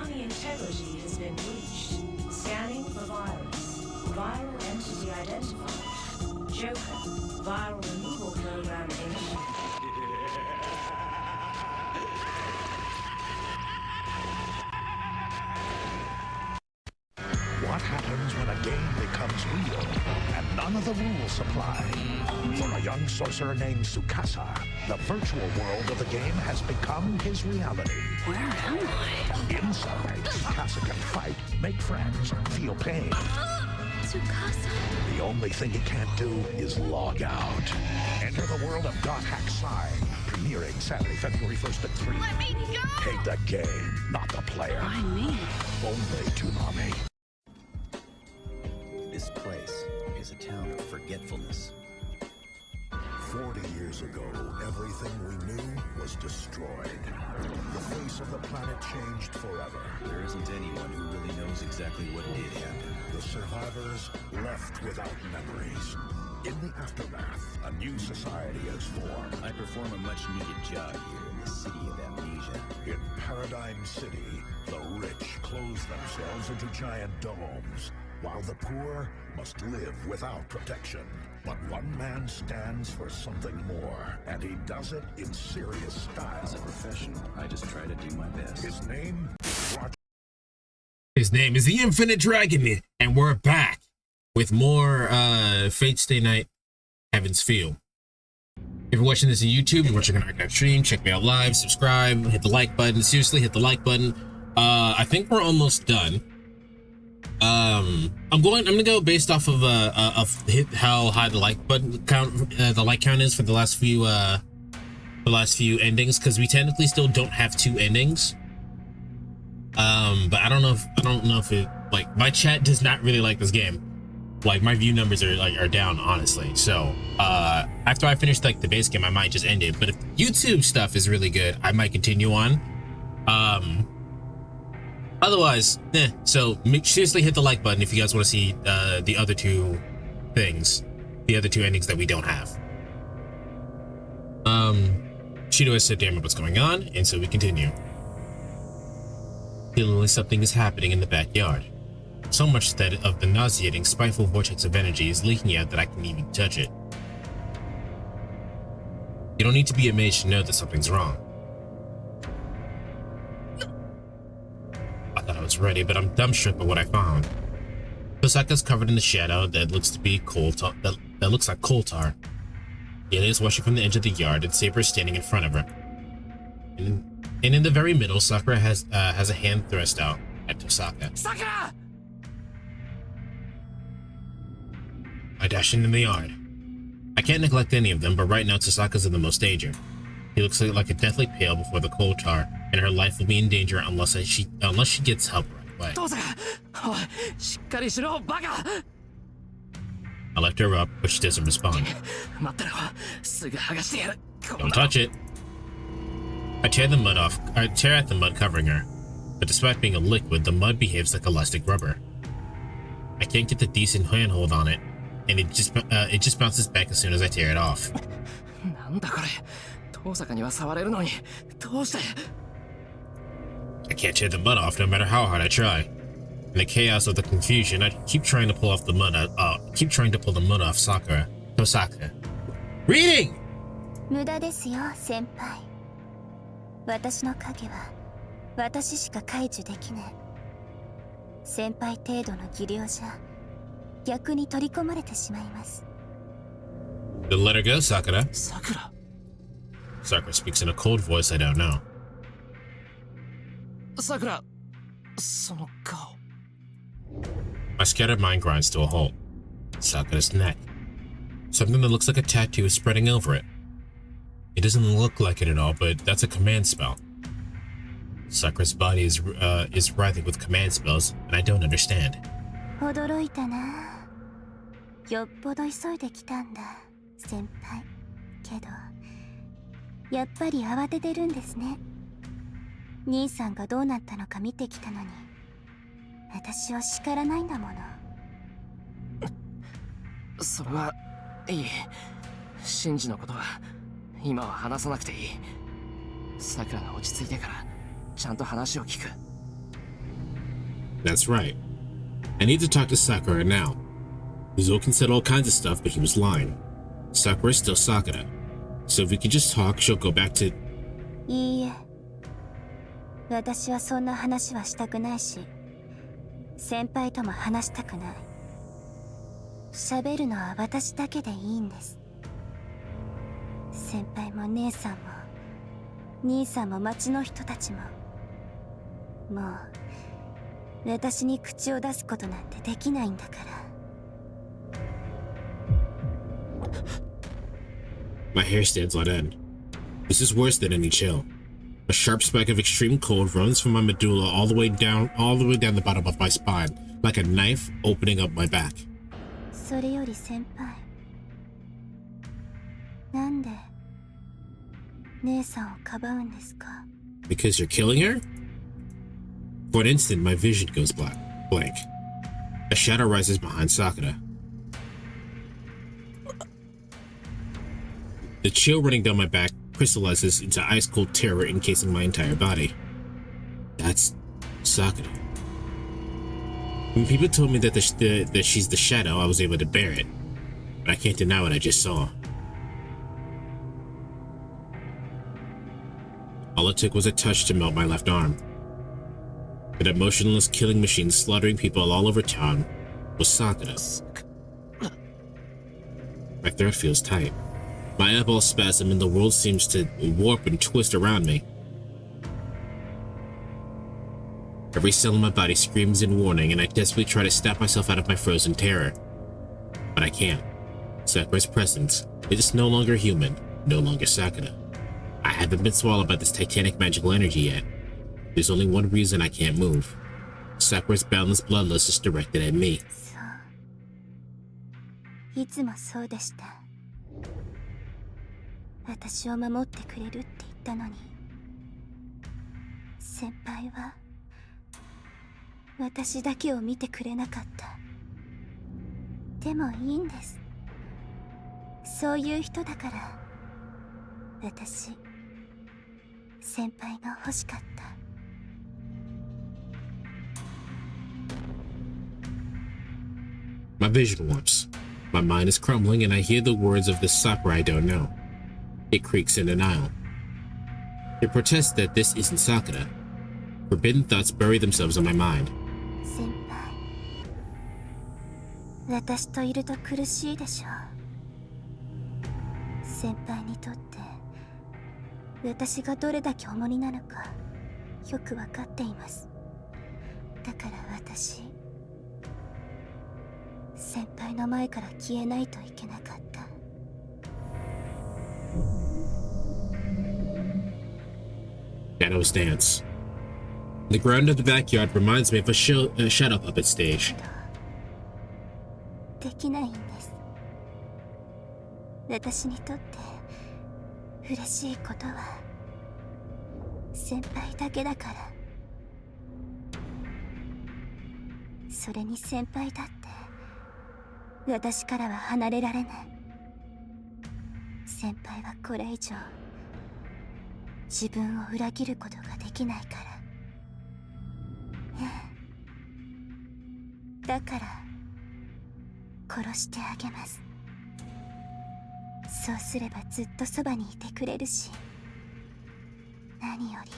Army integrity has been breached. Scanning for virus. Viral entity identified. Joker. Viral removal program initiated. What happens when a game becomes real and none of the rules apply? For a young sorcerer named Tsukasa, the virtual world of the game has become his reality. Where am I? Inside, Tsukasa can fight, make friends, feel pain. Tsukasa. The only thing he can't do is log out. Enter the world of God Hack Sai, premiering Saturday, February 1st at 3. Let me go! Hate the game, not the player. Why me? Only Toonami. This place is a town of forgetfulness. 40 years ago, everything we knew was destroyed. The face of the planet changed forever. There isn't anyone who really knows exactly what did happen. The survivors left without memories. In the aftermath, a new society is formed. I perform a much-needed job here in the city of amnesia. In Paradigm City, the rich close themselves into giant domes, while the poor must live without protection. But one man stands for something more, and he does it in serious style. As a professional, I just try to do my best. His name? His name is the Infinite Dragon, and we're back with more Fate Stay Night Heaven's Feel. If you're watching this on YouTube, you're watching an archive stream, check me out live, subscribe, hit the like button. Seriously, hit the like button. I think we're almost done. I'm gonna go based off of how high the like button count, the like count is for the last few endings, because we technically still don't have 2 endings. But I don't know if it, like, my chat does not really like this game. Like, my view numbers are down, honestly. So after I finish like the base game, I might just end it. But if YouTube stuff is really good, I might continue on. Otherwise, so seriously hit the like button if you guys want to see the other 2 things, the other 2 endings that we don't have. Shido has said, damn it, what's going on? And so we continue. Feeling something is happening in the backyard. So much that of the nauseating, spiteful vortex of energy is leaking out that I can't even touch it. You don't need to be a mage to know that something's wrong. I thought I was ready, but I'm dumbstruck by what I found. Kosaka's covered in the shadow that looks to be coal tar. That looks like coal tar. Illya is watching from the edge of the yard, and Saber is standing in front of her. And in the very middle, Sakura has a hand thrust out at Tosaka. Sakura! I dash into the yard. I can't neglect any of them, but right now Tosaka's in the most danger. He looks like a deathly pale before the coal tar, and her life will be in danger unless she gets help right away. I lift her up, but she doesn't respond. Don't touch it. I tear at the mud covering her, but despite being a liquid, the mud behaves like elastic rubber. I can't get the decent handhold on it, and it just bounces back as soon as I tear it off. I can't tear the mud off no matter how hard I try. In the chaos of the confusion, I keep trying to pull the mud off Sakura. Tosaka. Reading! 無駄ですよ、先輩。私の影は私しか解除できない。先輩程度の技量じゃ逆に取り込まれてしまいます。Then let her go, Sakura. Sakura. Sakura speaks in a cold voice I don't know. Sakura, その顔。My scattered mind grinds to a halt. Sakura's neck. Something that looks like a tattoo is spreading over it. It doesn't look like it at all, but that's a command spell. Sakura's body is writhing with command spells, and I don't understand. 驚いたな。よっぽど急いできたんだ、先輩。けど、やっぱり慌ててるんですね。兄さんがどうなったのか見てきたのに、私は叱らないんだもの。それはいい。シンジのことは今は話さなくていい。さくらが落ち着いてからちゃんと話を聞く。That's right. I need to talk to Sakura now. Uzoken said all kinds of stuff, but he was lying. Sakura is still Sakura. So if we could just talk, she'll go back to... いいえ。私はそんな話はしたくないし、先輩とも話したくない。喋るのは私だけでいいんです。先輩も姉さんも、兄さんも町の人たちも、もう、私に口を出すことなんてできないんだから。My hair stands on end. This is worse than any chill. A sharp spike of extreme cold runs from my medulla all the way down the bottom of my spine, like a knife opening up my back. それより先輩、なんで姉さんをかばうんですか？ Because you're killing her? For an instant, my vision goes blank. A shadow rises behind Sakura. The chill running down my back crystallizes into ice-cold terror encasing my entire body. That's Sakura. When people told me that she's the shadow, I was able to bear it. But I can't deny what I just saw. All it took was a touch to melt my left arm. But that motionless killing machine slaughtering people all over town was Sakura. My throat feels tight. My eyeballs spasm and the world seems to warp and twist around me. Every cell in my body screams in warning, and I desperately try to snap myself out of my frozen terror. But I can't. Sakura's presence is no longer human, no longer Sakura. I haven't been swallowed by this titanic magical energy yet. There's only one reason I can't move. Sakura's boundless bloodlust is directed at me. そう。いつもそうでした。私を守ってくれるって言ったのに、先輩は私だけを見てくれなかった。でもいいんです。そういう人だから私先輩が欲しかった。My vision warps. My mind is crumbling and I hear the words of this Sakura I don't know. It creaks in denial. It protests that this isn't Sakura. Forbidden thoughts bury themselves in my mind. 先輩、私といると苦しいでしょう。先輩にとって私がどれだけ重荷なのかよくわかっています。だから私、先輩の前から消えないといけなかった。Shadows dance. The ground of the backyard reminds me of a shadow puppet stage. できないんです。私にとって嬉しいことは先輩だけだから。それに先輩だって私からは離れられない。先輩はこれ以上自分を裏切ることができないから。だから殺してあげます。そうすればずっとそばにいてくれるし、何より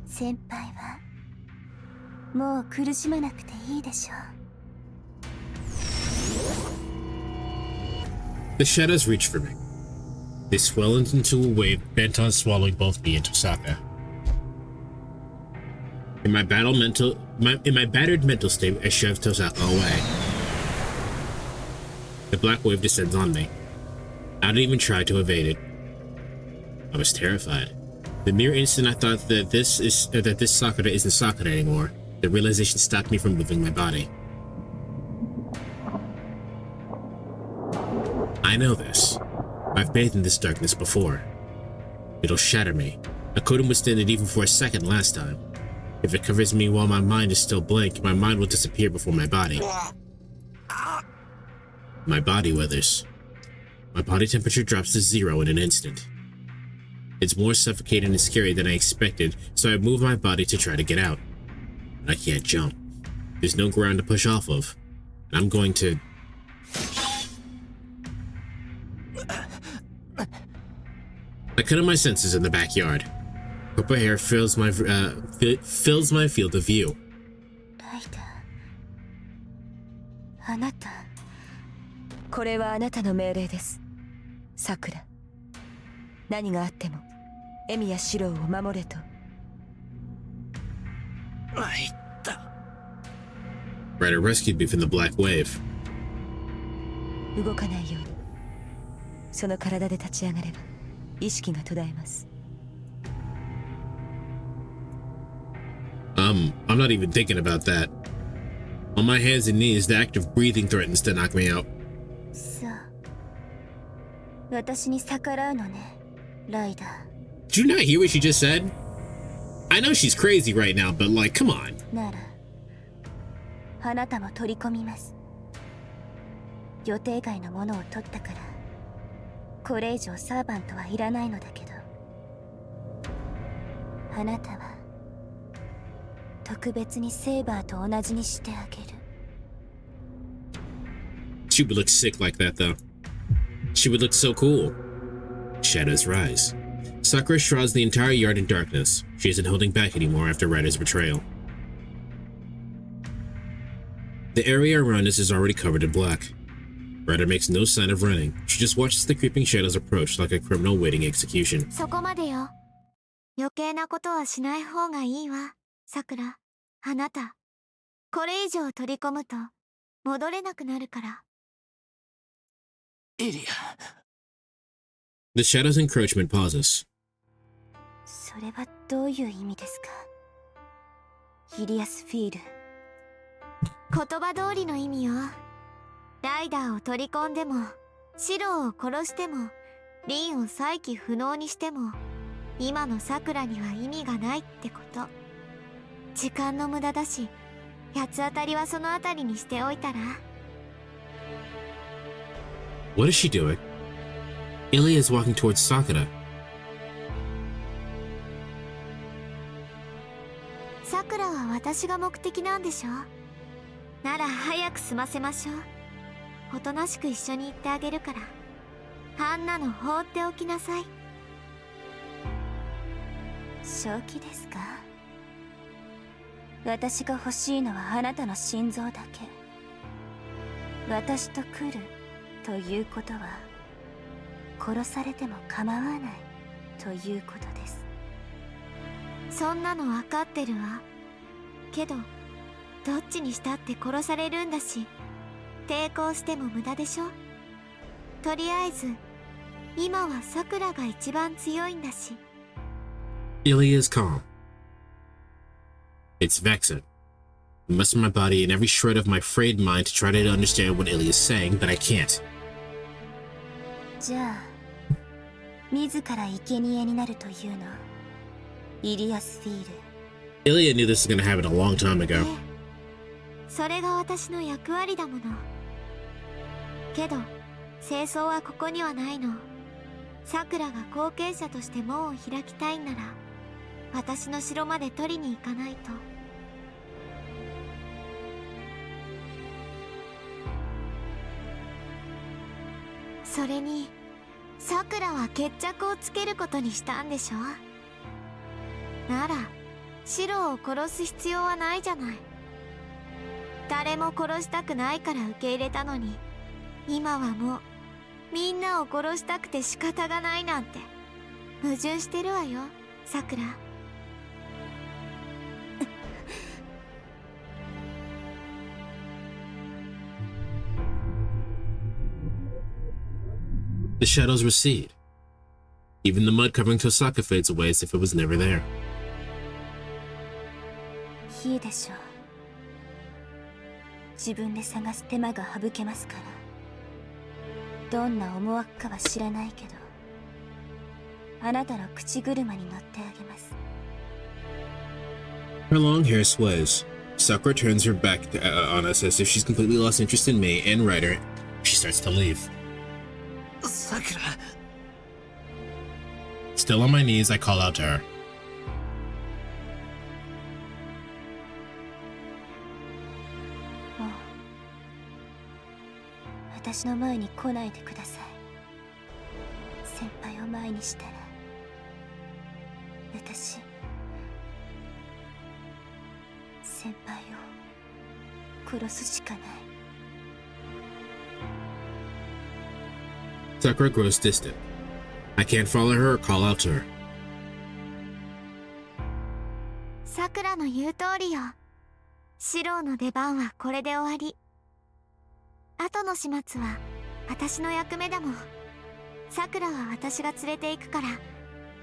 先輩はもう苦しまなくていいでしょう。The shadows reach for me. They swell into a wave bent on swallowing both me and Tosaka. In my battered mental state, I shove Tosaka away. The black wave descends on me. I didn't even try to evade it. I was terrified. The mere instant I thought that this Sakura isn't Sakura anymore, the realization stopped me from moving my body. I know this. I've bathed in this darkness before. It'll shatter me. I couldn't withstand it even for a second last time. If it covers me while my mind is still blank, my mind will disappear before my body. My body withers. My body temperature drops to 0 in an instant. It's more suffocating and scary than I expected, so I move my body to try to get out. I can't jump. There's no ground to push off of. And I'm going to... I cut out my senses in the backyard. Purple hair fills my field of view. ライダー、あなた。これはあなたの命令です。さくら。何があっても、エミやシロを守れと。参った。Ryder rescued me from the black wave. 動かないように。その体で立ち上がれば、意識が途絶えます。I'm not even thinking about that. On my hands and knees, the act of breathing threatens to knock me out. さあ、私に逆らうのね、ライダー。Did you not hear what she just said? I know she's crazy right now, but like, come on. なら、あなたも取り込みます。予定外のものを取ったから、これ以上サーバントはいらないのだけど、あなたは特別にセーバーと同じにしてあげる。She would look sick like that, though. She would look so cool. Shadows rise. Sakura shrouds the entire yard in darkness. She isn't holding back anymore after Ryder's betrayal. The area around us is already covered in black. Ryder makes no sign of running. She just watches the creeping shadows approach like a criminal waiting execution. そこまでよ。余計なことはしない方がいいわ、さくら。あなた、これ以上取り込むと戻れなくなるから。イリア。The shadow's encroachment pauses. それはどういう意味ですか、イリアスフィール。言葉通りの意味よ。ライダーを取り込んでも、シロを殺しても、リンを再起不能にしても、今のサクラには意味がないってこと。時間の無駄だし、八つ当たりはそのあたりにしておいたら。What is she doing? Illya is walking towards Sakura. サクラは私が目的なんでしょ。なら早く済ませましょう。おとなしく一緒に行ってあげるから。あんなの放っておきなさい。正気ですか。私が欲しいのはあなたの心臓だけ。私と来るということは、殺されても構わないということです。そんなの分かってるわ。けどどっちにしたって殺されるんだし、抵抗しても無駄でしょ。とりあえず今はサクラが一番強いんだし。Illya is calm. It's vexing. I muster my body and every shred of my frayed mind to try to understand what Illya is saying, but I can't. じゃあ、自ら生贄になるというの、イリアスフィール。Illya knew this was gonna happen a long time ago. それが私の役割だもの。けど、清掃はここにはないの。サクラが後継者として門を開きたいんなら、私の城まで取りに行かないと。それに、サクラは決着をつけることにしたんでしょ。なら、シロを殺す必要はないじゃない。誰も殺したくないから受け入れたのに、今はもうみんなを殺したくて仕方がないなんて矛盾してるわよ、さくら。The shadows recede. Even the mud covering Tosaka fades away as if it was never there. いいでしょう。自分で探す手間が省けますから。どんな思惑かは知らないけど、あなたの口車に乗ってあげます。Her long hair sways. Sakura turns her back on us as if she's completely lost interest in me and Ryder. She starts to leave. さくら。Still on my knees, I call out to her. 私の前に来ないでください。先輩を前にしたら私先輩を殺すしかない。 Sakura grows distant. I can't follow her or call out to her. さくらの言う通りよ。シロウの出番はこれで終わり。後の始末は私の役目だもん。さくらは私が連れて行くから、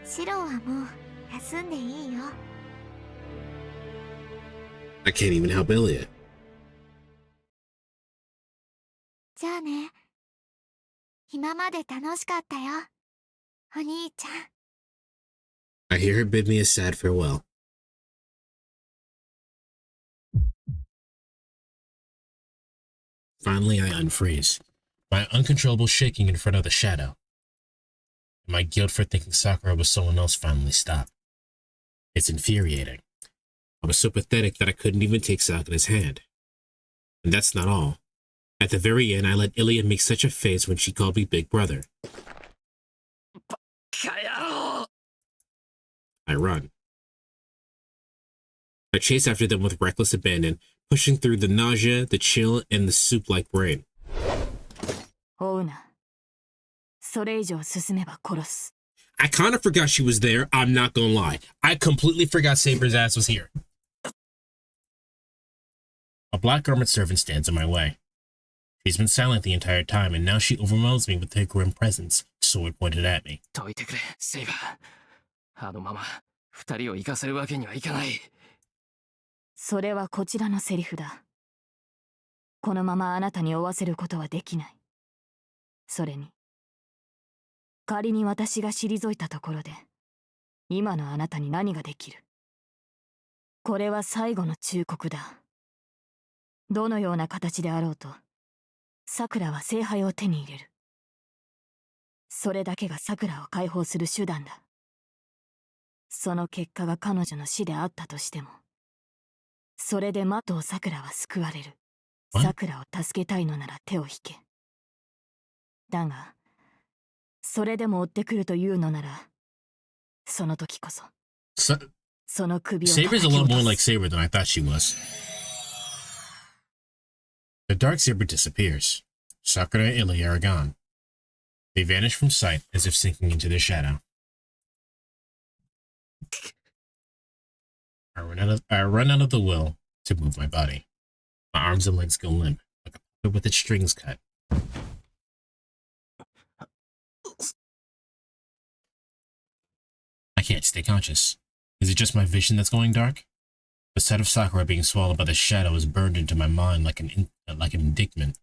シロウはもう休んでいいよ。 I can't even help Illya. じゃあね。今まで楽しかったよ、お兄ちゃん。 I hear her bid me a sad farewell. Finally, I unfreeze. My uncontrollable shaking in front of the shadow. My guilt for thinking Sakura was someone else finally stopped. It's infuriating. I was so pathetic that I couldn't even take Sakura's hand. And that's not all. At the very end, I let Illya make such a face when she called me Big Brother. I run. I chase after them with reckless abandon, pushing through the nausea, the chill, and the soup-like brain. 追うな。それ以上進めば殺す。 I kind of forgot she was there, I'm not gonna lie. I completely forgot Saber's ass was here. A black-armored servant stands in my way. She's been silent the entire time, and now she overwhelms me with her grim presence, sword pointed at me. どいてくれ、セイバー。あのまま二人を行かせるわけにはいかない。それはこちらのセリフだ。このままあなたに追わせることはできない。それに、仮に私が退いたところで、今のあなたに何ができる？これは最後の忠告だ。どのような形であろうと、さくらは聖杯を手に入れる。それだけがさくらを解放する手段だ。その結果が彼女の死であったとしても、それで的をさくらは救われる。さくらを助けたいのなら手を引け。だが、それでも追ってくるというのなら、その時こそ、その首を叩き落とす。 Saber's a lot more like Saber than I thought she was. The dark saber disappears. Sakura and Illya are gone. They vanish from sight as if sinking into their shadow. I run out of the will to move my body. My arms and legs go limp, like a puppet with its strings cut. I can't stay conscious. Is it just my vision that's going dark? The sight of Sakura being swallowed by the shadow is burned into my mind like an indictment.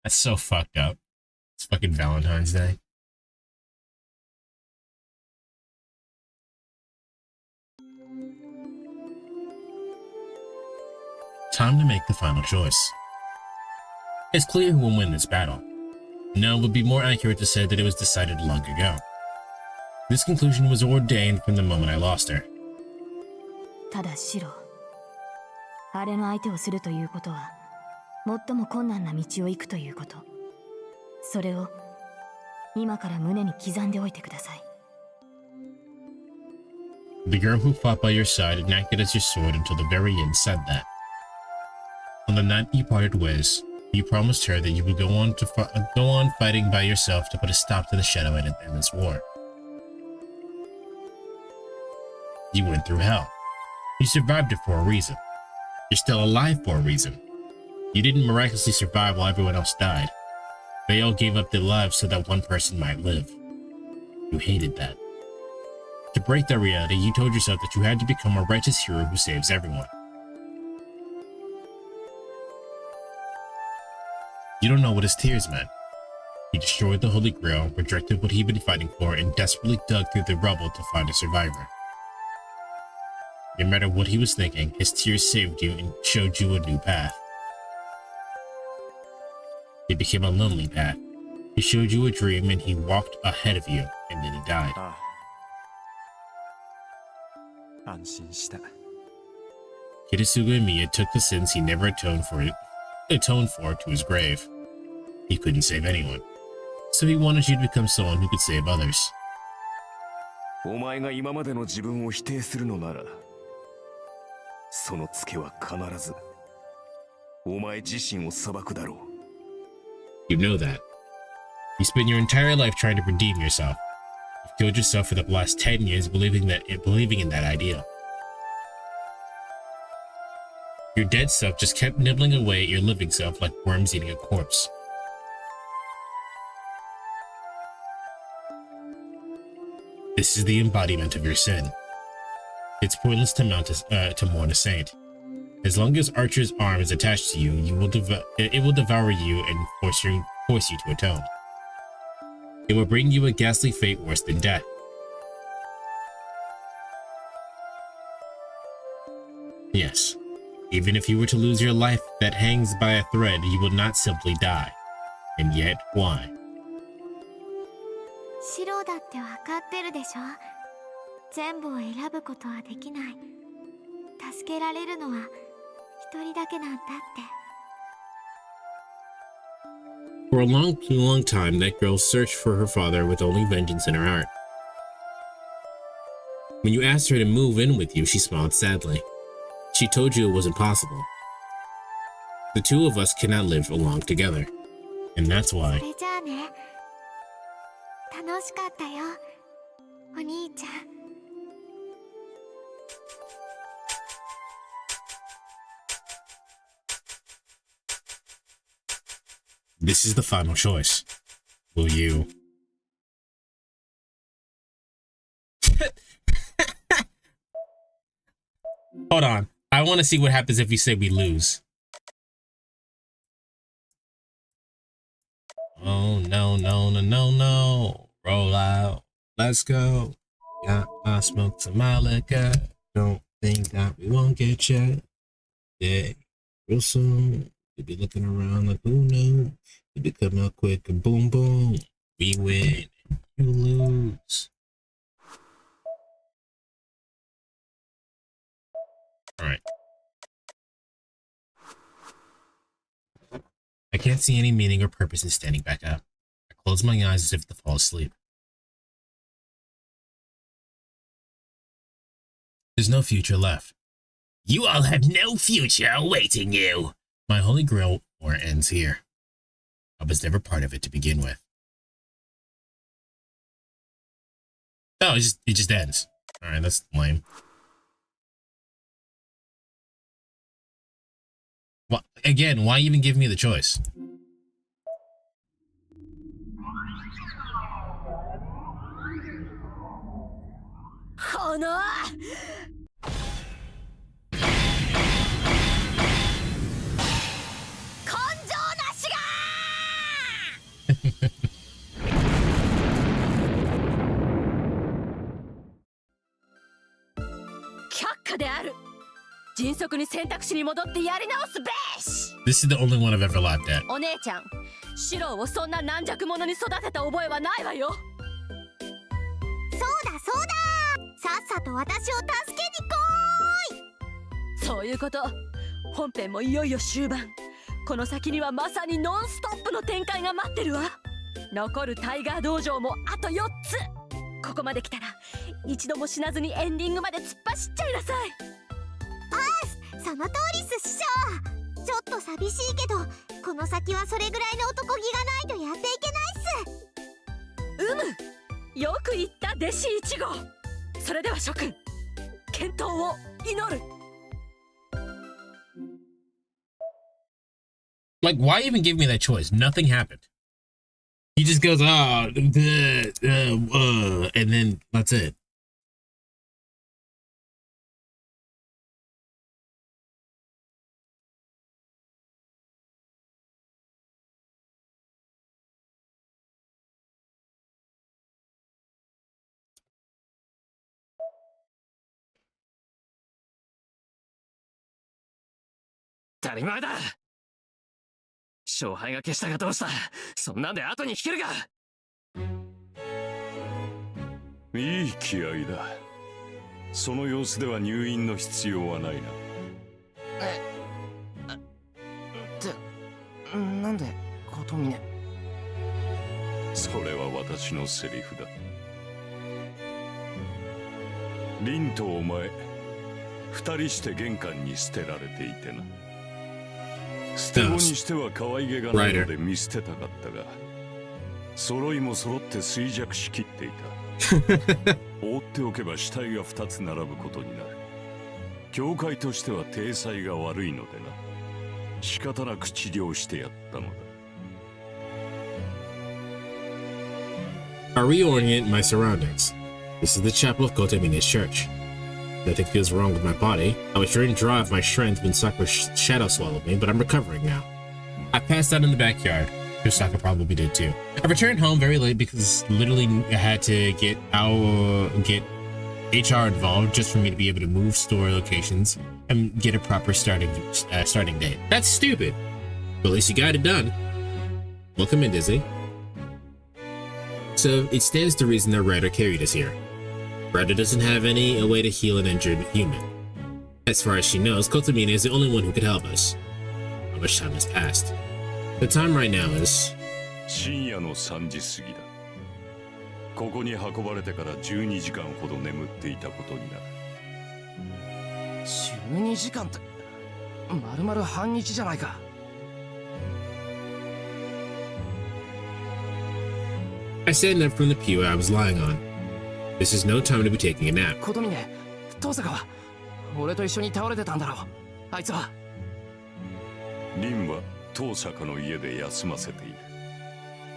That's so fucked up. It's fucking Valentine's Day. Time to make the final choice. It's clear who will win this battle. No, it would be more accurate to say that it was decided long ago. This conclusion was ordained from the moment I lost her. ただシロ、あれの相手をするということは、最も困難な道を行くということ。それを今から胸に刻んでおいてください。 The girl who fought by your side and acted as your sword until the very end said that. On the night you parted ways, you promised her that you would go on fighting by yourself to put a stop to the Shadow and its war. You went through hell. You survived it for a reason. You're still alive for a reason. You didn't miraculously survive while everyone else died. They all gave up their lives so that one person might live. You hated that. To break that reality, you told yourself that you had to become a righteous hero who saves everyone. You don't know what his tears meant. He destroyed the Holy Grail, rejected what he'd been fighting for, and desperately dug through the rubble to find a survivor. No matter what he was thinking, his tears saved you and showed you a new path. It became a lonely path. He showed you a dream and he walked ahead of you, and then he died. 安心した。 Kitasuga Emiya took the sins he never atoned for to his grave. He couldn't save anyone, so he wanted you to become someone who could save others. お前が今までの自分を否定するのなら、そのツケは必ずお前自身を裁くだろう。You know that. You spent your entire life trying to redeem yourself. You've killed yourself for the last 10 years believing in that ideal. Your dead self just kept nibbling away at your living self like worms eating a corpse. This is the embodiment of your sin. It's pointless to mourn a saint. As long as Archer's arm is attached to you, it will devour you and force you to atone. It will bring you a ghastly fate worse than death. Yes, even if you were to lose your life that hangs by a thread, you will not simply die. And yet, why? シロだってわかってるでしょ。全部を選ぶことはできない。助けられるのは一人だけなんだって。 For a long time, that girl searched for her father with only vengeance in her heart. When you asked her to move in with you, she smiled sadly. She told you it wasn't possible. The two of us cannot live along together. And that's why. それじゃあね。楽しかったよ、お兄ちゃん。 This is the final choice. Will you? Hold on. I want to see what happens if we say we lose. Oh, no, no, no, no, no. Roll out. Let's go. Got my smoke to my liquor. Don't think that we won't get you. Yeah, real soon. You'll be looking around like, who knew? You become out quick and boom, boom. We win. You lose. Alright. I can't see any meaning or purpose in standing back up. I close my eyes as if to fall asleep. There's no future left. You all have no future awaiting you. My Holy Grail war ends here. I was never part of it to begin with. Oh, it just ends. Alright, that's lame. Well, again, why even give me the choice? Oh no! This is the only one I've ever laughed at. お姉ちゃん、シロをそんな軟弱者に育てた覚えはないわよ。そうだそうだ。さっさと私を助けに来い。そういうこと。本編もいよいよ終盤。この先にはまさにノンストップの展開が待ってるわ。残るタイガー道場もあと4つ。ここまで来たら一度も死なずにエンディングまで突っ走っちゃいなさい。その通りっす師匠。ちょっと寂しいけど、この先はそれぐらいの男気がないとやっていけないっす。よく言った弟子1号。それでは諸君、健闘を祈る。Like, why even give me that choice? Nothing happened. He just goes, and then that's it. たり前だ。勝敗が消したがどうした。そんなんで後に引けるか。いい気合いだ。その様子では入院の必要はないな。なんで琴峰。それは私のセリフだ。凛とお前、二人して玄関に捨てられていてな。捨て子にしては可愛げがないので見捨てたかったが、揃いも揃って衰弱しきっていた。放っておけば死体が2つ並ぶことになる。教会としては体裁が悪いのでな。仕方なく治療してやったのだ。I reorient my surroundings. This is the chapel of Kotomine's church. Nothing feels wrong with my body. I was drained dry of my strength when Sakura's shadow swallowed me, but I'm recovering now. I passed out in the backyard. Sakura probably did too. I returned home very late because literally I had to get HR involved just for me to be able to move store locations and get a proper starting date. That's stupid. But at least you got it done. Welcome in, Dizzy. So it stands to reason that Ryder carried us here. Ryder doesn't have any way to heal an injured human. As far as she knows, Kotomine is the only one who could help us. How much time has passed? The time right now is... 深夜の3時過ぎだ。ここに運ばれてから12時間ほど眠っていたことになる。12時間って丸々半日じゃないか。I stand up from the pew I was lying on. This is no time to be taking a nap. 琴峰、遠坂は俺と一緒に倒れてたんだろう。あいつは。凛は遠坂の家で休ませている。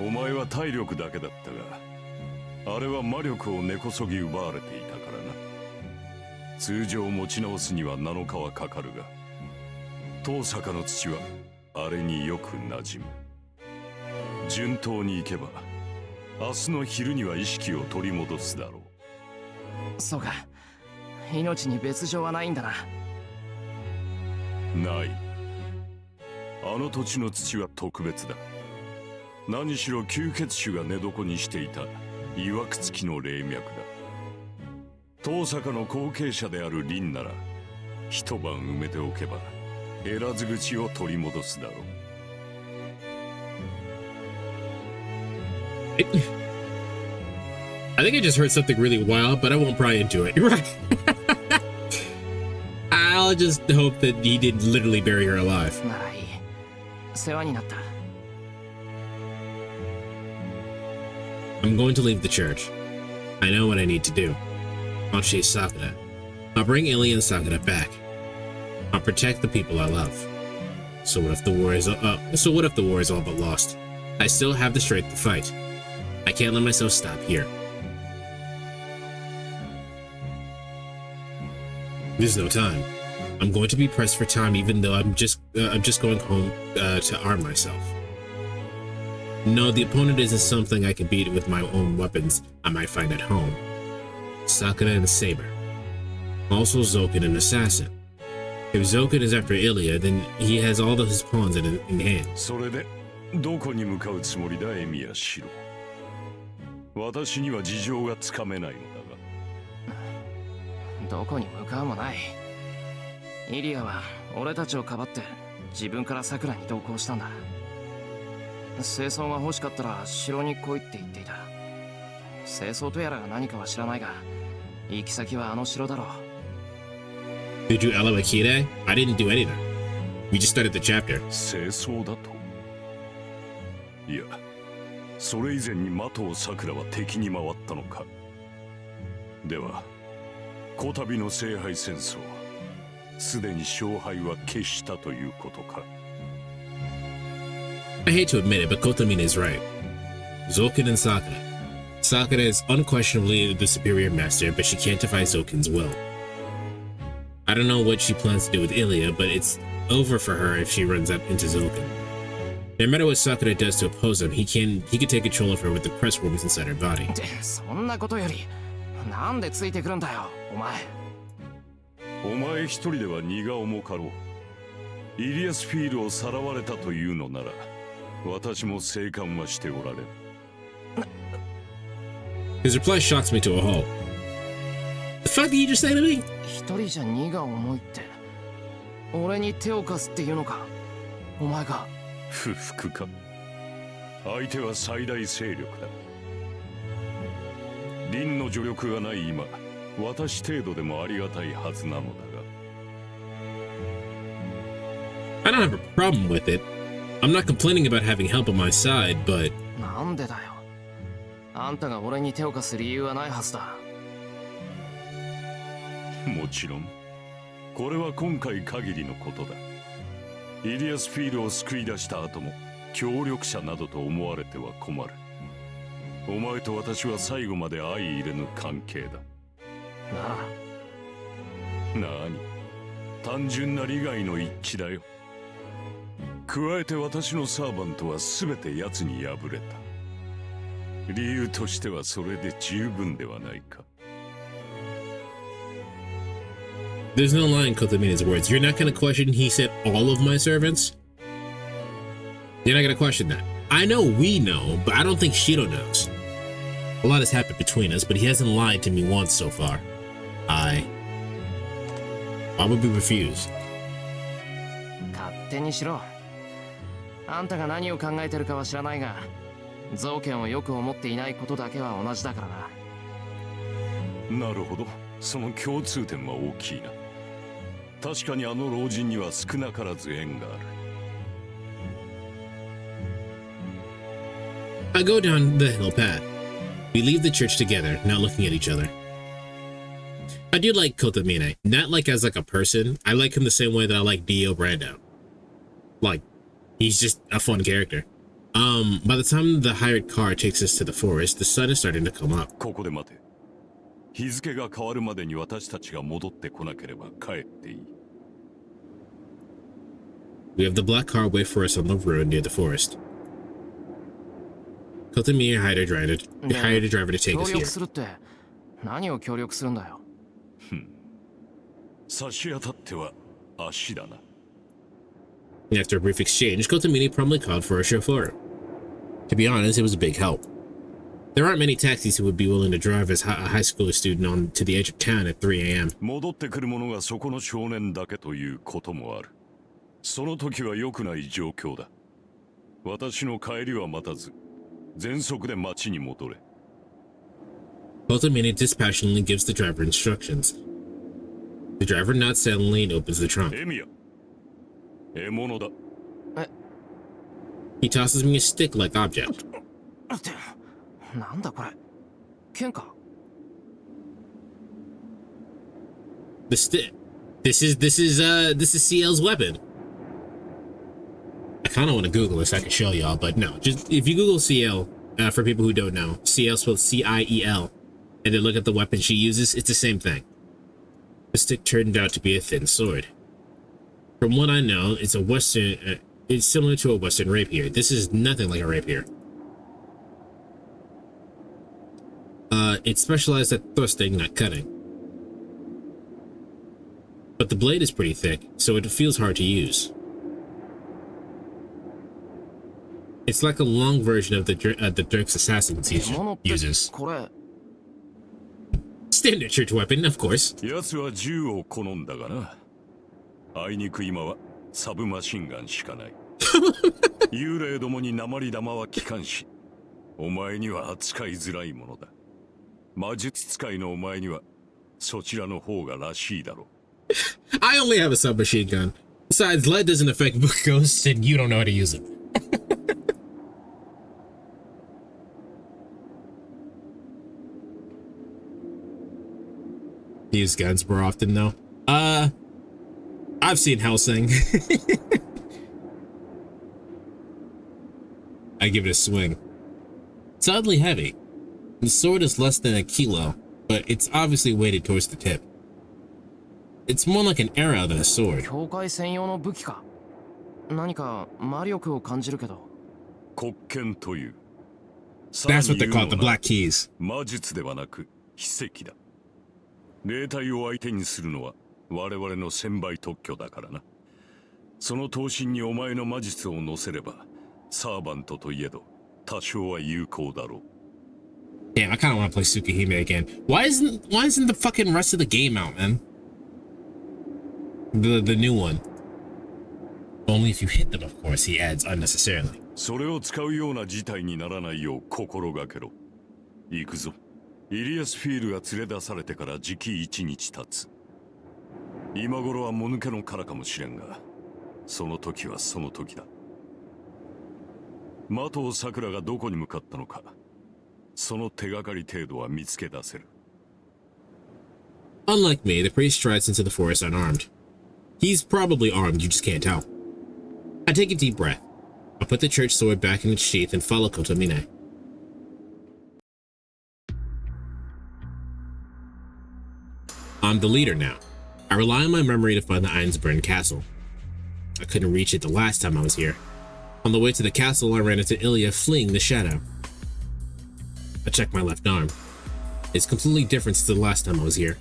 お前は体力だけだったが、あれは魔力を根こそぎ奪われていたからな。通常持ち直すには7日はかかるが、遠坂の父はあれによく馴染む。順当に行けば明日の昼には意識を取り戻すだろう。そうか、命に別状はないんだな。ない。あの土地の土は特別だ。何しろ吸血種が寝床にしていたいわくつきの霊脈だ。遠坂の後継者である凛なら一晩埋めておけば減らず口を取り戻すだろう。I think I just heard something really wild, but I won't pry into it. You're right. I'll just hope that he didn't literally bury her alive. ならいい。世話になった。I'm going to leave the church. I know what I need to do. I'll chase Sakura. I'll bring Illya and Sakura back. I'll protect the people I love. So what if the war is all but lost? I still have the strength to fight. I can't let myself stop here. There's no time. I'm going to be pressed for time even though I'm just going home to arm myself. No, the opponent isn't something I can beat with my own weapons I might find at home. Sakura and a saber. Also Zoken an assassin. If Zoken is after Illya, then he has all of his pawns in hand. それでどこに向かうつもりだ、エミヤシロ。私には事情がつかめないのだが。どこに向かうもない。イリアは俺たちをかばって自分から桜に同行したんだ。清掃が欲しかったら城に来いって言っていた。清掃とやらが何かは知らないが、行き先はあの城だろう。Did you Alawakire? I didn't do anything. We just started the chapter. 清掃だと？いや、それ以前に麻藤さくらは敵に回ったのか。では、こたびの聖杯戦争、すでに勝敗は決したということか。I hate to admit it, but Kotomine is right. Zoken and Sakura. Sakura is unquestionably the superior master, but she can't defy Zoken's will. I don't know what she plans to do with Illya, but it's over for her if she runs up into Zoken. No matter what Sakura does to oppose him, he can take control of her with the press warmers inside her body. そんなことより、なんでついてくるんだよ、お前。お前一人では荷が重かろう。イリアスフィールをさらわれたというのなら、私も静観はしておられる。His reply shocks me to a halt. The fuck did you just say to me? 一人じゃ荷が重いって。俺に手を貸すっていうのか。お前が。不服か。相手は最大勢力だ。凛の助力がない今、私程度でもありがたいはずなのだが。I don't have a problem with it. I'm not complaining about having help on my side, but... なんでだよ。あんたが俺に手を貸す理由はないはずだ。もちろん。これは今回限りのことだ。イリアスフィールを救い出した後も、協力者などと思われては困る。お前と私は最後まで相入れぬ関係だ。なあ。単純な利害の一致だよ。加えて私のサーバントは全て奴に敗れた。理由としてはそれで十分ではないか。There's no lie in Kotomina's words. You're not going to question he said all of my servants? You're not going to question that. I know we know, but I don't think Shiro knows. A lot has happened between us, but he hasn't lied to me once so far. Why would we refuse? 勝手にしろ。あんたが何を考えてるかは知らないが、造剣をよく思っていないことだけは同じだからな。なるほど。その共通点は大きいな。確かにあの老人には少なからず縁がある。I go down the hill path. We leave the church together, not looking at each other. I do like Kotomine, not like as like a person. I like him the same way that I like Dio Brando. Like, he's just a fun character. By the time the hired car takes us to the forest, the sun is starting to come up. ここで待て。日付が変わるまでに私たちが戻ってこなければ帰っていい。We have the black car wait for us on the road near the forest. Kotomine hired a driver to take us 協力 here. するって何を協力するんだよ。差し当たっては足だな。After a brief exchange, Kotomine promptly called for a chauffeur. To be honest, it was a big help. There aren't many taxis who would be willing to drive as a high school student on to the edge of town at 3 a.m. 戻ってくる者がそこの少年だけということもある。その時は良くない状況だ。私の帰りは待たず、全速で町に戻れ。Kotomine dispassionately gives the driver instructions. The driver nods silently and opens the trunk. エミヤ、獲物だ。He tosses me a stick-like object. なんだこれ。剣か。The stick. This is CL's weapon. I kind of want to Google this. I can show y'all, but no. Just if you Google CL, for people who don't know, CL spelled C-I-E-L, and then look at the weapon she uses, it's the same thing. The stick turned out to be a thin sword. From what I know, it's similar to a Western rapier. This is nothing like a rapier. It's specialized at thrusting, not cutting. But the blade is pretty thick, so it feels hard to use. It's like a long version of the Dirk's assassins uses. Standard church weapon, of course. 奴は銃を好んだがな。あいにく今はサブマシンガンしかない。幽霊どもに鉛玉は効かんし、お前には扱いづらいものだ。魔術使いのお前にはそちらの方がらしいだろう。I only have a submachine gun. Besides, lead doesn't affect ghosts, and you don't know how to use it. Use guns more often, though. I've seen Hellsing. I give it a swing. It's oddly heavy. The sword is less than a kilo, but it's obviously weighted towards the tip. It's more like an arrow than a sword. 教会専用の武器か。何か魔力を感じるけど。黒剣という。That's what they call the Black Keys. 魔術ではなく秘跡だ。霊体を相手にするのは我々の1000倍特許だからな。その刀身にお前の魔術を乗せればサーバントといえど多少は有効だろう。 Damn, I kind of want to play Tsukihime again. Why isn't the fucking rest of the game out, man? The new one. Only if you hit them, of course, he adds unnecessarily. それを使うような事態にならないよう心がけろ。行くぞ。イリアスフィールが連れ出されてからじき1日経つ。今頃はもぬけの殻かもしれんが、その時はその時だ。的尾さくらがどこに向かったのか、その手がかり程度は見つけ出せる。Unlike me, the priest strides into the forest unarmed. He's probably armed, you just can't tell. I take a deep breath. I put the church sword back in its sheath and follow Kotomine. I'm the leader now. I rely on my memory to find the Einsburn castle. I couldn't reach it the last time I was here. On the way to the castle, I ran into Illya fleeing the shadow. I checked my left arm. It's completely different since the last time I was here.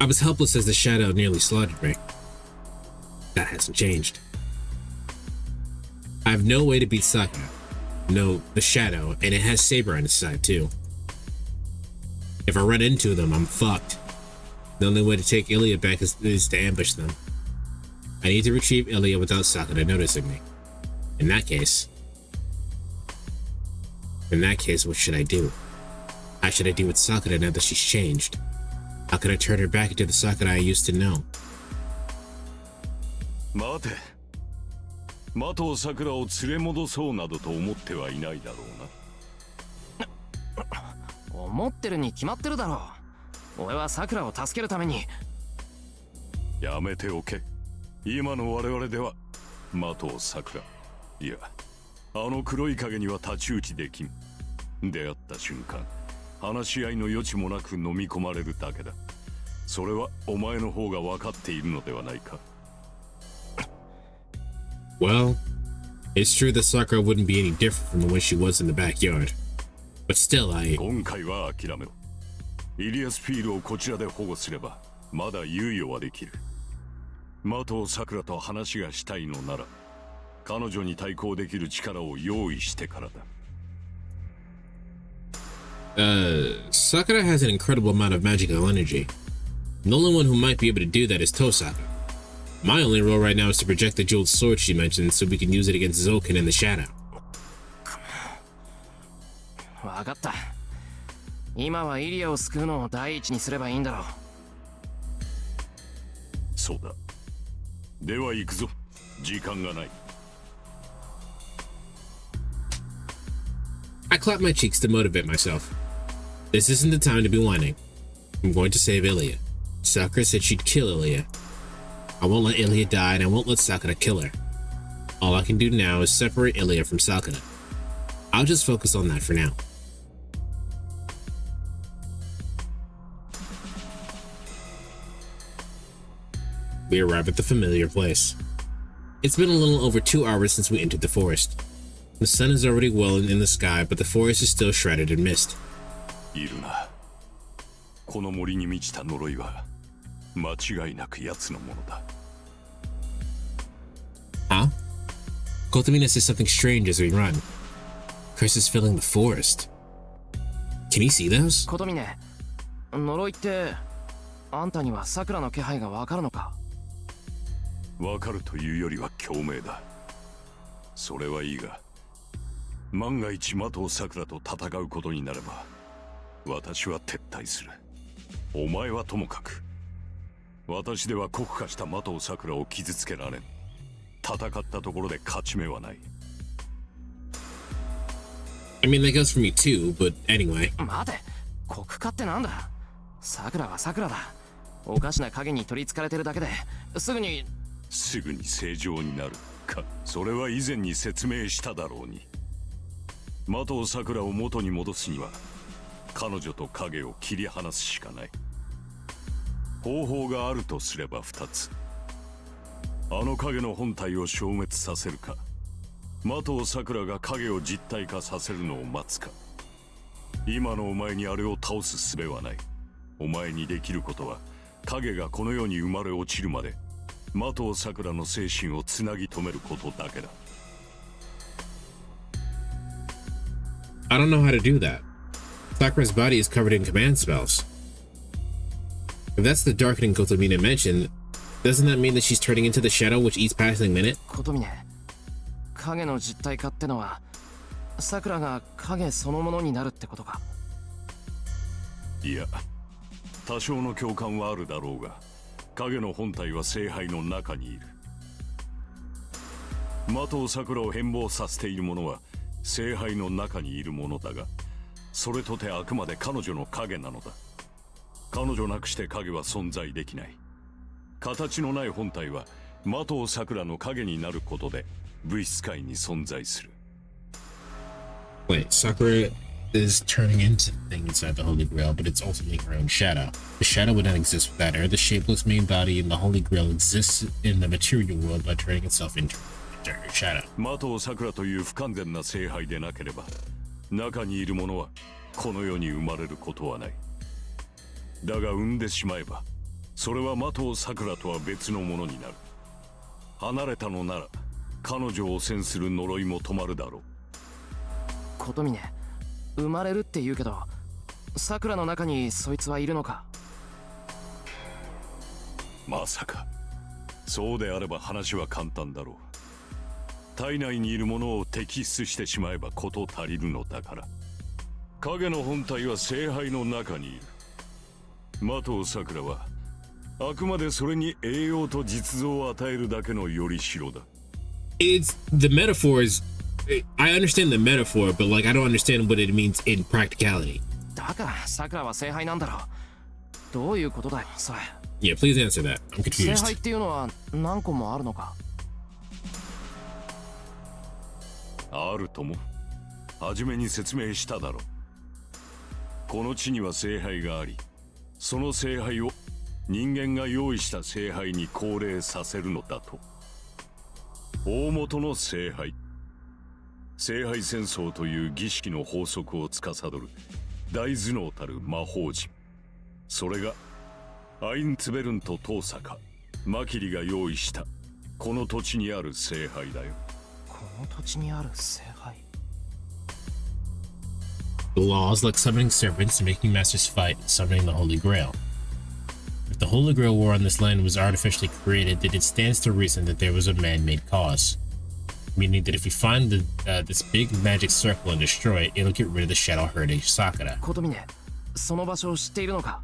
I was helpless as the shadow nearly slaughtered me. That hasn't changed. I have no way to beat Sakura. No, the shadow, and it has Saber on its side too. If I run into them, I'm fucked. The only way to take Illya back is to ambush them. I need to retrieve Illya without Sakura noticing me. In that case, what should I do? How should I deal with Sakura now that she's changed? How can I turn her back into the Sakura I used to know? 待て。的尾さくらを連れ戻そうなどと思ってはいないだろうな。思ってるに決まってるだろう。俺はさくらを助けるために。やめておけ。今の我々では的尾さくら、いや、あの黒い影には太刀打ちできん。出会った瞬間、話し合いの余地もなく飲み込まれるだけだ。それはお前の方が分かっているのではないか。Well, it's true that Sakura wouldn't be any different from the way she was in the backyard. But still, 今回は諦めろ。イリアスフィールをこちらで保護すれば、まだ猶予はできる。的尾さくらと話がしたいのなら、彼女に対抗できる力を用意してからだ。Sakura has an incredible amount of magical energy. The only one who might be able to do that is Tosaka. My only role right now is to project the jeweled sword she mentioned so we can use it against Zoken in the shadow. わかった。今はイリアを救うのを第一にすればいいんだろう。そうだ。では行くぞ。時間がない。I clap my cheeks to motivate myself. This isn't the time to be whining. I'm going to save Illya. Sakura said she'd kill Illya. I won't let Illya die and I won't let Sakura kill her. All I can do now is separate Illya from Sakura. I'll just focus on that for now. We arrive at the familiar place. It's been a little over 2 hours since we entered the forest. The sun is already well in the sky, but the forest is still shrouded in mist. いるな。この森に満ちた呪いは間違いなく奴のものだ。Huh? Kotomina says something strange as we run. Curses filling the forest. Can you see those? 琴峰、呪いってあんたには桜の気配がわかるのか？わかるというよりは共鳴だ。それはいいが、万が一的尾さくらと戦うことになれば、私は撤退する。お前はともかく。私では酷化した的尾さくらを傷つけられん。戦ったところで勝ち目はない。I mean, that goes for me too, but anyway. 待て、酷化ってなんだ？桜は桜だ。おかしな影に取り憑かれてるだけですぐに正常になるか。それは以前に説明しただろうに。的尾さくらを元に戻すには彼女と影を切り離すしかない。方法があるとすれば2つ。あの影の本体を消滅させるか、的尾さくらが影を実体化させるのを待つか。今のお前にあれを倒す術はない。お前にできることは影がこの世に生まれ落ちるまで的藤さくらの精神をつなぎ止めることだけだ。I don't know how to do that. Sakura's body is covered in command spells. If that's the darkening Kotomine mentioned, doesn't that mean that she's turning into the shadow with each passing minute? 琴峰、影の実体化ってのはさくらが影そのものになるってことか。いや、多少の共感はあるだろうが、影の本体は聖杯の中にいる。的藤さくらを変貌させているものは聖杯の中にいるものだが、それとてあくまで彼女の影なのだ。彼女なくして影は存在できない。形のない本体は的藤さくらの影になることで物質界に存在する。Wait, Sakura is turning into the thing inside the Holy Grail, but it's ultimately her own shadow. The shadow would not exist without her. The shapeless main body in the Holy Grail exists in the material world by turning itself into her shadow. 的藤さくらという不完全な聖杯でなければ、中にいるものはこの世に生まれることはない。だが産んでしまえば、それは的藤さくらとは別のものになる。離れたのなら彼女を汚染する呪いも止まるだろう。琴峰、生まれるって言うけど、さくらの中にそいつはいるのか。まさか。そうであれば話は簡単だろう。体内にいるものを摘出してしまえば事足りるのだから。影の本体は聖杯の中にいる。的藤さくらはあくまでそれに栄養と実像を与えるだけのよりしろだ。It's the metaphor is I understand the metaphor, but like I don't understand what it means in practicality. だからさくらは聖杯なんだろう。どういうことだよそれ。Yeah, please answer that. I'm 聖 confused. 杯っていうのは何個もあるのか。あるとも。初めに説明しただろう。この地には聖杯があり、その聖杯を人間が用意した聖杯に降霊させるのだと。大元の聖杯、聖杯戦争という儀式の法則を司る大頭脳たる魔法陣、それがアインツベルンとトーサカ、マキリが用意したこの土地にある聖杯だよ。この土地にある聖杯。The law is like summoning serpents and making masters fight and summoning the Holy Grail. If the Holy Grail war on this land was artificially created, then it stands to reason that there was a man-made cause. Meaning that if you find this big magic circle and destroy it, it'll get rid of the shadow herding Sakura. 琴峰、その場所を知っているのか。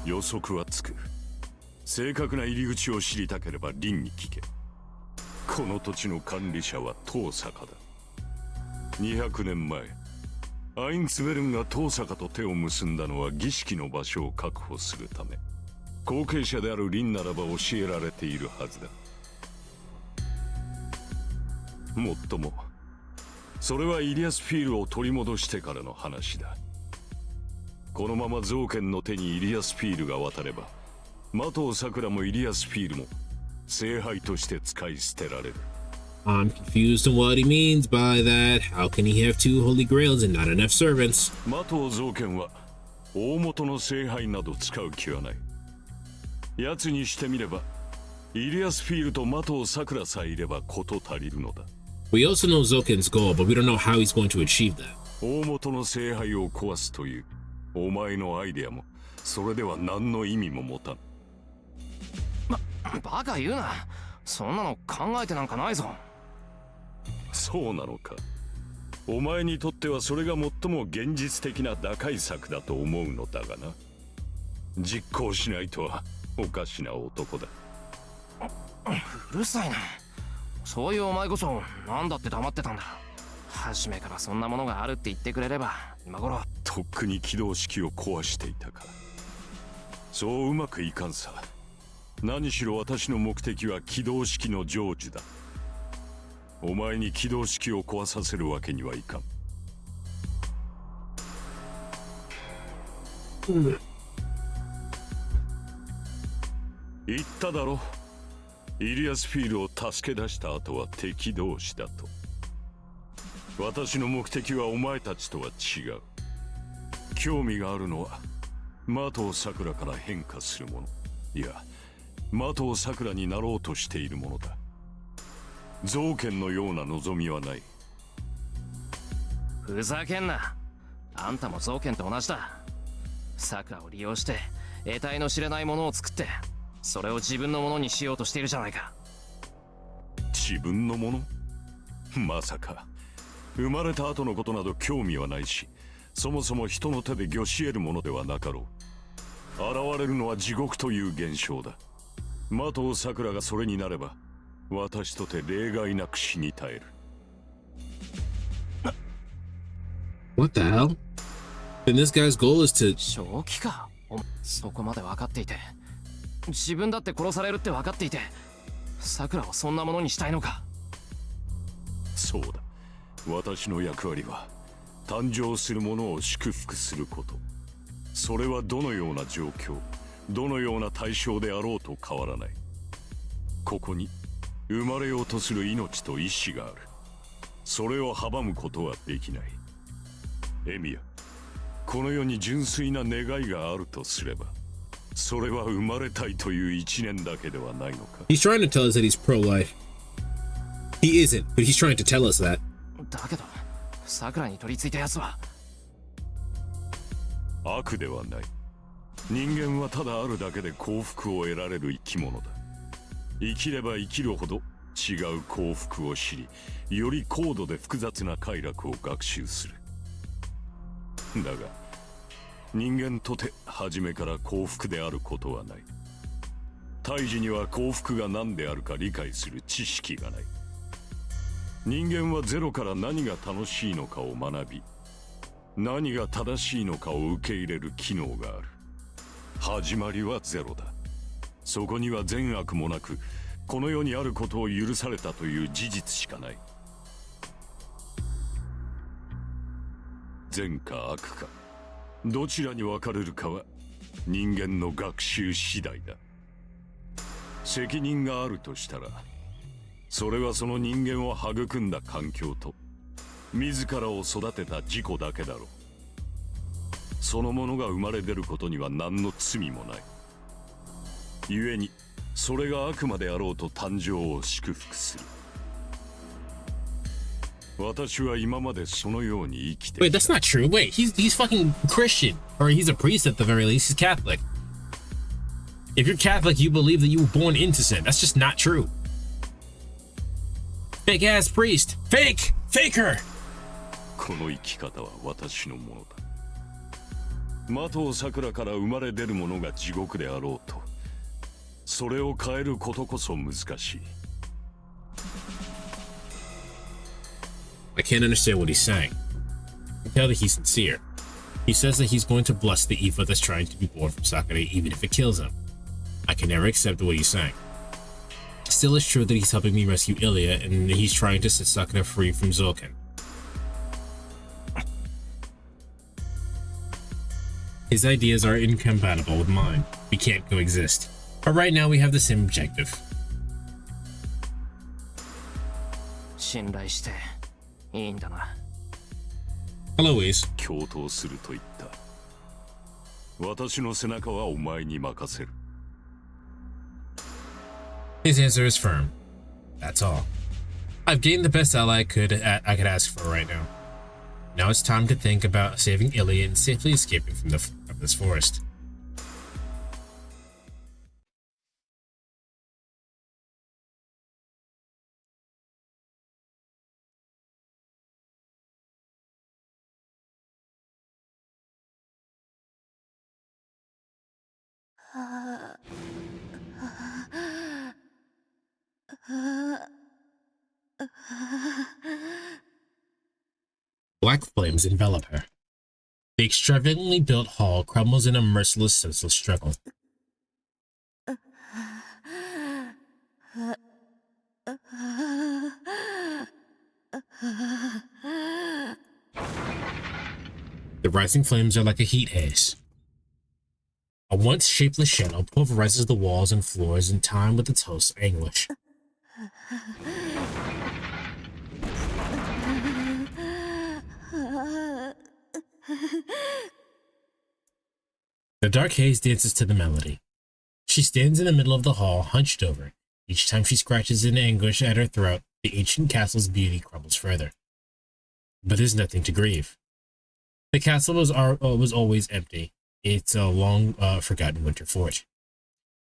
予測はつく。正確な入り口を知りたければ凛に聞け。この土地の管理者は遠坂だ。200年前、アインツベルンが遠坂と手を結んだのは儀式の場所を確保するため。後継者である凛ならば教えられているはずだ。もっとも、それはイリアスフィールを取り戻してからの話だ。このまま造剣の手にイリアスフィールが渡れば、的藤さくらもイリアスフィールも聖杯として使い捨てられる。I'm confused on what he means by that. How can he have two holy grails and not enough servants? 的藤造剣は大元の聖杯など使う気はない。奴にしてみれば、イリアスフィールと的藤さくらさえいれば事足りるのだ。We also know Zoken's goal, but we don't know how he's going to achieve that. 大元の聖杯を壊すというお前のアイデアもそれでは何の意味も持たん。バカ言うな。そんなの考えてなんかないぞ。そうなのか。お前にとってはそれが最も現実的な打開策だと思うのだがな。実行しないとはおかしな男だ。うるさいな。そういうお前こそ何だって黙ってたんだ。初めからそんなものがあるって言ってくれれば今頃。とっくに起動式を壊していたか。そううまくいかんさ。何しろ私の目的は起動式の成就だ。お前に起動式を壊させるわけにはいかん。言っただろ。イリアスフィールを助け出した後は敵同士だと。私の目的はお前たちとは違う。興味があるのは的藤さくらから変化するもの、いや的藤さくらになろうとしているものだ。造剣のような望みはない。ふざけんな。あんたも造剣と同じだ。さくらを利用して得体の知れないものを作って、それを自分のものにしようとしているじゃないか。自分のもの？まさか生まれた後のことなど興味はないし、そもそも人の手で御し得るものではなかろう。現れるのは地獄という現象だ。的藤さくらがそれになれば、私とて例外なく死に絶える。What the hell? Then this guy's goal is to... 正気か。そこまで分かっていて、自分だって殺されるって分かっていて、さくらをそんなものにしたいのか。そうだ。私の役割は誕生するものを祝福すること。それはどのような状況、どのような対象であろうと変わらない。ここに生まれようとする命と意志がある。それを阻むことはできない。エミヤ、この世に純粋な願いがあるとすれば、それは生まれたいという一念だけではないのか。 He's trying to tell us that he's pro-life. He isn't, but he's trying to tell us that. だけどさくらに取り付いたやつは悪ではない。人間はただあるだけで幸福を得られる生き物だ。生きれば生きるほど違う幸福を知り、より高度で複雑な快楽を学習する。だが人間とて初めから幸福であることはない。胎児には幸福が何であるか理解する知識がない。人間はゼロから何が楽しいのかを学び、何が正しいのかを受け入れる機能がある。始まりはゼロだ。そこには善悪もなく、この世にあることを許されたという事実しかない。善か悪か、どちらに分かれるかは人間の学習次第だ。責任があるとしたら、それはその人間を育んだ環境と自らを育てた自己だけだろう。そのものが生まれ出ることには何の罪もない。故にそれが悪魔であろうと誕生を祝福する。私は今までそのように生きてきた。 Wait, that's not true. Wait, he's fucking Christian. Or he's a priest at the very least. He's Catholic. If you're Catholic, you believe that you were born into sin. That's just not true. Fake ass priest. Fake! Faker! この生き方は私のものだ。的藤さくらから生まれ出るものが地獄であろうと、それを変えることこそ難しい。I can't understand what he's saying. I can tell that he's sincere. He says that he's going to bless the evil that's trying to be born from Sakura, even if it kills him. I can never accept what he's saying. Still, it's true that he's helping me rescue Illya, and he's trying to set Sakura free from Zulkin. His ideas are incompatible with mine. We can't coexist. But right now, we have the same objective. 信頼していいんだな。 Hello, Ace. 共闘すると言った。私の背中はお前に任せる。His answer is firm. That's all. I've gained the best ally I could ask for right now. Now it's time to think about saving Illya and safely escaping from this forest. Black flames envelop her. The extravagantly built hall crumbles in a merciless, senseless struggle. The rising flames are like a heat haze. A once shapeless shadow pulverizes the walls and floors in time with its host's anguish. The dark haze dances to the melody. She stands in the middle of the hall, hunched over. Each time she scratches in anguish at her throat, the ancient castle's beauty crumbles further. But there's nothing to grieve. The castle was always empty. It's a long, forgotten winter fort.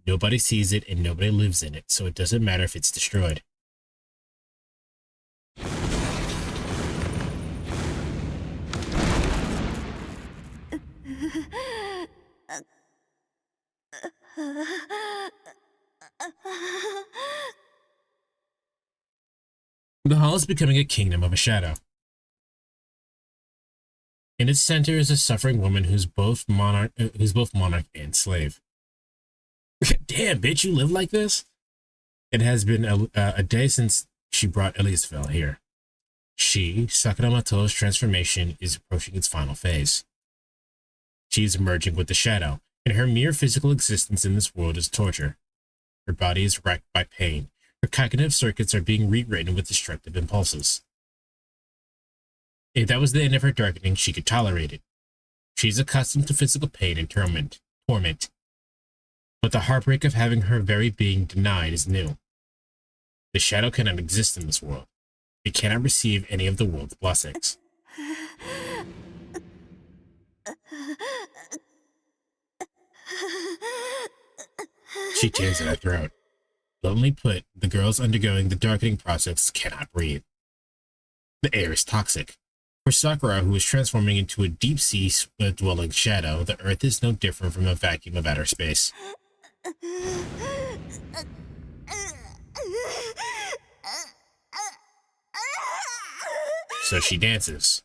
Nobody sees it and nobody lives in it, so it doesn't matter if it's destroyed. The hall is becoming a kingdom of a shadow. In its center is a suffering woman who's both monarch and slave. Damn, bitch, you live like this? It has been a day since she brought Illya's here. Sakura Mato's transformation is approaching its final phase. She is merging with the shadow, and her mere physical existence in this world is torture. Her body is racked by pain. Her cognitive circuits are being rewritten with destructive impulses. If that was the end of her darkening, she could tolerate it. She's accustomed to physical pain and torment. But the heartbreak of having her very being denied is new. The shadow cannot exist in this world. It cannot receive any of the world's blessings. She tears at her throat. Bluntly put, the girls undergoing the darkening process cannot breathe. The air is toxic. For Sakura, who is transforming into a deep-sea dwelling shadow, the earth is no different from a vacuum of outer space. So she dances.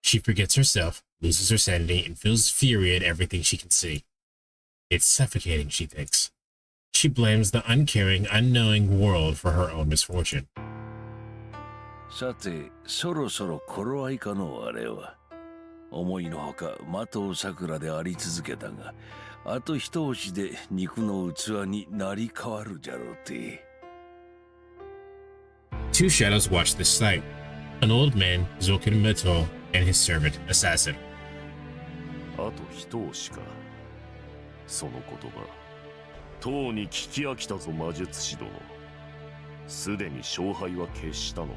She forgets herself, loses her sanity, and feels fury at everything she can see. It's suffocating, she thinks. She blames the uncaring, unknowing world for her own misfortune. さて、そろそろ頃合いかのあれは。思いのほか、的桜であり続けたが、あと一押しで肉の器になり変わるじゃろうて。Two shadows watch this sight. An old man, Zoken Mito, and his servant, Assassin. あと一押しか。その言葉。とうに聞き飽きたぞ魔術師殿。すでに勝敗は決したのだ。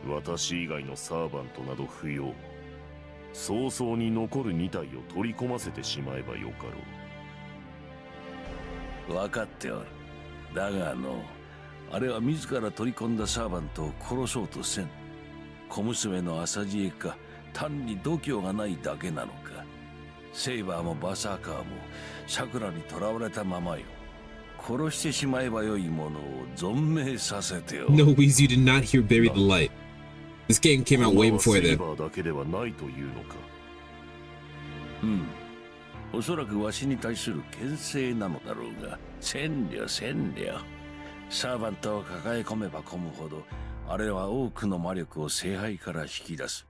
私以外のサーバントなど不要。早々に残る2体を取り込ませてしまえばよかろう。分かっておる。だがあれは自ら取り込んだサーバントを殺そうとせん。小娘の朝知恵か、単に度胸がないだけなのか。セイバーもバサーカーも桜に囚われたままよ。殺してしまえばよいものを存命させておる。 No, Weezy, you did not hear Bury the Light. This game came out way before then. だけではないというのか。おそらくわしに対する牽制なのだろうが、千両。サーバントを抱え込めば込むほど、あれは多くの魔力を聖杯から引き出す。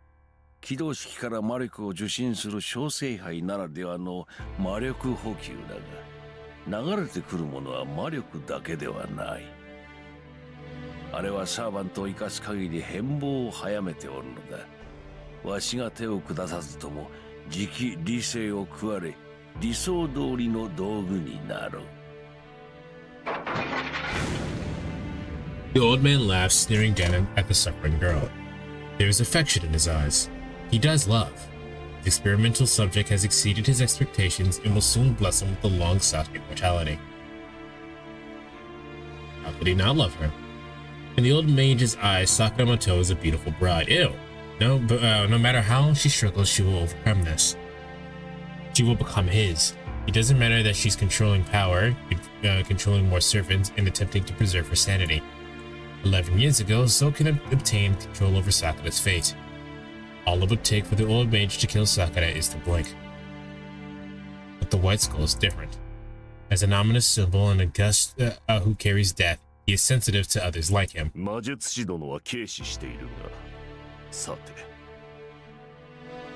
起動式から魔力を受信する小聖杯ならではの魔力補給だが、流れてくるものは魔力だけではない。あれはサーバントを生かす限り変貌を早めておるのだ。わしが手を下さずとも、じき理性を食われ、理想通りの道具になろう。The old man laughs, sneering down at the suffering girl. There is affection in his eyes. He does love. The experimental subject has exceeded his expectations and will soon bless him with the long-sought immortality. How could he not love her? In the old mage's eyes, Sakura Mato is a beautiful bride. Ew. No matter how she struggles, she will overcome this. She will become his. It doesn't matter that she's controlling power, controlling more servants, and attempting to preserve her sanity. 11 years ago, Zoken obtained control over Sakura's fate. All it would take for the old mage to kill Sakura is to blink. But the White Skull is different. As an ominous symbol and a gust who carries death, he is sensitive to others like him. 魔術師殿は軽視しているが、さて。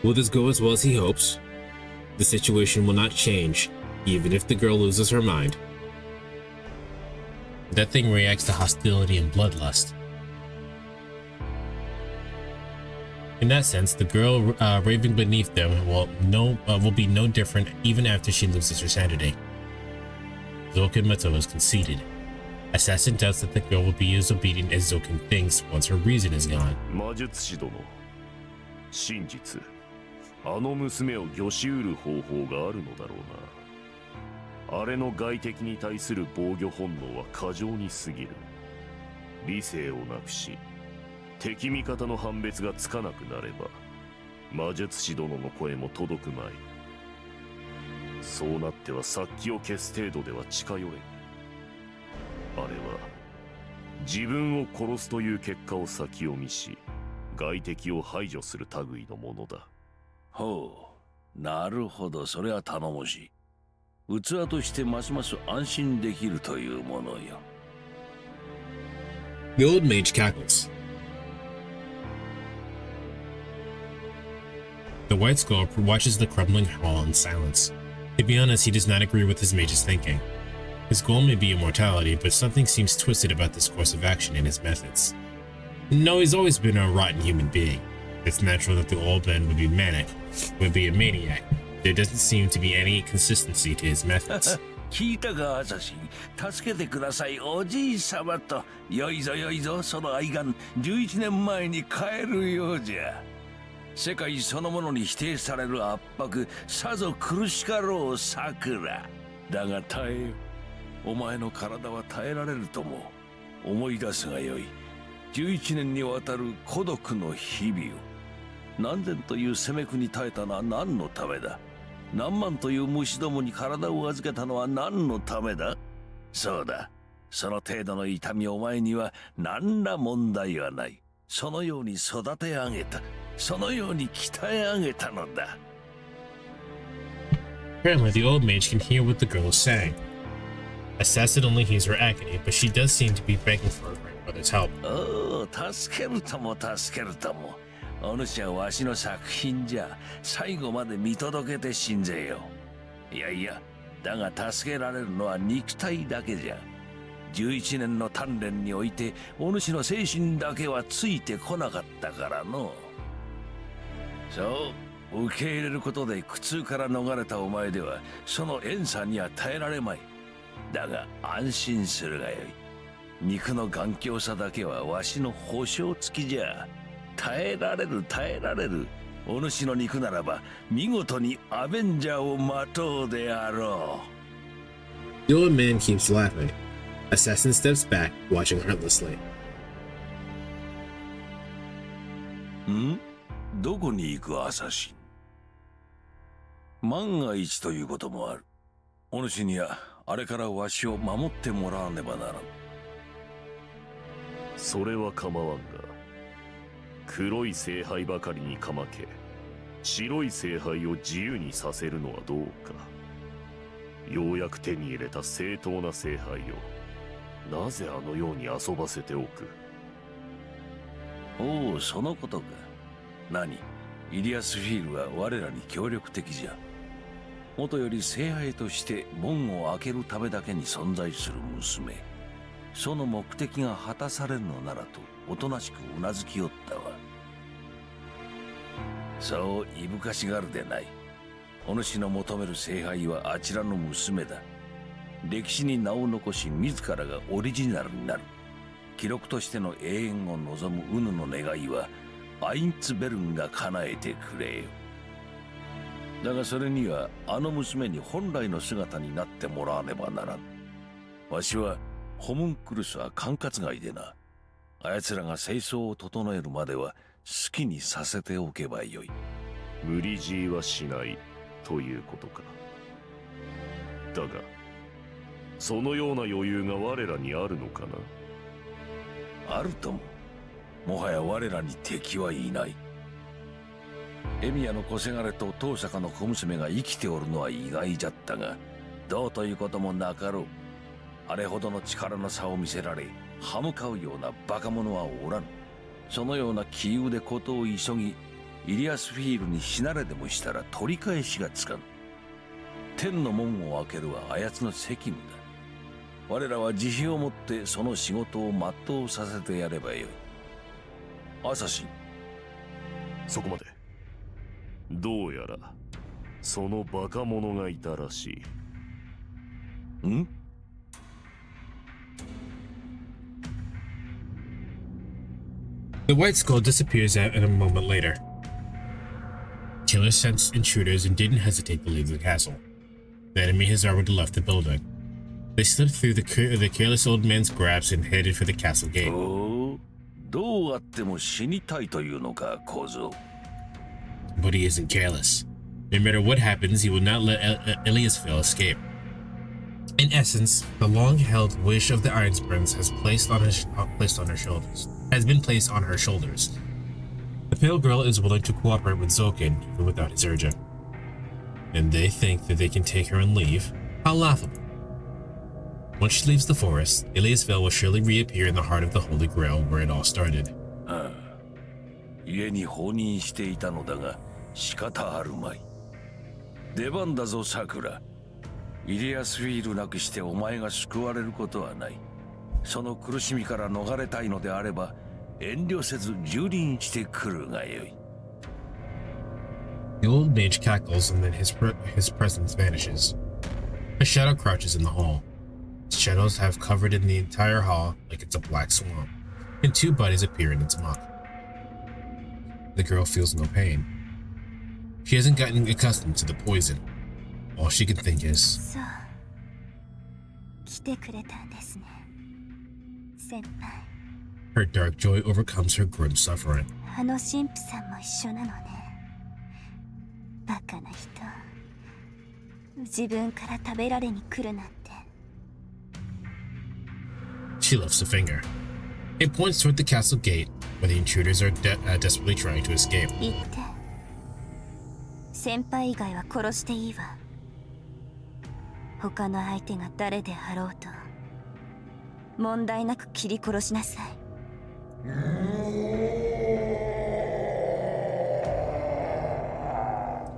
Will this go as well as he hopes? The situation will not change, even if the girl loses her mind. That thing reacts to hostility and bloodlust. In that sense, the girl raving beneath them will be no different even after she loses her sanity. Zokenmato is conceited. Assassin doubts that the girl will be as obedient as Zoken thinks once her reason is gone. 魔術師殿、真実、あの娘を御しうる方法があるのだろうな。あれの外敵に対する防御本能は過剰に過ぎる。理性をなくし、敵味方の判別がつかなくなれば、魔術師殿の声も届くまい。そうなっては殺気を消す程度では近寄れん。あれは自分を殺すという結果を先読みし、外敵を排除する類のものだ。ほう、なるほど、それは頼もしい。器としてますます安心できるというものよ。The old mage cackles. The white skull watches the crumbling hall in silence. To be honest, he does not agree with his mage's thinking. His goal may be immortality, but something seems twisted about this course of action and his methods. No, he's always been a rotten human being. It's natural that the old man would be manic, would be a maniac. There doesn't seem to be any consistency to his methods. 聞いたか、アサシン。助けてください、おじいさまと。よいぞよいぞ、その愛願、11年前に帰るようじゃ。世界そのものに否定される圧迫、さぞ苦しかろう、さくら。だが耐えよ。お前の体は耐えられるとも。思い出すがよい。11年にわたる孤独の日々を。何千という攻め苦に耐えたのは何のためだ。何万という虫どもに体を預けたのは何のためだ。そうだ。その程度の痛みお前には何ら問題はない。そのように育て上げた。そのように鍛え上げたのだ。Apparently, the old mage can hear what the girl is saying. Assassin only hears her agony, but she does seem to be begging for her grandmother's help. おお、助けるとも助けるとも。お主はわしの作品じゃ。最後まで見届けて死んぜよ。いやいや、だが助けられるのは肉体だけじゃ。11年の鍛錬において、お主の精神だけはついてこなかったからの。そう、受け入れることで苦痛から逃れたお前では、その怨嗟には耐えられまい。だが安心するがよい。肉の頑強さだけはわしの保証付きじゃ。耐えられる耐えられる。お主の肉ならば見事にアベンジャーを待とうであろう。The old man keeps laughing. Assassin steps back, watching heartlessly. ん？どこに行くアサシン？万が一ということもある。お主にはあれからわしを守ってもらわねばならん。それは構わんが、黒い聖杯ばかりにかまけ、白い聖杯を自由にさせるのはどうか。ようやく手に入れた正当な聖杯を、なぜあのように遊ばせておく。おお、そのことか。何？イリアスフィールは我らに協力的じゃ。もとより聖杯として門を開けるためだけに存在する娘。その目的が果たされるのならとおとなしくうなずきおったわ。そういぶかしがるでない。お主の求める聖杯はあちらの娘だ。歴史に名を残し自らがオリジナルになる。記録としての永遠を望むウヌの願いはアインツベルンが叶えてくれよ。だがそれにはあの娘に本来の姿になってもらわねばならん。わしはホムンクルスは管轄外でな。あやつらが清掃を整えるまでは好きにさせておけばよい。無理強いはしないということか。だがそのような余裕が我らにあるのかな。あるとも。もはや我らに敵はいない。エミヤの小せがれと当坂の小娘が生きておるのは意外じゃったが、どうということもなかろう。あれほどの力の差を見せられ、歯向かうようなバカ者はおらぬ。そのような杞憂で事を急ぎ、イリアスフィールに死なれでもしたら取り返しがつかぬ。天の門を開けるはあやつの責務だ。我らは慈悲をもってその仕事を全うさせてやればよい。アサシン。そこまで。どうやらそのバカ者がいたらしい。ん？ The white skull disappears a moment later. Killer sensed intruders and didn't hesitate to leave the castle. The enemy has already left the building. They slipped through the careless old man's grasp and headed for the castle gate. But he isn't careless. No matter what happens, he will not let Illya's Veil escape. In essence, the long-held wish of the Ironsprings has been placed on her shoulders. The pale girl is willing to cooperate with Zokin, even without his urging. And they think that they can take her and leave? How laughable. Once she leaves the forest, Illya's Veil will surely reappear in the heart of the Holy Grail where it all started. 家に放任していたのだが仕方あるまい。出番だぞさくら。イリアスフィールなくしてお前が救われることはない。その苦しみから逃れたいのであれば遠慮せず蹂躙してくるがよい。The old mage cackles and then his presence vanishes. A shadow crouches in the hall. Shadows have covered in the entire hall like it's a black swamp, and two bodies appear in its muck. The girl feels no pain. She hasn't gotten accustomed to the poison. All she can think is, そう、来てくれたんですね、先輩。 her dark joy overcomes her grim suffering. あの神父さんも一緒なのね。バカな人。自分から食べられに来るなんて。 She lifts a finger. It points toward the castle gate, where the intruders are desperately trying to escape. 言って。先輩以外は殺していいわ。他の相手が誰であろうと問題なく切り殺しなさい。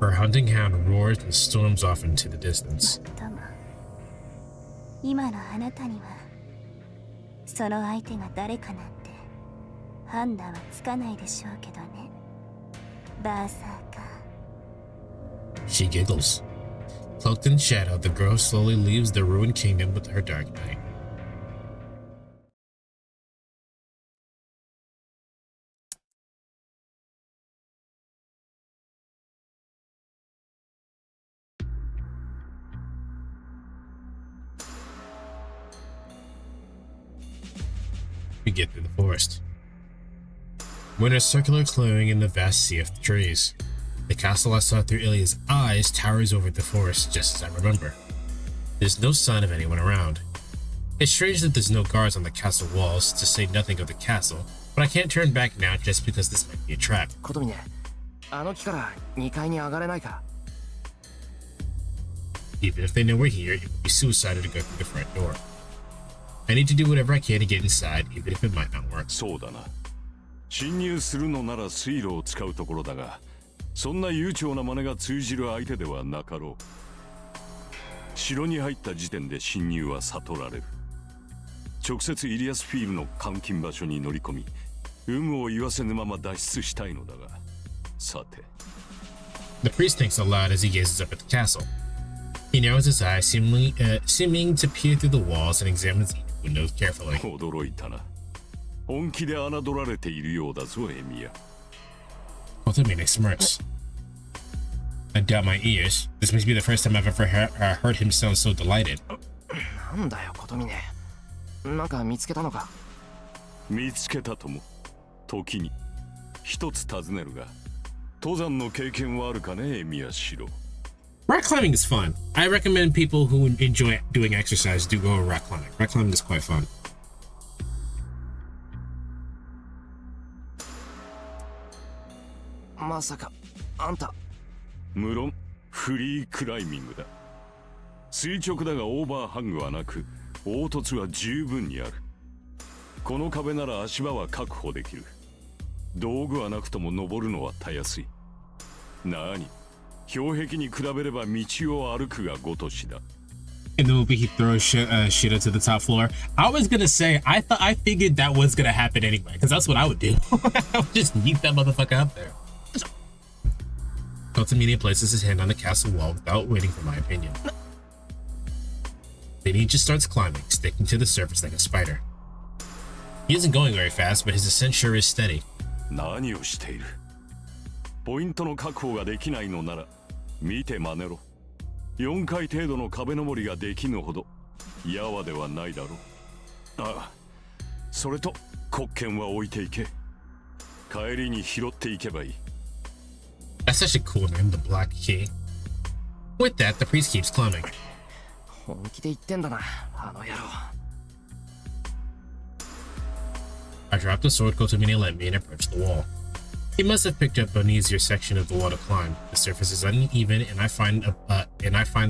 Her hunting hound roars and storms off into the distance. もっとも今のあなたにはその相手が誰かなんて判断はつかないでしょうけどね。バーサーカー。 She giggles. Cloaked in shadow, the girl slowly leaves the ruined kingdom with her dark knight. We get through the forest. We're in a circular clearing in the vast sea of trees. The castle I saw through Illya's eyes towers over the forest just as I remember. There's no sign of anyone around. It's strange that there's no guards on the castle walls, to say nothing of the castle, but I can't turn back now just because this might be a trap. 琴峰、あの木から2階に上がれないか? Even if they know we're here, it would be suicide to go through the front door. I need to do whatever I can to get inside, even if it might not work. そうだな。侵入するのなら水路を使うところだが、そんな悠長な真似が通じる相手ではなかろう。城に入った時点で侵入は悟られる。直接イリアスフィールの監禁場所に乗り込み、有無を言わせぬまま脱出したいのだが、さて。The priest thinks aloud as he gazes up at the castle. He narrows his eyes, seeming to peer through the walls and examines each window carefully. 驚いたな。本気で侮られているようだぞ、エミヤ。Kotomine smirks. I doubt my ears. This must be the first time I've ever heard him sound so delighted. なんだよ、琴峰。なんか見つけたのか? 見つけたとも。時に。一つ尋ねるが、登山の経験はあるかね、エミヤシロ。Rock climbing is fun. I recommend people who enjoy doing exercise do go rock climbing. Rock climbing is quite fun. まさかあんた。無論フリークライミングだ。垂直だがオーバーハングはなく、凹凸は十分にある。この壁なら足場は確保できる。道具はなくとも登るのはたやすい。なに、氷壁に比べれば道を歩くがごとしだ。In the movie, he throws Shida to the top floor. I was gonna say, I figured that was gonna happen anyway, because that's what I would do. I would just yeet that motherfucker up there. Kotomine places his hand on the castle wall without waiting for my opinion. Then he just starts climbing, sticking to the surface like a spider. He isn't going very fast, but his ascent sure is steady. 何をしている。ポイントの確保ができないのなら見て真似ろ。4階程度の壁登りができぬほどやわではないだろう。ああ、それと黒剣は置いていけ。帰りに拾っていけばいい。 That's such a cool name, the Black Key. With that, the priest keeps climbing. 本気で言ってんだな、あの野郎。I drop the sword Kotomine lent me and approach the wall. He must have picked up an easier section of the wall to climb. The surface is uneven, and I find a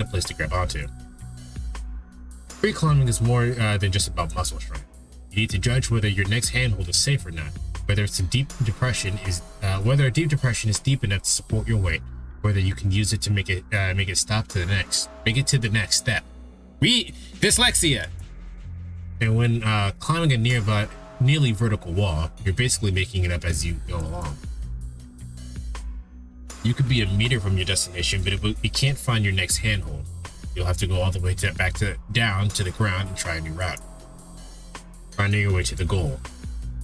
place to grab onto. Free climbing is more than just about muscle strength. You need to judge whether your next handhold is safe or not. Whether a deep depression is deep enough to support your weight. Whether you can use it to make it to the next step. Dyslexia. And when climbing a nearly vertical wall, you're basically making it up as you go along. You could be a meter from your destination, but it can't find your next handhold. You'll have to go all the way down to the ground and try a new route, finding your way to the goal.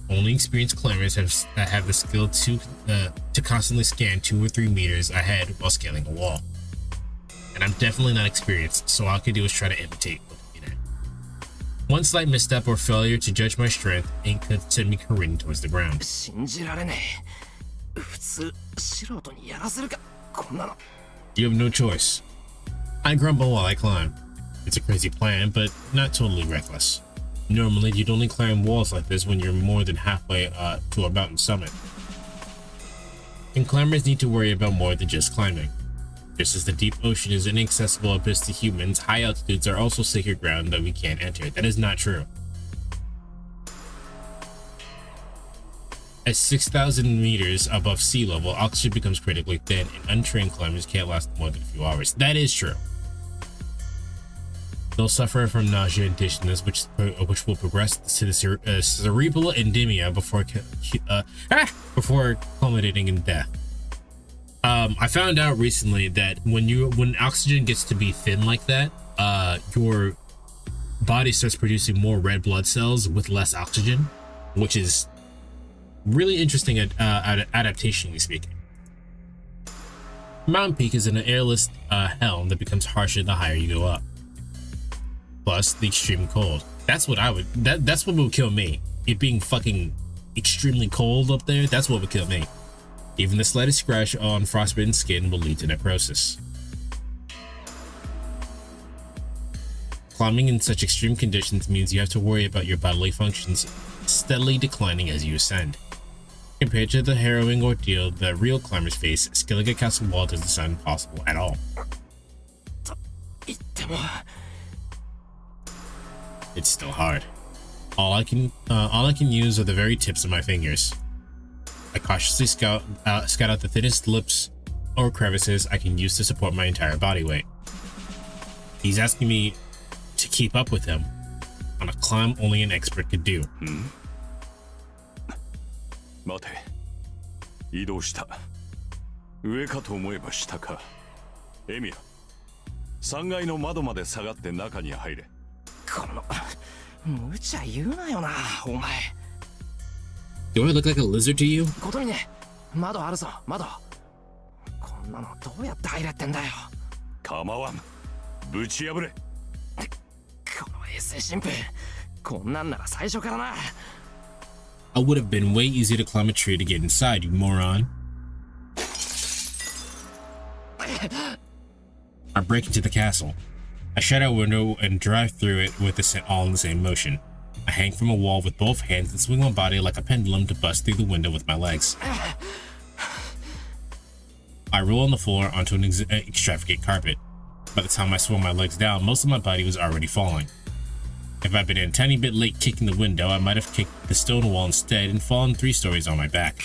Only experienced climbers have the skill to constantly scan 2 or 3 meters ahead while scaling a wall. And I'm definitely not experienced, so all I can do is try to imitate what I get at. One slight misstep or failure to judge my strength and could send me careening towards the ground. 信じられねえ。普通素人にやらせるか、こんなの。You have no choice. I grumble while I climb. It's a crazy plan, but not totally reckless. Normally, you'd only climb walls like this when you're more than halfway to a mountain summit. And climbers need to worry about more than just climbing. Just as the deep ocean is an inaccessible abyss to humans, high altitudes are also sacred ground that we can't enter. That is not true. At 6,000 meters above sea level, oxygen becomes critically thin, and untrained climbers can't last more than a few hours. That is true. They'll suffer from nausea and dizziness, which will progress to the cerebral edema before culminating in death. I found out recently that when oxygen gets to be thin like that, your body starts producing more red blood cells with less oxygen, which is really interesting adaptationally speaking. Mountain Peak is an airless hell that becomes harsher the higher you go up. Plus the extreme cold. That's what would kill me. It being fucking extremely cold up there, that's what would kill me. Even the slightest scratch on frostbitten skin will lead to necrosis. Climbing in such extreme conditions means you have to worry about your bodily functions steadily declining as you ascend. Compared to the harrowing ordeal the real climbers face, scaling a castle wall doesn't sound impossible at all. It's still hard. All I can use are the very tips of my fingers. I cautiously scout out the thinnest lips or crevices I can use to support my entire body weight. He's asking me to keep up with him on a climb only an expert could do. 待て、移動した。上かと思えば下か。エミヤ、3階の窓まで下がって中に入れ。この無茶言うなよな、お前。Do I look like a lizard to you? ことにね、窓あるぞ、窓。こんなのどうやって入れってんだよ。構わん。ぶち破れ。この衛星神父、こんなんなら最初からな。I would have been way easier to climb a tree to get inside, you moron. I break into the castle. I shut out a window and drive through it with all in the same motion. I hang from a wall with both hands and swing my body like a pendulum to bust through the window with my legs. I roll on the floor onto an extravagant carpet. By the time I swung my legs down, most of my body was already falling. If I'd been a tiny bit late kicking the window, I might have kicked the stone wall instead and fallen 3 stories on my back.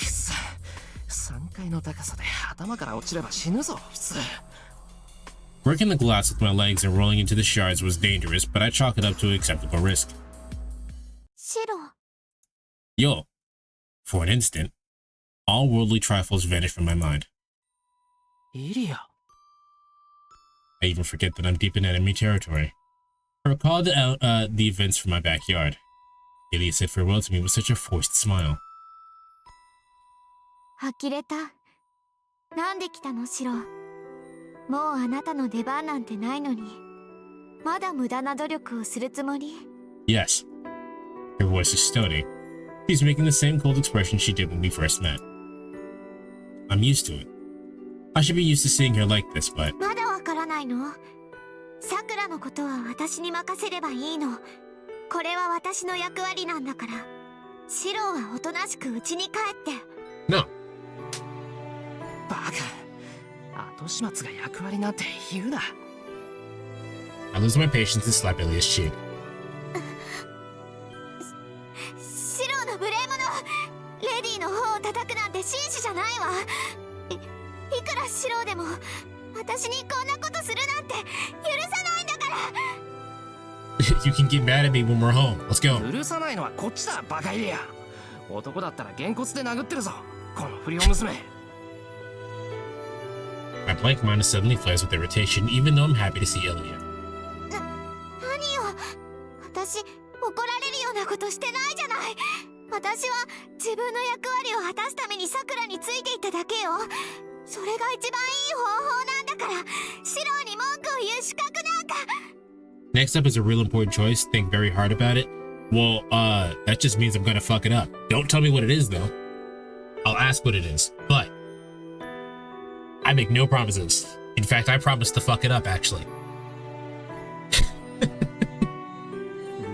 3階の高さで頭から落ちれば死ぬぞ、普通。Breaking the glass with my legs and rolling into the shards was dangerous, but I chalk it up to an acceptable risk. Yo. For an instant, all worldly trifles vanished from my mind. Illya. I even forget that I'm deep in enemy territory. I recalled the events from my backyard. Illya said farewell to me with such a forced smile. 呆れた。なんで来たのシロ。もうあなたの出番なんてないのに、まだ無駄な努力をするつもり？ Yes. Her voice is stony. She's making the same cold expression she did when we first met. I'm used to it. I should be used to seeing her like this, but... まだわからないの？さくらのことは私に任せればいいの。これは私の役割なんだから。シロはおとなしく家に帰って。No. バカ。後始末が役割なんて言うな。I lose my patience and slap Illya's cheek. シロの無礼者。レディの方を叩くなんて紳士じゃないわ。いくらシロでも私にこんなことするなんて許さないんだから。You can get mad at me when we're home. Let's go. 許さないのはこっちだ、バカイリア。男だったらげんこつで殴ってるぞ、この不良娘。My blank mind suddenly flares with irritation, even though I'm happy to see Illya. 何よ、私怒られるようなことしてないじゃない。私は自分の役割を果たすためにさくらについていっただけよ。それが一番いい方法なんだから、シロに文句を言う資格なんか。Next up is a real important choice. Think very hard about it. Well, that just means I'm gonna fuck it up. Don't tell me what it is, though. I'll ask what it is, but I make no promises. In fact, I promise to fuck it up, actually.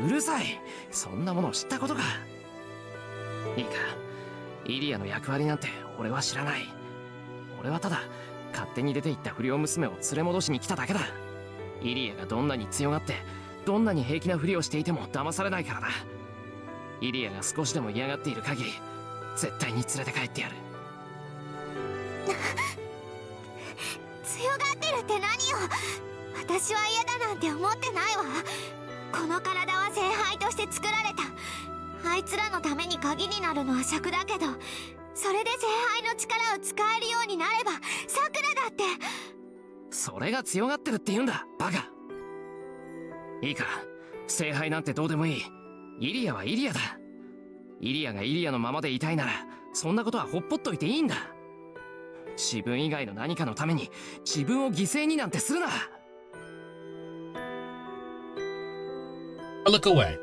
うるさい。そんなものを知ったことか。いいか、イリアの役割なんて俺は知らない。俺はただ勝手に出て行った不良娘を連れ戻しに来ただけだ。イリアがどんなに強がってどんなに平気なふりをしていても騙されないからな。イリアが少しでも嫌がっている限り絶対に連れて帰ってやる。強がってるって何よ。私は嫌だなんて思ってないわ。この体は聖杯として作られた。あいつらのために鍵になるのは尺だけど、それで聖杯の力を使えるようになればさくらだって。それが強がってるって言うんだ、バカ。いいか、聖杯なんてどうでもいい。イリアはイリアだ。イリアがイリアのままでいたいならそんなことはほっぽっといていいんだ。自分以外の何かのために自分を犠牲になんてするな。I look away.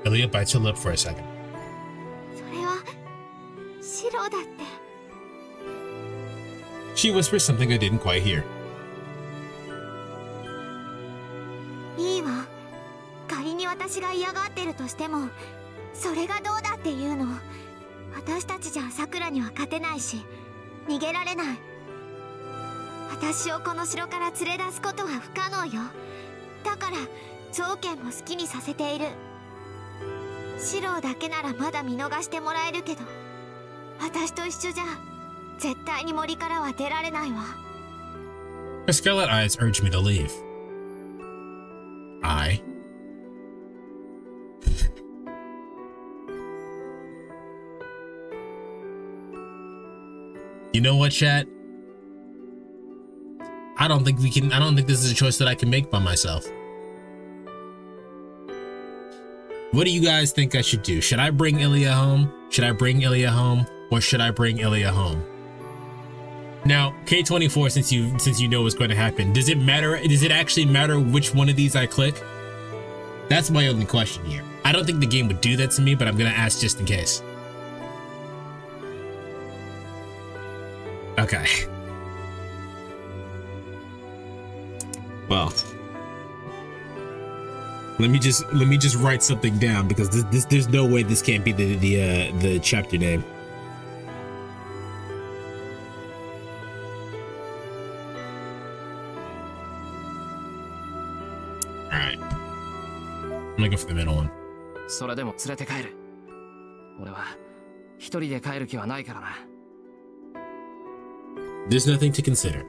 Illya bites her lip for a second. それはシロだって。She whispers something I didn't quite hear. いいわ。仮に私が嫌がってるとしても、それがどうだっていうの。私たちじゃさくらには勝てないし、逃げられない。私をこの城から連れ出すことは不可能よ。だから条件も好きにさせている。シロだけならまだ見逃してもらえるけど、私と一緒じゃ絶対に森からは出られないわ。Her scarlet eyes urge me to leave. You know what, chat? I don't think this is a choice that I can make by myself. What do you guys think I should do? Should I bring Illya home? Should I bring Illya home? Or should I bring Illya home? Now, K24, since you know what's going to happen, does it matter? Does it actually matter which one of these I click? That's my only question here. I don't think the game would do that to me, but I'm gonna ask just in case. Okay. Well, let me just write something down because there's no way this can't be the chapter name. All right. I'm gonna go for the middle one. それでも連れて帰る。俺は一人で帰る気はないからな。There's nothing to consider.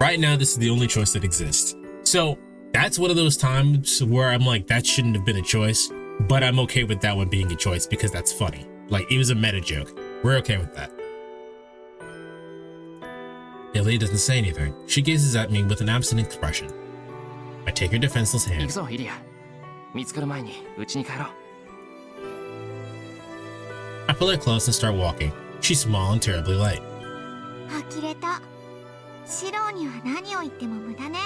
Right now, this is the only choice that exists. So that's one of those times where I'm like, that shouldn't have been a choice, but I'm okay with that one being a choice because that's funny. Like, it was a meta joke. We're okay with that. Illya doesn't say anything. She gazes at me with an absent expression. I take her defenseless 行 hand. くぞ、イリア。見つかる前に家に帰ろう。I pull her close and start walking. She's small and terribly light. 呆れた。シローには何を言っても無駄ね。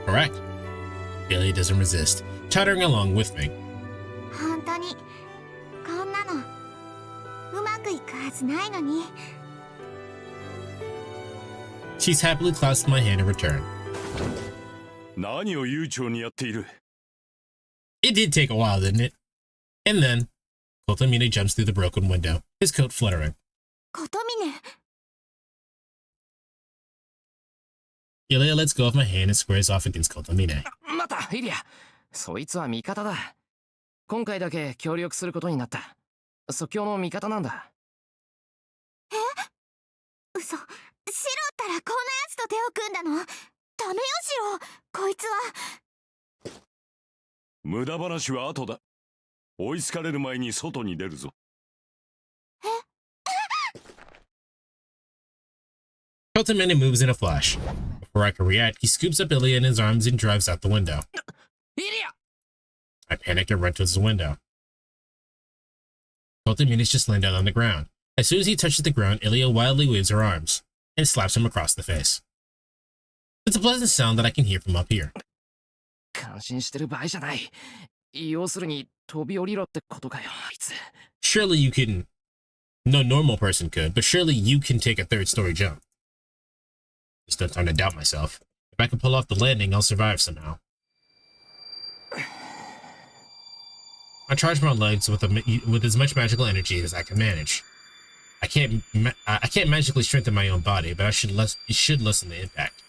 Correct. Illya doesn't resist, chattering along with me. 本当にこんなのうまくいくはずないのに。She's happily clasped my hand in return. 何を悠長にやっている? It did take a while, didn't it? And then, Kotomine jumps through the broken window, his coat fluttering. ことみね。Illya lets go of my hand and squares off against Kotomine. また、イリア。そいつは味方だ。今回だけ協力することになった。即興の味方なんだ。え？嘘。シロったらこんなやつと手を組んだの？ダメよシロ。こいつは。無駄話は後だ。追いつかれる前に外に出るぞ。Kotomine moves in a flash. Before I can react, he scoops up Illya in his arms and drives out the window. Illya! I panic and run towards the window. Kotomine is just laying down on the ground. As soon as he touches the ground, Illya wildly waves her arms and slaps him across the face. It's a pleasant sound that I can hear from up here. 感心してる場合じゃない。要するに飛び降りろってことかよ、あいつ。Surely you can... No normal person could, but surely you can take a third-story jump. Just don't starting to doubt myself. If I can pull off the landing, I'll survive somehow. I charge my legs with as much magical energy as I can manage. I can't magically strengthen my own body, but it should lessen the impact.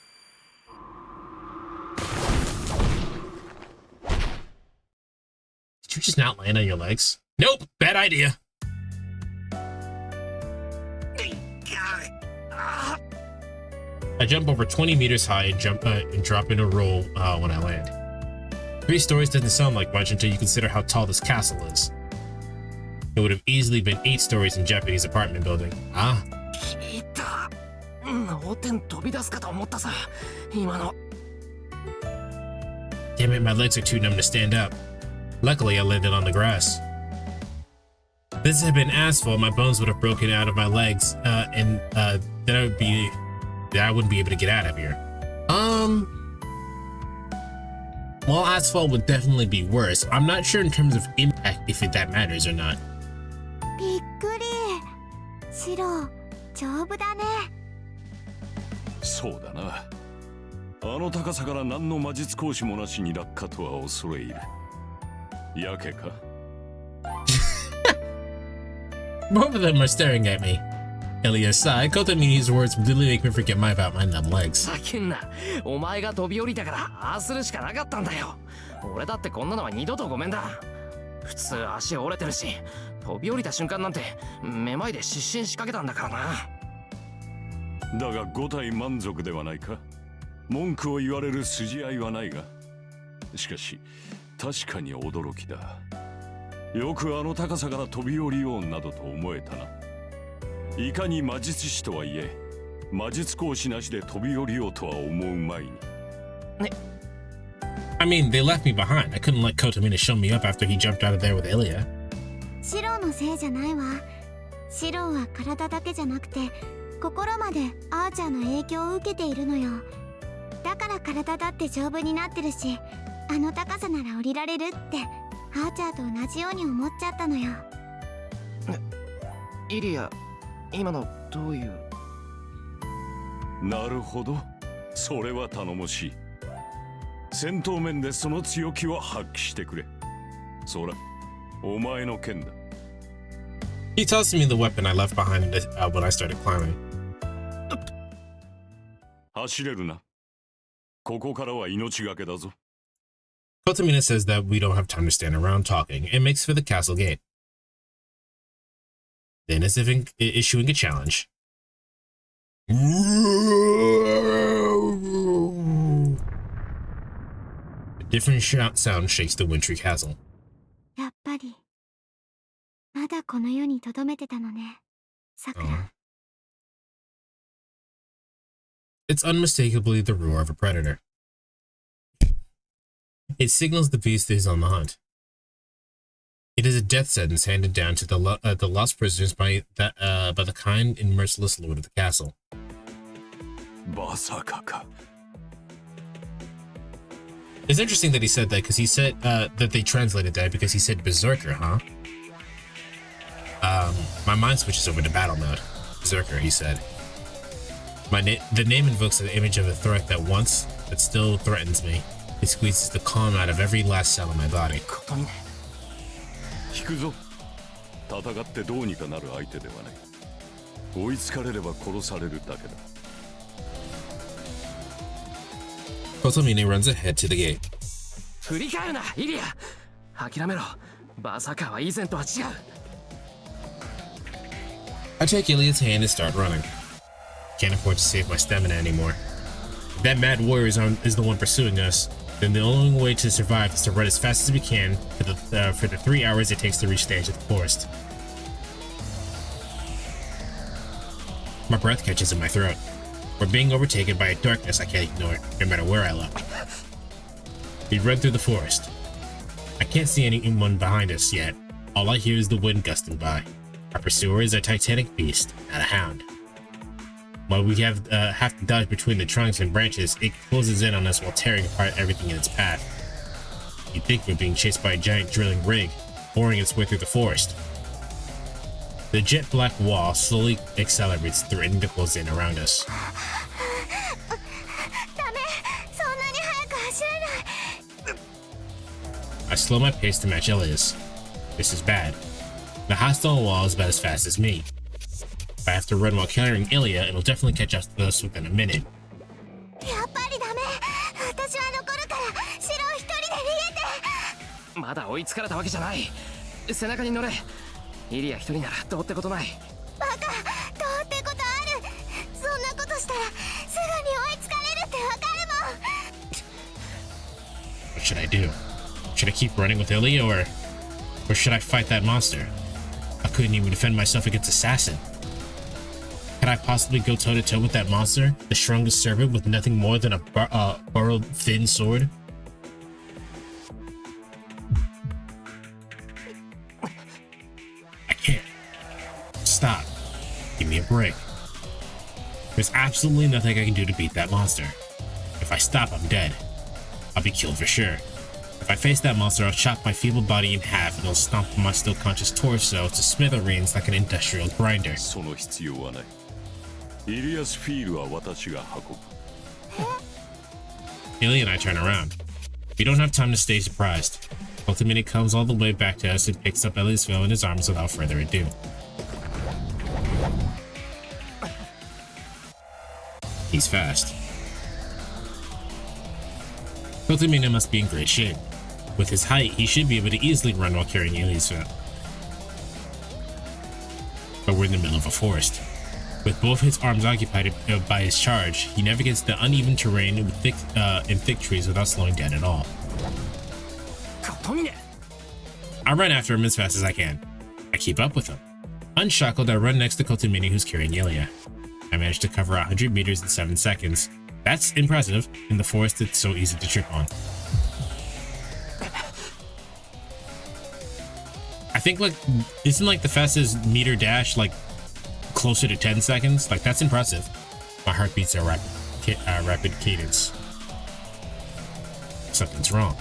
Did you just not land on your legs? Nope, bad idea. I jump over 20 meters high and drop in a roll when I land. 3 stories doesn't sound like much until you consider how tall this castle is. It would have easily been 8 stories in Japanese apartment building. Ah. いた。脳天飛び出すかと思ったさ。今の。Damn it, my legs are too numb to stand up. Luckily, I landed on the grass. If this had been asphalt, my bones would have broken out of my legs, and then I wouldn't be able to get out of here. Well, asphalt would definitely be worse. I'm not sure in terms of impact if that matters or not. びっくり。シロ、丈夫だね。そうだな。あの高さから何の魔術講師もなしに落下とは恐れ入る。やけか? Both of them are staring at me. Illya sighed. Kotomine's words really make me forget about my numb legs. 叫んな。お前が飛び降りたからああするしかなかったんだよ。俺だってこんなのは二度とごめんだ。普通足折れてるし、飛び降りた瞬間なんてめまいで失神しかけたんだからな。だが5体満足ではないか。文句を言われる筋合いはないが。しかし確かに驚きだ。よくあの高さから飛び降りようなどと思えたな。いかに魔術師とはいえ、魔術講師なしで飛び降りようとは思う前に。ね。I mean, they left me behind. I couldn't let Kotomine show me up after he jumped out of there with Illya. シロのせいじゃないわ。シロは体だけじゃなくて、心までアーチャーの影響を受けているのよ。だから体だって丈夫になってるし、あの高さなら降りられるって、アーチャーと同じように思っちゃったのよ。イリア、今のどういう。なるほど。それは頼もしい。戦闘面でその強気を発揮してくれ。そら、お前の剣だ。He tosses me the weapon I left behind when I started climbing. 走れるな。ここからは命がけだぞ。Kotomine says that we don't have time to stand around talking and makes for the castle gate. Then, as if issuing a challenge. A different sound shakes the wintry castle. やっぱり、まだこの世に留めてたのね、さくら。It's unmistakably the roar of a predator. It signals the beast is on the hunt. It is a death sentence handed down to the lost prisoners by the kind and merciless lord of the castle. Berserker. It's interesting that he said that because he said that they translated that because he said Berserker, huh? My mind switches over to battle mode. Berserker, he said. The name invokes the image of a threat that once, but still threatens me. It squeezes the calm out of every last cell in my body. 引くぞ。戦ってどうにかなる相手ではない。追いつかれれば殺されるだけだ。Kotomine runs ahead to the gate. 振り返るな、イリア。諦めろ。バーサーカーは以前とは違う。I take Illya's hand and start running. Can't afford to save my stamina anymore. If that mad warrior is the one pursuing us, then the only way to survive is to run as fast as we can for the 3 hours it takes to reach the edge of the forest. My breath catches in my throat. We're being overtaken by a darkness I can't ignore, no matter where I look. We run through the forest. I can't see anyone behind us yet. All I hear is the wind gusting by. Our pursuer is a titanic beast, not a hound. While we have to dodge between the trunks and branches, it closes in on us while tearing apart everything in its path. You'd think we're being chased by a giant drilling rig, boring its way through the forest. The jet black wall slowly accelerates, threatening to close in around us. I slow my pace to match Illya's. This is bad. The hostile wall is about as fast as me. If I have to run while carrying Illya, it'll definitely catch up to us within a minute. まだ追いつかれたわけじゃない。背中に乗れ。イリア一人ならどうってことない。バカ、どうってことある。そんなことしたらすぐに追いつかれるってわかるもん。What should I do? Should I keep running with Illya or should I fight that monster? I couldn't even defend myself against Assassin. Could I possibly go toe-to-toe with that monster? The strongest servant with nothing more than a borrowed thin sword? I can't. Stop. Give me a break. There's absolutely nothing I can do to beat that monster. If I stop, I'm dead. I'll be killed for sure. If I face that monster, I'll chop my feeble body in half and it'll stomp my still conscious torso to smithereens like an industrial grinder. その必要はない。イリアスフィールは私が運ぶ。Illya and I turn around. We don't have time to stay surprised. Ultimately comes all the way back to us and picks up Illya's veil in his arms without further ado. He's fast. Ultimately must be in great shape. With his height, he should be able to easily run while carrying Illya's veil. But we're in the middle of a forest. With both his arms occupied by his charge, he navigates the uneven terrain with thick trees without slowing down at all. I run after him as fast as I can. I keep up with him. Unshackled, I run next to Kotomine, who's carrying Illya. I managed to cover 100 meters in 7 seconds. That's impressive. In the forest, it's so easy to trip on. I think isn't the fastest meter dash closer to 10 seconds? That's impressive. My heart beats at a rapid cadence. Something's wrong.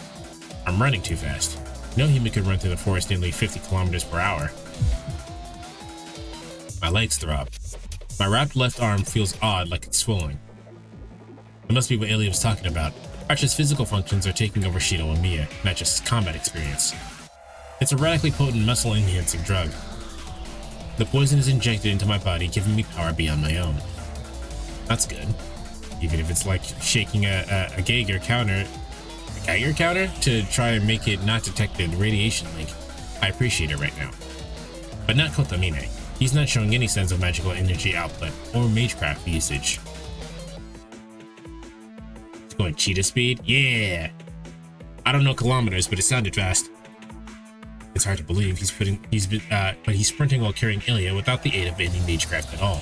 I'm running too fast. No human could run through the forest nearly 50 kilometers per hour. My legs throb. My wrapped left arm feels odd, like it's swelling. It must be what Illya was talking about. Archer's physical functions are taking over Shido and Mia, not just his combat experience. It's a radically potent muscle-enhancing drug. The poison is injected into my body, giving me power beyond my own. That's good. Even if it's like shaking a Geiger counter to try and make it not detect the radiation link. I appreciate it right now. But not Kotomine. He's not showing any sense of magical energy output or magecraft usage. It's going cheetah speed? Yeah! I don't know kilometers, but it sounded fast. It's hard to believe but he's sprinting while carrying Illya without the aid of any magecraft at all.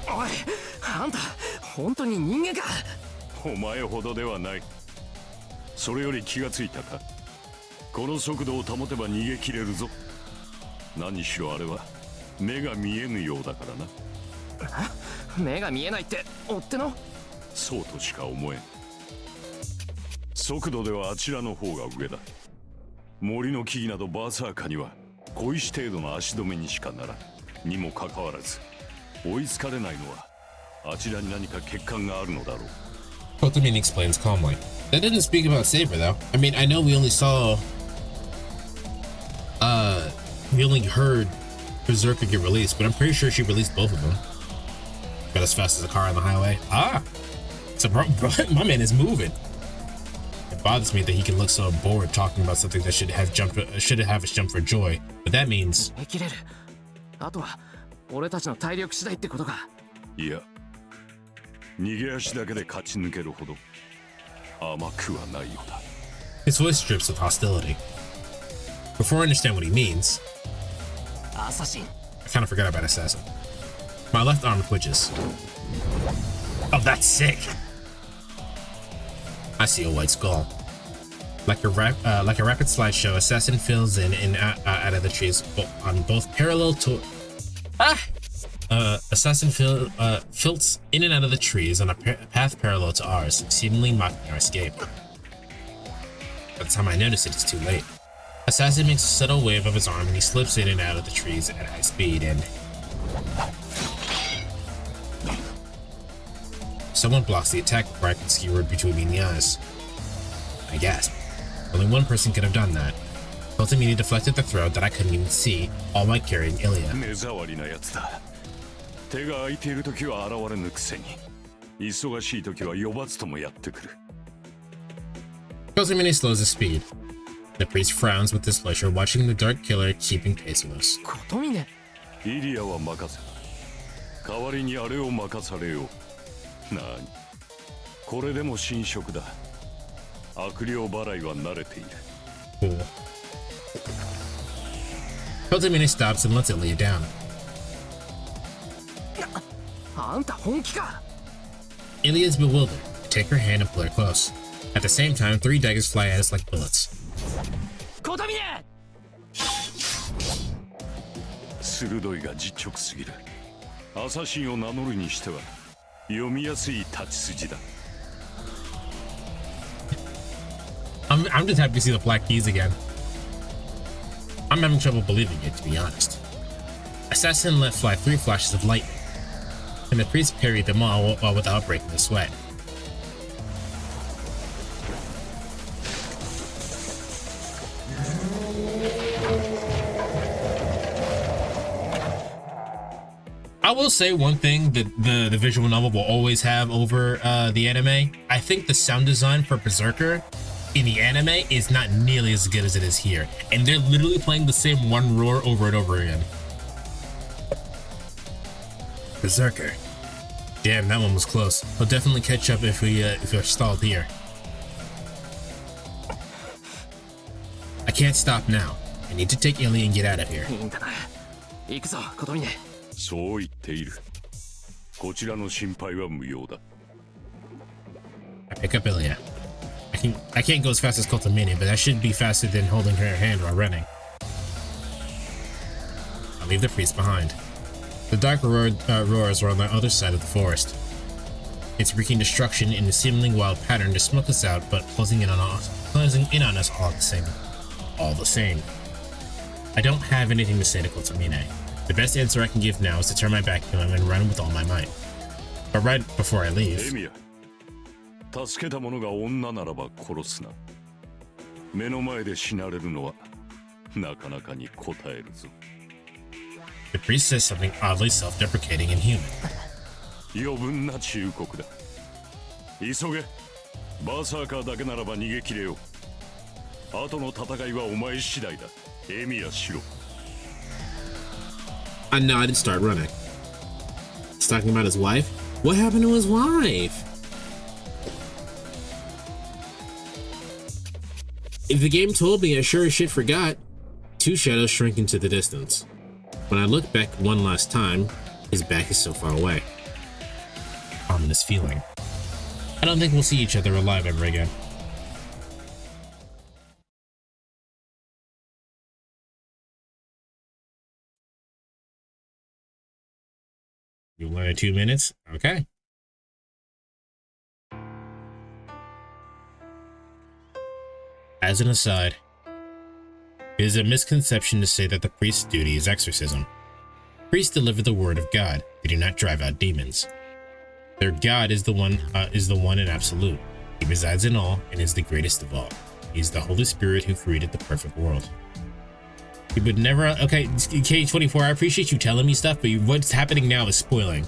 おい、あんた本当に人間か？お前ほどではない。それより気がついたか？この速度を保てば逃げ切れるぞ。何しろあれは目が見えぬようだからな。目が見えないって追っての？そうとしか思えん。速度ではあちらの方が上だ。森の木々などバーサーカーには小石程度の足止めにしかならん。にもかかわらず追いつかれないのはあちらに何か欠陥があるのだろう。Kotamin explains calmly. That didn't speak about Saber though. I mean, I know we only saw we only heard Berserker get released, but I'm pretty sure she released both of them. Got as fast as a car on the highway. Ah! So my man is moving. It bothers me that he can look so bored talking about something that should have us jump for joy. But that means 生きれる。あとは俺たちの体力次第ってことか。いや、逃げ足だけで勝ち抜けるほど甘くはないようだ。 his voice drips with hostility. Before I understand what he means, アサシン。 I kind of forgot about Assassin. My left arm twitches. Oh, that's sick! I see a white skull. Like a rapid slideshow, Assassin fills in and out of the trees on both parallel to... Assassin filts in and out of the trees on a path parallel to ours, seemingly mocking our escape. By the time I notice it, it's too late. Assassin makes a subtle wave of his arm and he slips in and out of the trees at high speed and... Someone blocks the attack before I can skewer between me and the eyes. I gasp. Only one person could have done that. Ultimately deflected the throw that I couldn't even see, all while carrying Illya. 目障りなやつだ。手が空いているときは現れぬくせに、忙しいときは呼ばずともやってくる。Ultimately slows his speed. The priest frowns with displeasure, watching the dark killer keeping pace with us. ことみね。イリアは任せ。代わりにあれを任されよう。なに、これでも神職だ。悪霊払いは慣れている。Cool. Ultimately stops and lets Illya down. あんた本気か。 Illya is bewildered. I take her hand and pull her close. At the same time, 3 daggers fly at us like bullets. ことみね。鋭いが実直すぎる。アサシンを名乗るにしては読みやすい立ち筋だ。I'm just happy to see the black keys again. I'm having trouble believing it, to be honest. Assassin let fly 3 flashes of lightning, and the priest parried them all without breaking a sweat. I will say one thing that the visual novel will always have over the anime. I think the sound design for Berserker in the anime is not nearly as good as it is here. And they're literally playing the same one roar over and over again. Berserker. Damn, that one was close. We'll definitely catch up if we're stalled here. I can't stop now. I need to take Illya and get out of here. いいんだな。行くぞ、ことみね。そう言っている。こちらの心配は無用だ。I pick up Illya. I can't go as fast as Kotamine, but I should be faster than holding her hand while running. I leave the priest behind. The dark roars are on the other side of the forest. It's wreaking destruction in a seemingly wild pattern to smoke us out, but closing in on us all the same. I don't have anything to say to Kotamine. The best answer I can give now is to turn my back to him and run with all my might. But right before I leave... エミヤ、助けた者が女ならば殺すな。目の前で死なれるのはなかなかに応えるぞ。The priest says something oddly self-deprecating and human. 余分な忠告だ。急げ。バーサーカーだけならば逃げ切れよう。後の戦いはお前次第だ。エミヤしろ。I nod and start running. He's talking about his wife? What happened to his wife? If the game told me, I sure as shit forgot. 2 shadows shrink into the distance. When I look back one last time, his back is so far away. Ominous feeling. I don't think we'll see each other alive ever again. You learn in 2 minutes? Okay. As an aside, it is a misconception to say that the priest's duty is exorcism. Priests deliver the word of God. They do not drive out demons. Their God is the one in absolute. He resides in all and is the greatest of all. He is the Holy Spirit who created the perfect world. He would never... Okay, K24, I appreciate you telling me stuff, but what's happening now is spoiling.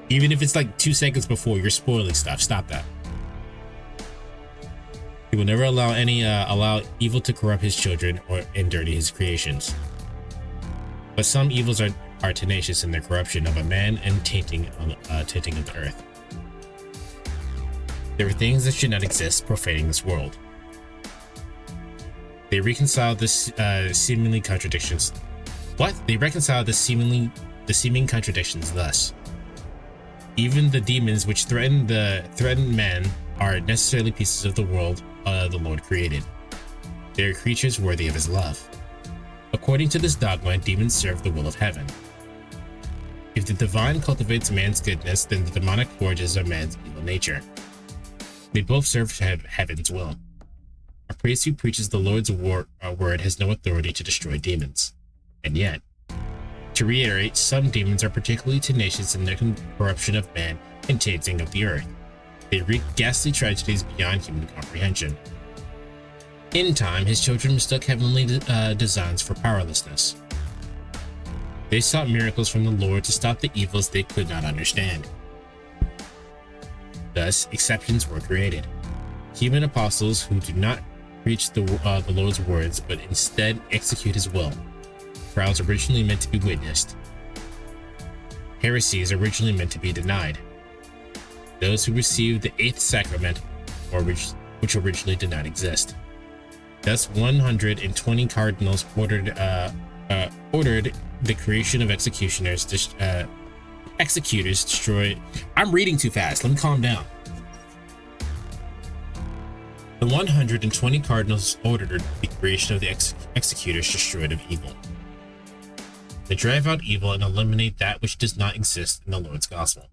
Even if it's like 2 seconds before, you're spoiling stuff. Stop that. He will never allow evil to corrupt his children and dirty his creations. But some evils are tenacious in their corruption of a man and tainting of the earth. There are things that should not exist, profaning this world. They reconcile this seemingly contradictions. What? They reconcile the seeming contradictions thus. Even the demons which threaten man are necessarily pieces of the world the Lord created. They are creatures worthy of his love. According to this dogma, demons serve the will of heaven. If the divine cultivates man's goodness, then the demonic forges of man's evil nature. They both serve heaven's will. A priest who preaches the Lord's word has no authority to destroy demons. And yet, to reiterate, some demons are particularly tenacious in their corruption of man and tainting of the earth. They wreak ghastly tragedies beyond human comprehension. In time, his children mistook heavenly designs for powerlessness. They sought miracles from the Lord to stop the evils they could not understand. Thus, exceptions were created. Human apostles who do not preach the Lord's words, but instead execute his will. Trials originally meant to be witnessed. Heresies originally meant to be denied. Those who received the 8th sacrament, which originally did not exist. Thus, 120 cardinals ordered the creation of executors destroyed. I'm reading too fast. Let me calm down. The 120 cardinals ordered the creation of the executors destroyed of evil. They drive out evil and eliminate that which does not exist in the Lord's gospel.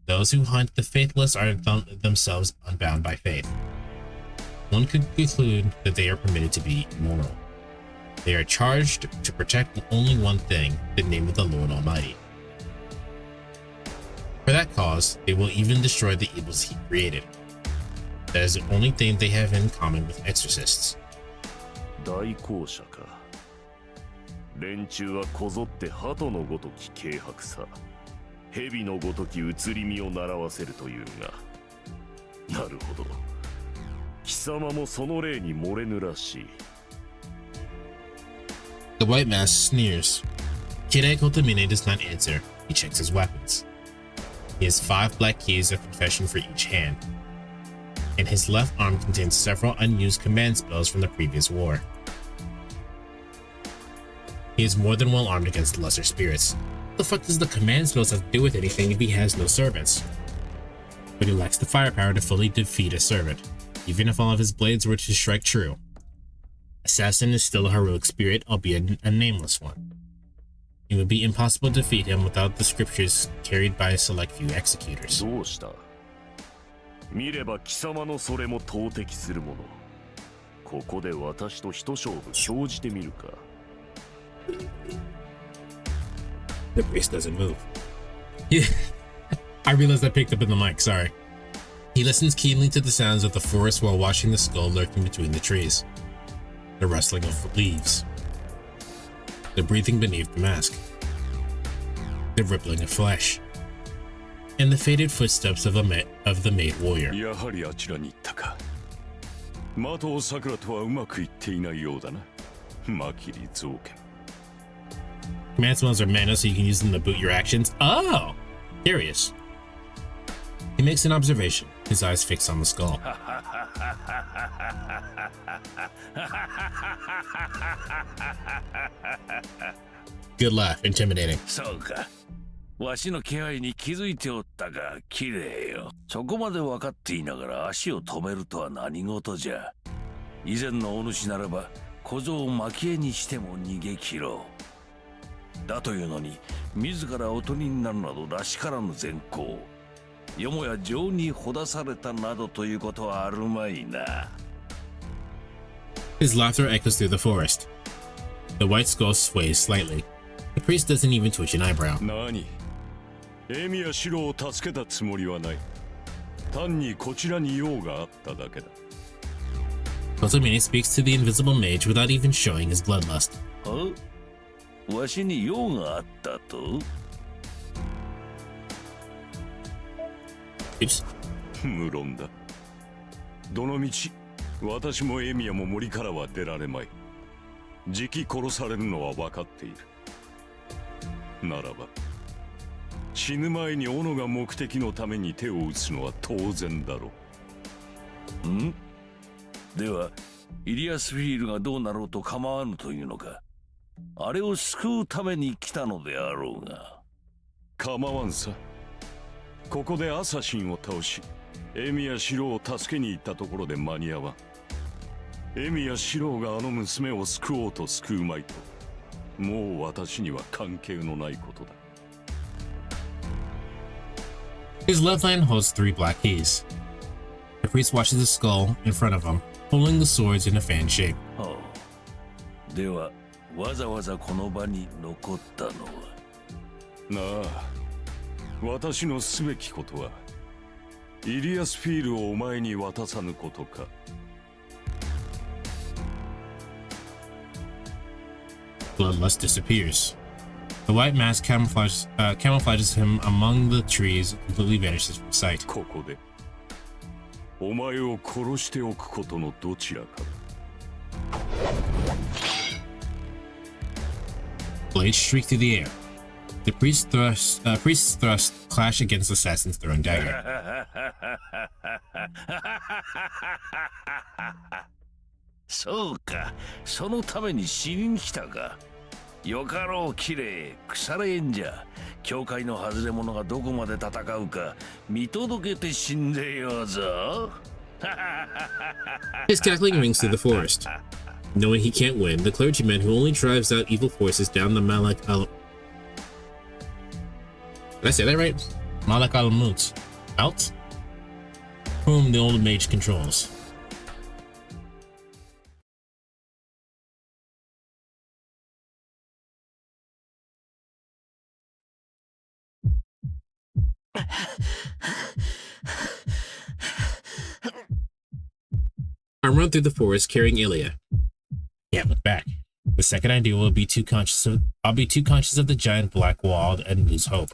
Those who hunt the faithless are themselves unbound by faith. One could conclude that they are permitted to be immoral. They are charged to protect only one thing, the name of the Lord Almighty. For that cause, they will even destroy the evils he created. That is the only thing they have in common with exorcists. 大公社か。連中はこぞって鳩のごとき軽薄さ、蛇のごとき移り身を習わせるというが、なるほど。貴様もその例に漏れぬらしい。The white mask sneers. Kirei Kotomine does not answer. He checks his weapons. He has 5 black keys of confession for each hand, and his left arm contains several unused command spells from the previous war. He is more than well armed against lesser spirits. What the fuck does the command spells have to do with anything if he has no servants? But he lacks the firepower to fully defeat a servant, even if all of his blades were to strike true. Assassin is still a heroic spirit, albeit a nameless one. It would be impossible to defeat him without the scriptures carried by a select few executors. どうした？見れば貴様のそれも投擲するもの。ここで私と一勝負生じてみるか。The priest doesn't move. I realized I picked up in the mic, sorry. He listens keenly to the sounds of the forest while watching the skull lurking between the trees. The rustling of leaves. The breathing beneath the mask. The rippling of flesh. And the faded footsteps of the maid warrior. やはりあちらに行ったか。的を桜とはうまくいっていないようだな。マキリ造形。Command spells are mana, so you can use them to boot your actions. Oh! Curious. He makes an observation, his eyes fixed on the skull. Good laugh, intimidating. そうか。わしの気配に気づいておったが、綺麗よ。そこまで分かっていながら足を止めるとは何事じゃ。以前のお主ならば、小僧を蒔絵にしても逃げ切ろう。だというのに、自らおとりになるなどらしからぬ善行。よもや情にほだされたなどということはあるまいな。His laughter echoes through the forest. The white skull sways slightly. The priest doesn't even twitch an eyebrow. 何？エミやシロを助けたつもりはない。単にこちらに用があっただけだ。Kotomine speaks to the invisible mage without even showing his bloodlust. わしに用があったと？ Oops. 無論だ。どの道、私もエミヤも森からは出られまい。じき殺されるのは分かっている。ならば、死ぬ前に斧が目的のために手を打つのは当然だろう。ん？では、イリアスフィールがどうなろうと構わぬというのか。あれを救うために来たのであろうが。構わんさ。ここでアサシンを倒し、エミやシロを助けに行ったところで間に合わん。エミやシロがあの娘を救おうと救うまいと、もう私には関係のないことだ。His left hand holds 3 black keys. The priest watches the skull in front of him, holding the swords in a fan shape. では、わざわざこの場に残ったのは。なあ、私のすべきことは、イリアスフィールをお前に渡さぬことか。Bloodlust disappears. The white mask camouflages him among the trees, completely vanishes from sight. ここで、お前を殺しておくことのどちらかだ。Blades streak through the air. The priest's thrust clash against the assassin's throwing dagger. そうか、そのために死にに来たか。よかろう、きれい、腐れ縁者。教会の外れ者がどこまで戦うか見届けて死んでようぞ。His cackling rings through the forest. Knowing he can't win, the clergyman who only drives out evil forces down the Malak al... Did I say that right? Malak al-Mut. Out? Whom the old mage controls. I run through the forest carrying Illya. Can't look back. The second I do, I'll be too conscious of the giant black wall and lose hope.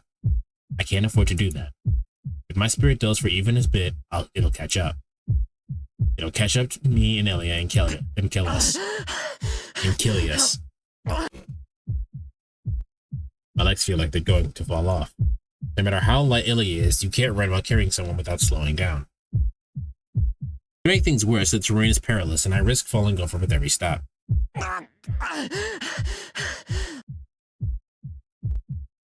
I can't afford to do that. If my spirit dulls for even a bit, it'll catch up. It'll catch up to me and Illya and kill us. My legs feel like they're going to fall off. No matter how light Illya is, you can't run while carrying someone without slowing down. To make things worse, the terrain is perilous, and I risk falling over with every stop.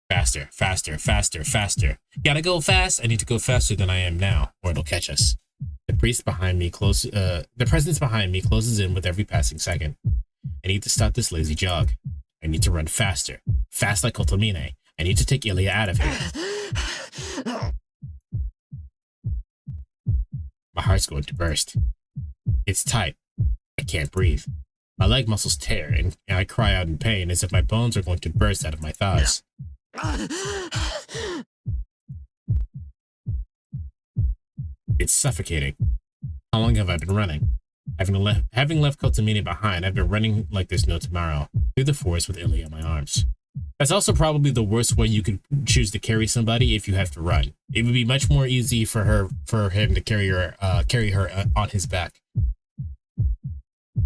Faster, faster, faster, faster. Gotta go fast. I need to go faster than I am now, or it'll catch us. The presence behind me closes in with every passing second. I need to stop this lazy jog. I need to run faster. Fast like Kotomine. I need to take Illya out of here. My heart's going to burst. It's tight. I can't breathe. My leg muscles tear, and I cry out in pain as if my bones are going to burst out of my thighs. It's suffocating. How long have I been running? Having left Kotomine behind, I've been running like there's no tomorrow, through the forest with Illya in my arms. That's also probably the worst way you could choose to carry somebody if you have to run. It would be much more easy for him to carry her on his back.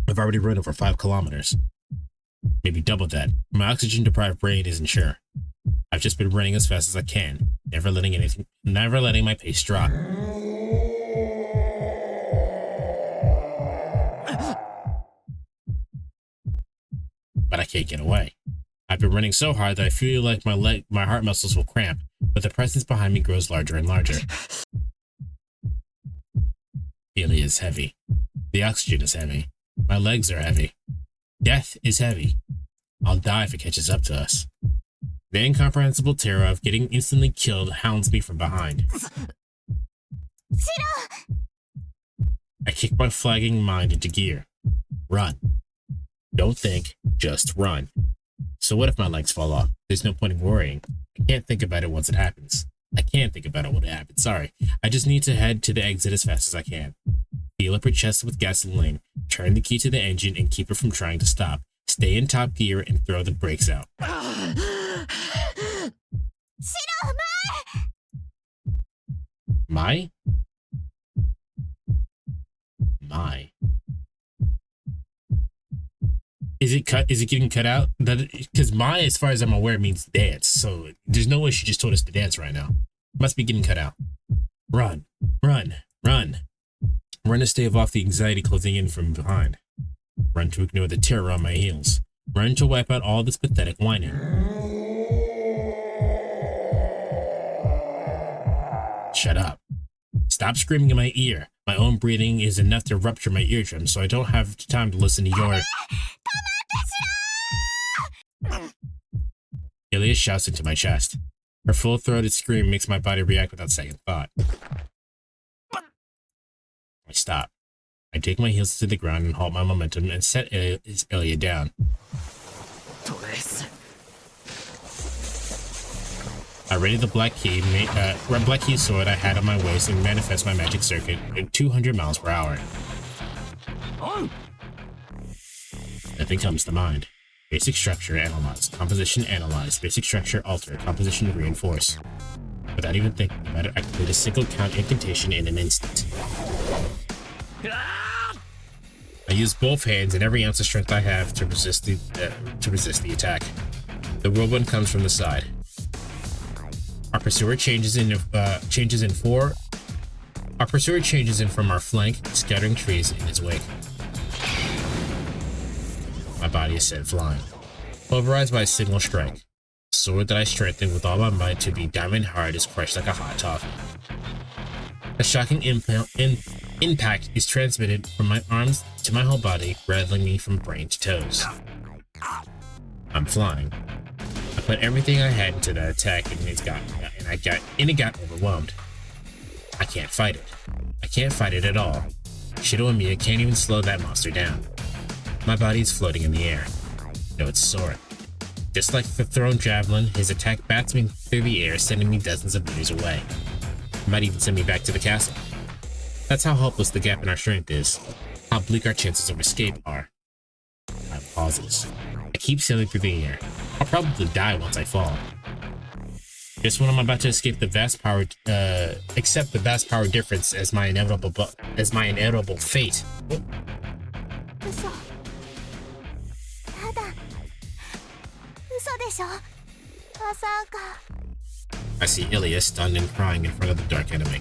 I've already run over 5 kilometers. Maybe double that. My oxygen-deprived brain isn't sure. I've just been running as fast as I can, never letting my pace drop. But I can't get away. I've been running so hard that I feel like my heart muscles will cramp, but the presence behind me grows larger and larger. Illya is heavy. The oxygen is heavy. My legs are heavy. Death is heavy. I'll die if it catches up to us. The incomprehensible terror of getting instantly killed hounds me from behind. I kick my flagging mind into gear. Run. Don't think, just run. So what if my legs fall off? There's no point in worrying. I can't think about it once it happens. I can't think about it when it happens, sorry. I just need to head to the exit as fast as I can. Fill up her chest with gasoline, turn the key to the engine and keep her from trying to stop. Stay in top gear and throw the brakes out. My? Is it cut? Is it getting cut out? Because my, as far as I'm aware, means dance. So there's no way she just told us to dance right now. Must be getting cut out. Run, run, run. Run to stave off the anxiety closing in from behind. Run to ignore the terror on my heels. Run to wipe out all this pathetic whining. Shut up. Stop screaming in my ear. My own breathing is enough to rupture my eardrums, so I don't have time to listen to your... Illya shouts into my chest. Her full-throated scream makes my body react without second thought. I stop. I take my heels to the ground and halt my momentum and set Illya down. I ready the black key sword I had on my waist and manifest my magic circuit at 200 miles per hour. Nothing comes to mind. Basic structure analyzed. Composition analyzed. Basic structure altered. Composition reinforced. Without even thinking about it, I complete a single count incantation in an instant. I use both hands and every ounce of strength I have to resist the attack. The whirlwind comes from the side. Our pursuer changes in from our flank, scattering trees in his wake. My body is set flying, pulverized by a single strike. The sword that I strengthened with all my might to be diamond hard is crushed like a hot toffee. A shocking impact is transmitted from my arms to my whole body, rattling me from brain to toes. I'm flying. I put everything I had into that attack and it got overwhelmed. I can't fight it. I can't fight it at all. Shido and Mia can't even slow that monster down. My body is floating in the air. No, it's soaring. Just like the thrown javelin, his attack bats me through the air, sending me dozens of meters away. It might even send me back to the castle. That's how hopeless the gap in our strength is. How bleak our chances of escape are. I pauses. I keep sailing through the air. I'll probably die once I fall. Just when I'm about to escape the vast power, accept the vast power difference as my inevitable fate. I see Illya stunned and crying in front of the dark enemy.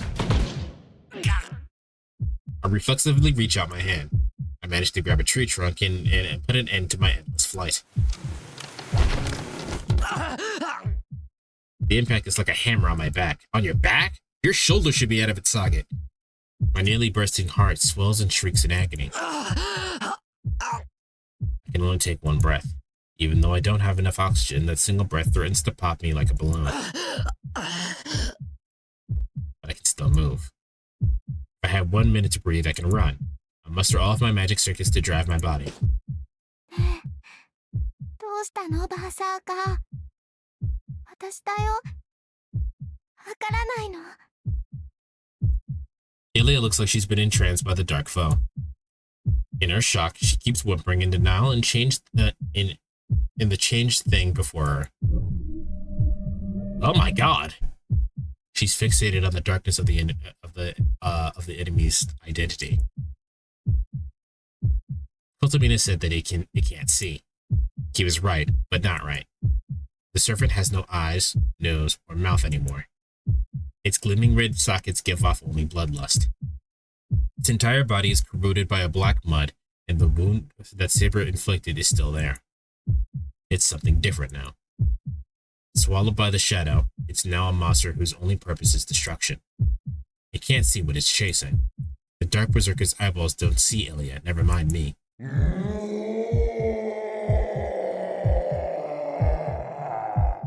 I reflexively reach out my hand. I manage to grab a tree trunk and put an end to my endless flight. The impact is like a hammer on my back. On your back? Your shoulder should be out of its socket. My nearly bursting heart swells and shrieks in agony. I can only take one breath. Even though I don't have enough oxygen, that single breath threatens to pop me like a balloon. But I can still move. If I have 1 minute to breathe, I can run. I muster all of my magic circuits to drive my body. Illya looks like she's been entranced by the dark foe. In her shock, she keeps whimpering in denial and in the changed thing before her. Oh my god! She's fixated on the darkness of the enemy's identity. Kotomina said that it can't see. He was right, but not right. The serpent has no eyes, nose, or mouth anymore. Its gleaming red sockets give off only bloodlust. Its entire body is corroded by a black mud, and the wound that Saber inflicted is still there. It's something different now. Swallowed by the shadow, it's now a monster whose only purpose is destruction. It can't see what it's chasing. The Dark Berserker's eyeballs don't see Illya, never mind me.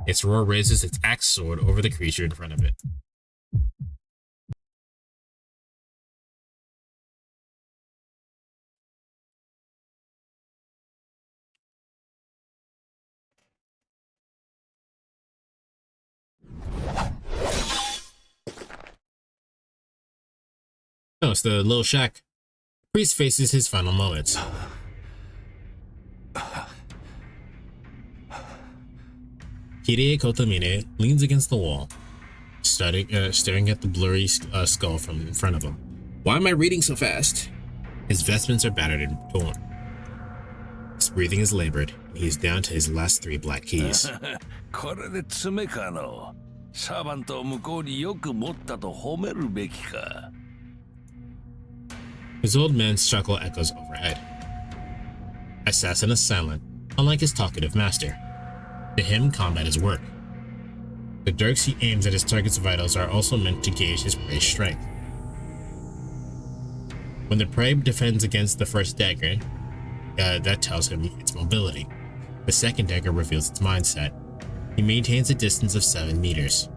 Its roar raises its axe sword over the creature in front of it. Oh, it's the little shack. Priest faces his final moments. Kirie Kotomine leans against the wall, staring at the blurry skull from in front of him. Why am I reading so fast? His vestments are battered and torn. His breathing is labored, and he is down to his last 3 black keys. これで爪かの。サーバントを向こうによく持ったと褒めるべきか。His old man's chuckle echoes overhead. Assassin is silent, unlike his talkative master. To him, combat is work. The dirks he aims at his target's vitals are also meant to gauge his prey's strength. When the prey defends against the first dagger, that tells him its mobility. The second dagger reveals its mindset. He maintains a distance of 7 meters.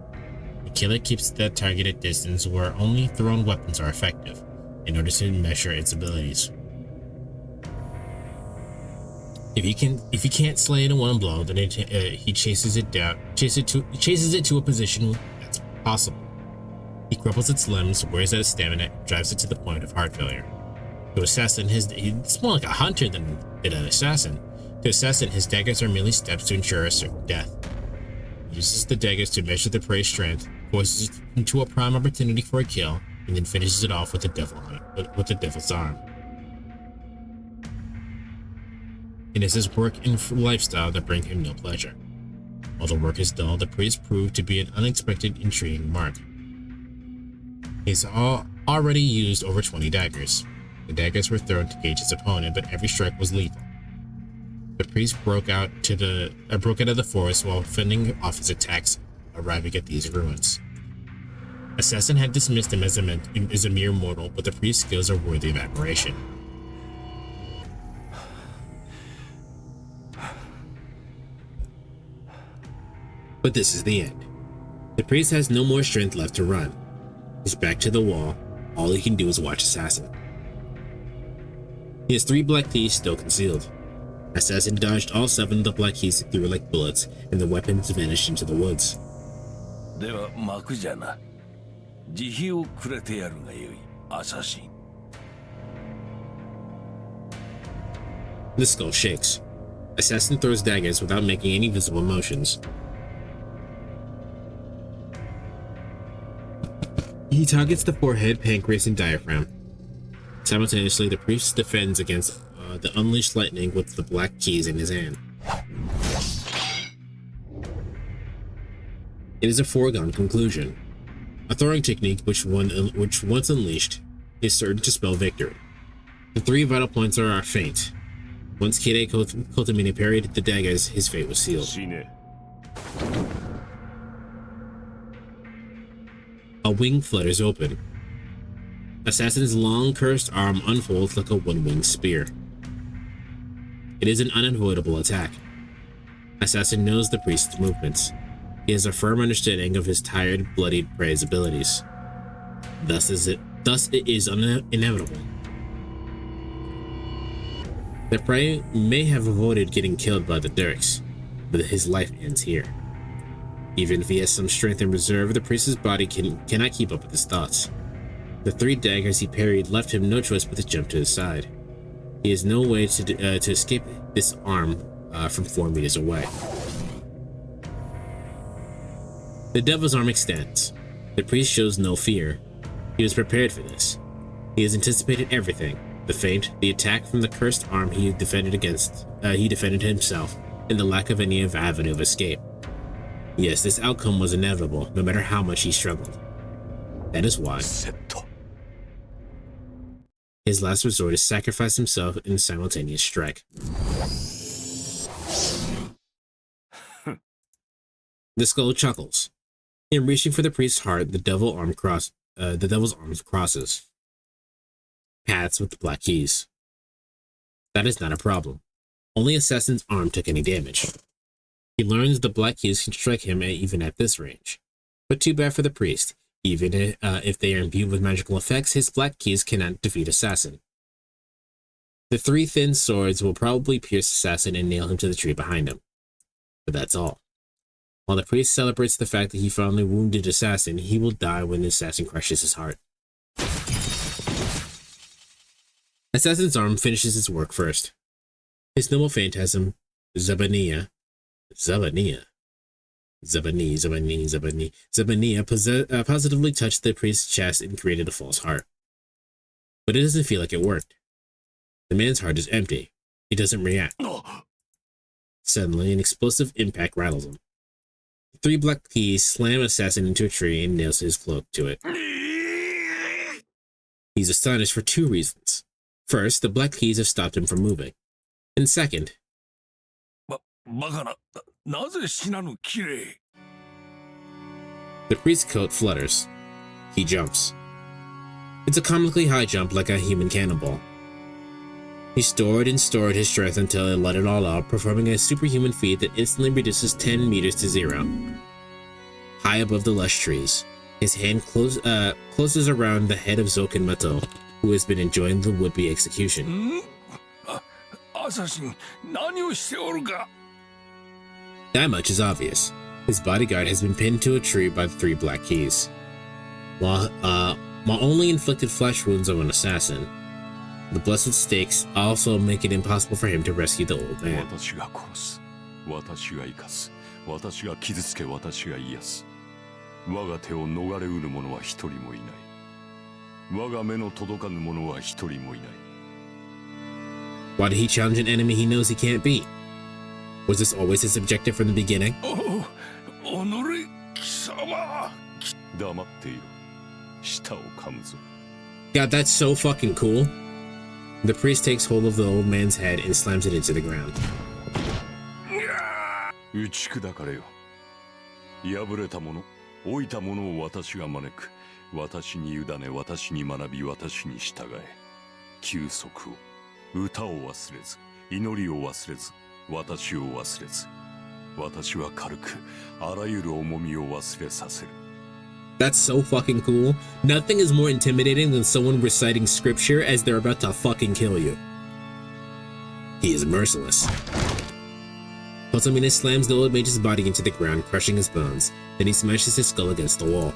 The killer keeps the target at distance where only thrown weapons are effective, in order to measure its abilities. If he can't slay it in one blow, then he chases it to a position that's possible. He cripples its limbs, wears out its stamina, and drives it to the point of heart failure. To assassin, it's more like a hunter than an assassin. To assassin, his daggers are merely steps to ensure a certain death. He uses the daggers to measure the prey's strength, forces it into a prime opportunity for a kill, and then finishes it off with the devil's arm. It is his work and lifestyle that bring him no pleasure. While the work is dull, the priest proved to be an unexpected, intriguing mark. He's already used over 20 daggers. The daggers were thrown to gauge his opponent, but every strike was lethal. The priest broke out of the forest while fending off his attacks, arriving at these ruins. Assassin had dismissed him as a mere mortal, but the priest's skills are worthy of admiration. But this is the end. The priest has no more strength left to run. His back to the wall, all he can do is watch Assassin. He has 3 black keys still concealed. Assassin dodged all 7 of the black keys through like bullets, and the weapons vanished into the woods. では幕じゃな。慈悲をくれてやるがよい、アサシン。The skull shakes. Assassin throws daggers without making any visible motions. He targets the forehead, pancreas, and diaphragm. Simultaneously, the priest defends against the unleashed lightning with the black keys in his hand. It is a foregone conclusion. A throwing technique which once unleashed is certain to spell victory. The 3 vital points are our fate. Once Kirei Kotomine parried the daggers, his fate was sealed. A wing flutters open. Assassin's long cursed arm unfolds like a one-winged spear. It is an unavoidable attack. Assassin knows the priest's movements. He has a firm understanding of his tired, bloodied prey's abilities. Thus it is inevitable. The prey may have avoided getting killed by the dirks, but his life ends here. Even if he has some strength in reserve, the priest's body cannot keep up with his thoughts. The 3 daggers he parried left him no choice but to jump to his side. He has no way to escape this arm from 4 meters away. The devil's arm extends. The priest shows no fear. He was prepared for this. He has anticipated everything. The feint, the attack from the cursed arm he defended himself, and the lack of any avenue of escape. Yes, this outcome was inevitable, no matter how much he struggled. That is why his last resort is sacrifice himself in a simultaneous strike. The skull chuckles. In reaching for the priest's heart, the devil's arm crosses paths with the black keys. That is not a problem. Only Assassin's arm took any damage. He learns the black keys can strike him even at this range. But too bad for the priest. Even if they are imbued with magical effects, his black keys cannot defeat Assassin. The 3 thin swords will probably pierce Assassin and nail him to the tree behind him. But that's all. While the priest celebrates the fact that he finally wounded Assassin, he will die when the Assassin crushes his heart. Assassin's arm finishes its work first. His noble phantasm, Zabaniya positively touched the priest's chest and created a false heart. But it doesn't feel like it worked. The man's heart is empty. He doesn't react. Suddenly, an explosive impact rattles him. The 3 black keys slam Assassin into a tree and nails his cloak to it. He's astonished for 2 reasons. First, the black keys have stopped him from moving. And second, the priest's coat flutters. He jumps. It's a comically high jump like a human cannonball. He stored and stored his strength until he let it all out, performing a superhuman feat that instantly reduces 10 meters to 0. High above the lush trees, his hand closes around the head of Zoken Mato, who has been enjoying the would-be execution. That much is obvious. His bodyguard has been pinned to a tree by the 3 black keys. While only inflicted flesh wounds on an assassin, the blessed stakes also make it impossible for him to rescue the old man. Why did he challenge an enemy he knows he can't beat? Was this always his objective from the beginning? God, that's so fucking cool. The priest takes hold of the old man's head and slams it into the ground. That's so fucking cool. Nothing is more intimidating than someone reciting scripture as they're about to fucking kill you. He is merciless. Kotomine slams the old mage's body into the ground, crushing his bones. Then he smashes his skull against the wall.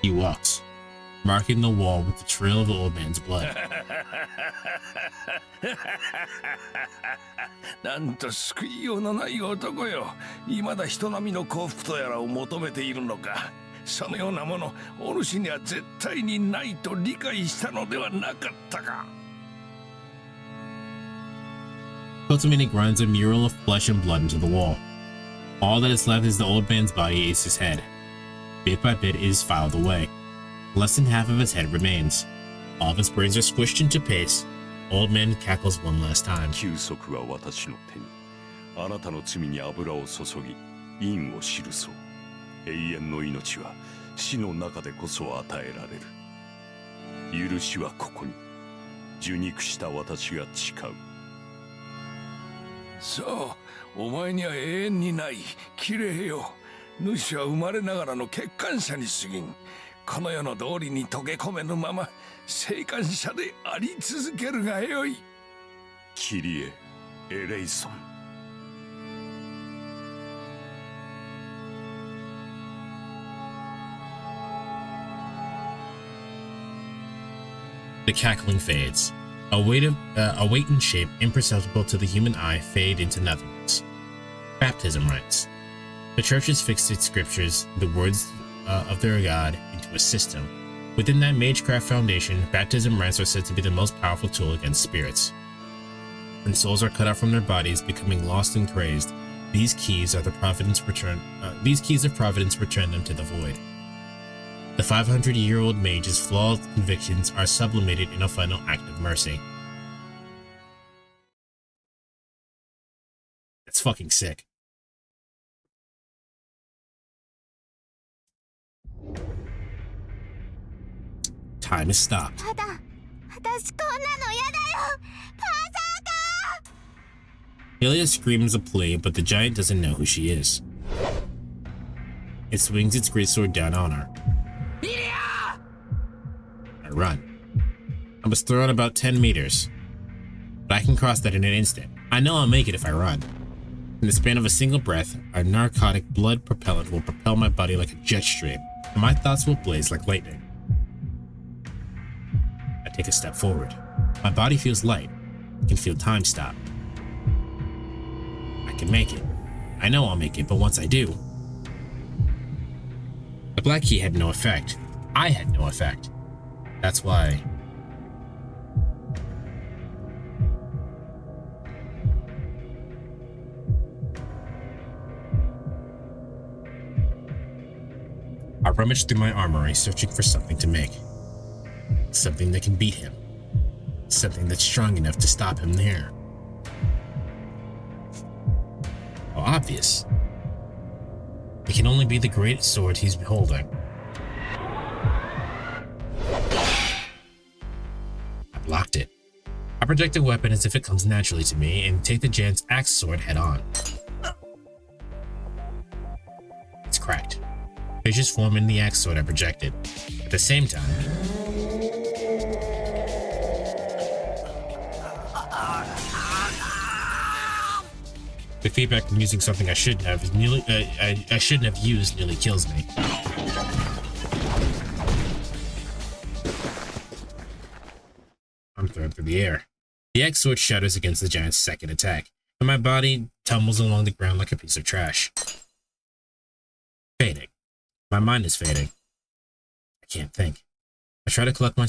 He walks, marking the wall with the trail of the old man's blood. なんと救いようのない男よ。未だ人並みの幸福とやらを求めているのか。そのようなもの、お主には絶対にないと理解したのではなかったか。Kotomine grinds a mural of flesh and blood into the wall. All that is left is the old man's body is his head. Bit by bit, it is filed away. Less than half of his head remains. All of his brains are squished into paste. Old man cackles one last time. 休息は私の手に。あなたの罪に油を注ぎ、因を記そう。永遠の命は死の中でこそ与えられる。許しはここに。受肉した私が誓う。そう、お前には永遠にない。綺麗よ。主は生まれながらの欠陥者に過ぎん。この世の道理に溶け込めぬまま生還者であり続けるがよい。キリエ・エレイソン。The cackling fades. A weight and shape imperceptible to the human eye fade into nothingness. Baptism rites. The church has fixed its scriptures, the words of their God, into a system. Within that magecraft foundation, baptism rites are said to be the most powerful tool against spirits. When souls are cut out from their bodies, becoming lost and crazed, These keys of providence return them to the void. The 500-year-old mage's flawed convictions are sublimated in a final act of mercy. That's fucking sick. Time is stopped. Illya screams a plea, but the giant doesn't know who she is. It swings its greatsword down on her. Illya! I run. I was thrown about 10 meters, but I can cross that in an instant. I know I'll make it if I run. In the span of a single breath, our narcotic blood propellant will propel my body like a jet stream, and my thoughts will blaze like lightning. I take a step forward. My body feels light. I can feel time stop. I can make it. I know I'll make it, but once I do... The black key had no effect. I had no effect. That's why... I rummaged through my armory, searching for something to make. Something that can beat him. Something that's strong enough to stop him there. Well, obvious. It can only be the great sword he's holding. I blocked it. I project a weapon as if it comes naturally to me and take the giant's axe sword head on. It's cracked. Fissures form in the axe sword I projected. At the same time, the feedback from using something I shouldn't have used nearly kills me. I'm thrown through the air. The axe sword shatters against the giant's second attack, and my body tumbles along the ground like a piece of trash. Fading. My mind is fading. I can't think. I try to collect my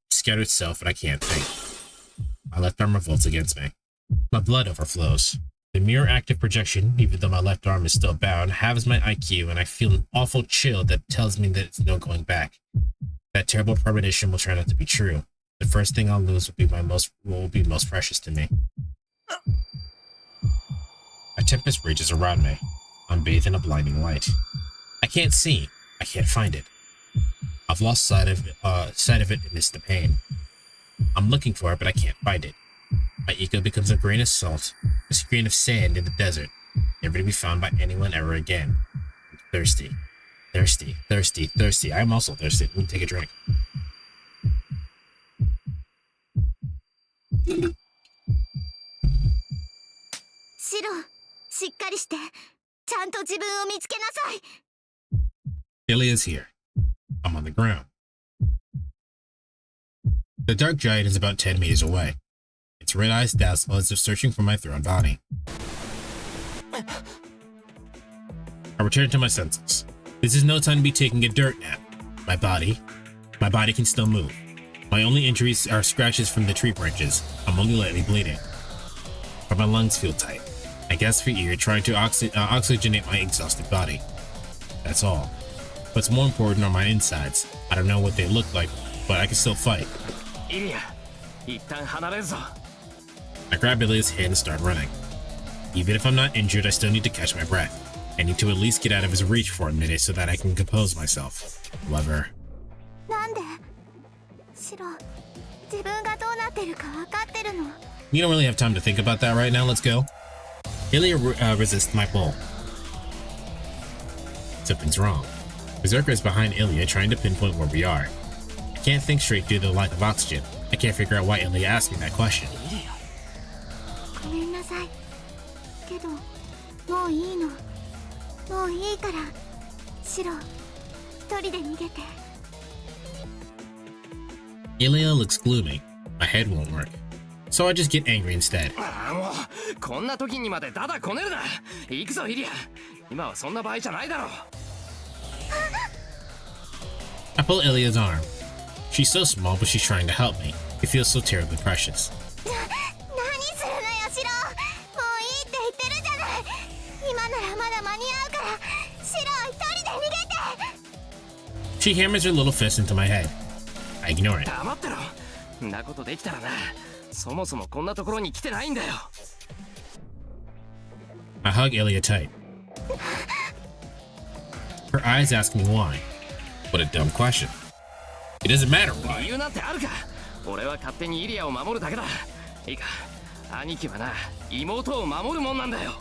scattered self, but I can't think. My left arm revolts against me. My blood overflows. The mere active projection, even though my left arm is still bound, halves my IQ, and I feel an awful chill that tells me that it's no going back. That terrible premonition will turn out to be true. The first thing I'll lose will be most precious to me. A tempest rages around me. I'm bathed in a blinding light. I can't see. I can't find it. I've lost sight of it amidst the pain. I'm looking for it, but I can't find it. My ego becomes a grain of salt, a grain of sand in the desert, never to be found by anyone ever again. I'm thirsty. Thirsty, thirsty, thirsty. I'm also thirsty. Let me take a drink. Shiro, しっかりして。ちゃんと自分を見つけなさい。Illya's here. I'm on the ground. The dark giant is about 10 meters away. Its red eyes dazzle as if searching for my thrown body. I return to my senses. This is no time to be taking a dirt nap. My body can still move. My only injuries are scratches from the tree branches. I'm only lightly bleeding. But my lungs feel tight. I gasp for air, trying to oxygenate my exhausted body. That's all. What's more important are my insides. I don't know what they look like, but I can still fight. Illya, 一旦離れるぞ。I grab Illya's hand and start running. Even if I'm not injured, I still need to catch my breath. I need to at least get out of his reach for a minute so that I can compose myself. Lover. なんで？シロ、自分がどうなってるか分かってるの？ You don't really have time to think about that right now. Let's go. Illya resists my pull. Something's wrong. Berserker is behind Illya, trying to pinpoint where we are. I can't think straight due to the lack of oxygen. I can't figure out why Illya asked me that question. ごめんなさい。けど、もういいの。もういいから。シロ、一人で逃げて。Illya looks gloomy. My head won't work. So I just get angry instead. もうこんな時にまでダダこねるな。行くぞイリア。今はそんな場合じゃないだろう。I pull Illya's arm. She's so small, but she's trying to help me. It feels so terribly precious. 何するのよ、シロ。もういいって言ってるじゃない。She hammers her little fist into my head. I ignore it. 黙ってろ。んなことできたらな。そもそもこんなところに来てないんだよ。I hug Illya tight. Her eyes ask me why. What a dumb question. It doesn't matter why. 理由なんてあるか。俺は勝手にイリアを守るだけだ。いいか、兄貴はな、妹を守るもんなんだよ。は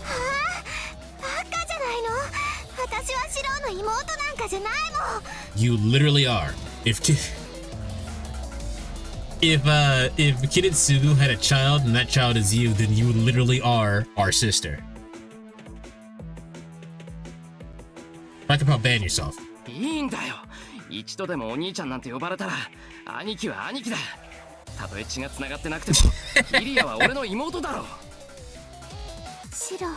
あ、バカじゃないの。私はシローの妹なんかじゃないもん。You literally are. If Kiritsugu had a child and that child is you, then you literally are our sister. Talk about ban yourself. いいんだよ。一度でもお兄ちゃんなんて呼ばれたら、兄貴は兄貴だ。たとえ血が繋がってなくても、イリアは俺の妹だろ。シロー。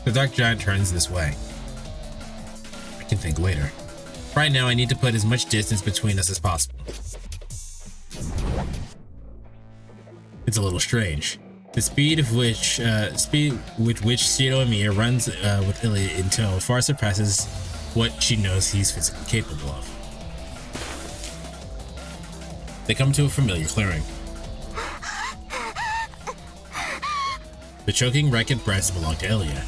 The dark giant turns this way. I can think later. Right now, I need to put as much distance between us as possible. It's a little strange. The speed with which Shiro and Mia runs with Illya until far surpasses what she knows he's physically capable of. They come to a familiar clearing. The choking, ragged breaths belong to Illya.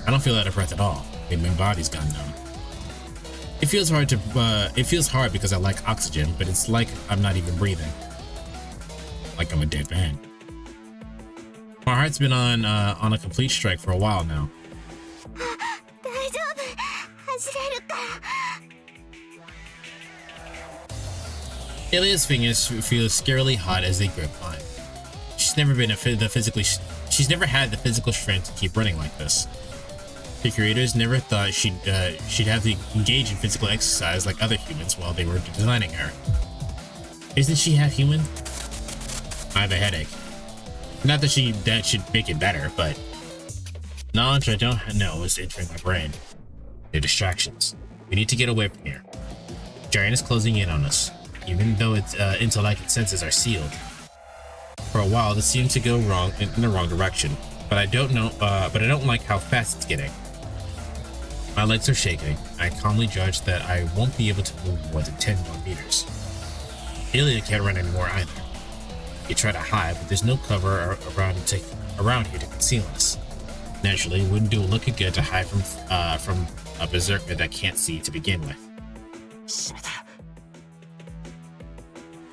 I don't feel out of breath at all. Maybe my body's gone numb. It feels hard because I lack oxygen, but it's like I'm not even breathing. Like I'm a dead man. My heart's been on a complete strike for a while now. Illya's fingers feel scarily hot as they grip mine. She's never had the physical strength to keep running like this. The creators never thought she'd have to engage in physical exercise like other humans while they were designing her. Isn't she half human? I have a headache. Not that that should make it better, but knowledge I don't know is entering my brain. They're distractions. We need to get away from here. The giant is closing in on us, even though its intellect and senses are sealed. For a while, this seemed to go wrong in the wrong direction, but I don't like how fast it's getting. My legs are shaking. I calmly judge that I won't be able to move more than 10 more meters. Illya can't run anymore either. You try to hide, but there's no cover around here to conceal us. Naturally, it wouldn't do a looking good to hide from a berserker that can't see to begin with.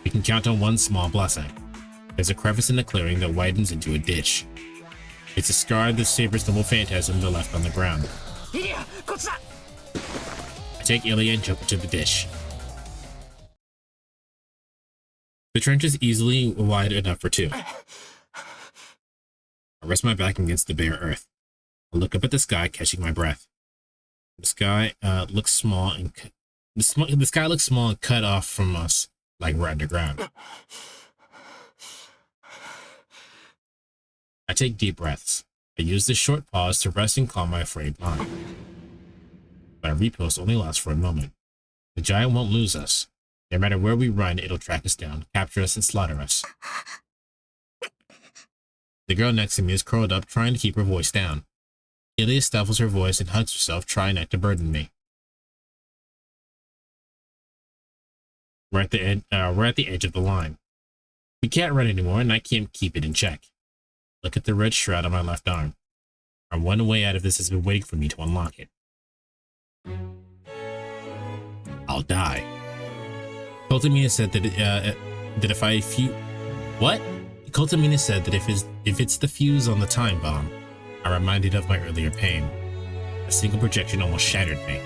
We can count on one small blessing. There's a crevice in the clearing that widens into a ditch. It's a scar of the saber-stumble phantasm that left on the ground. I take Illya and jump into the ditch. The trench is easily wide enough for two. I rest my back against the bare earth. I look up at the sky, catching my breath. The sky looks small and cut off from us, like we're underground. I take deep breaths. I use this short pause to rest and calm my afraid mind. But our repost only lasts for a moment. The giant won't lose us. No matter where we run, it'll track us down, capture us, and slaughter us. The girl next to me is curled up, trying to keep her voice down. Illya stifles her voice and hugs herself, trying not to burden me. We're at the edge of the line. We can't run anymore, and I can't keep it in check. Look at the red shroud on my left arm. Our one way out of this has been waiting for me to unlock it. I'll die. Kotamina said that Kotamina said that if it's the fuse on the time bomb, I'm reminded of my earlier pain. A single projection almost shattered me.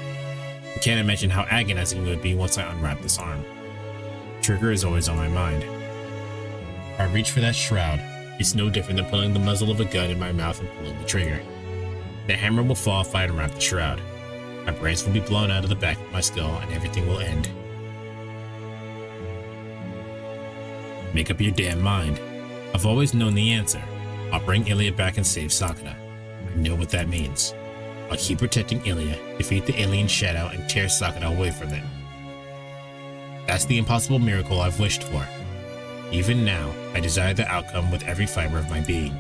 I can't imagine how agonizing it would be once I unwrap this arm. The trigger is always on my mind. I reach for that shroud. It's no different than pulling the muzzle of a gun in my mouth and pulling the trigger. The hammer will fall if I unwrap the shroud. My brains will be blown out of the back of my skull and everything will end. Make up your damn mind. I've always known the answer. I'll bring Illya back and save Sakura. I know what that means. I'll keep protecting Illya, defeat the alien shadow, and tear Sakura away from it. That's the impossible miracle I've wished for. Even now, I desire the outcome with every fiber of my being.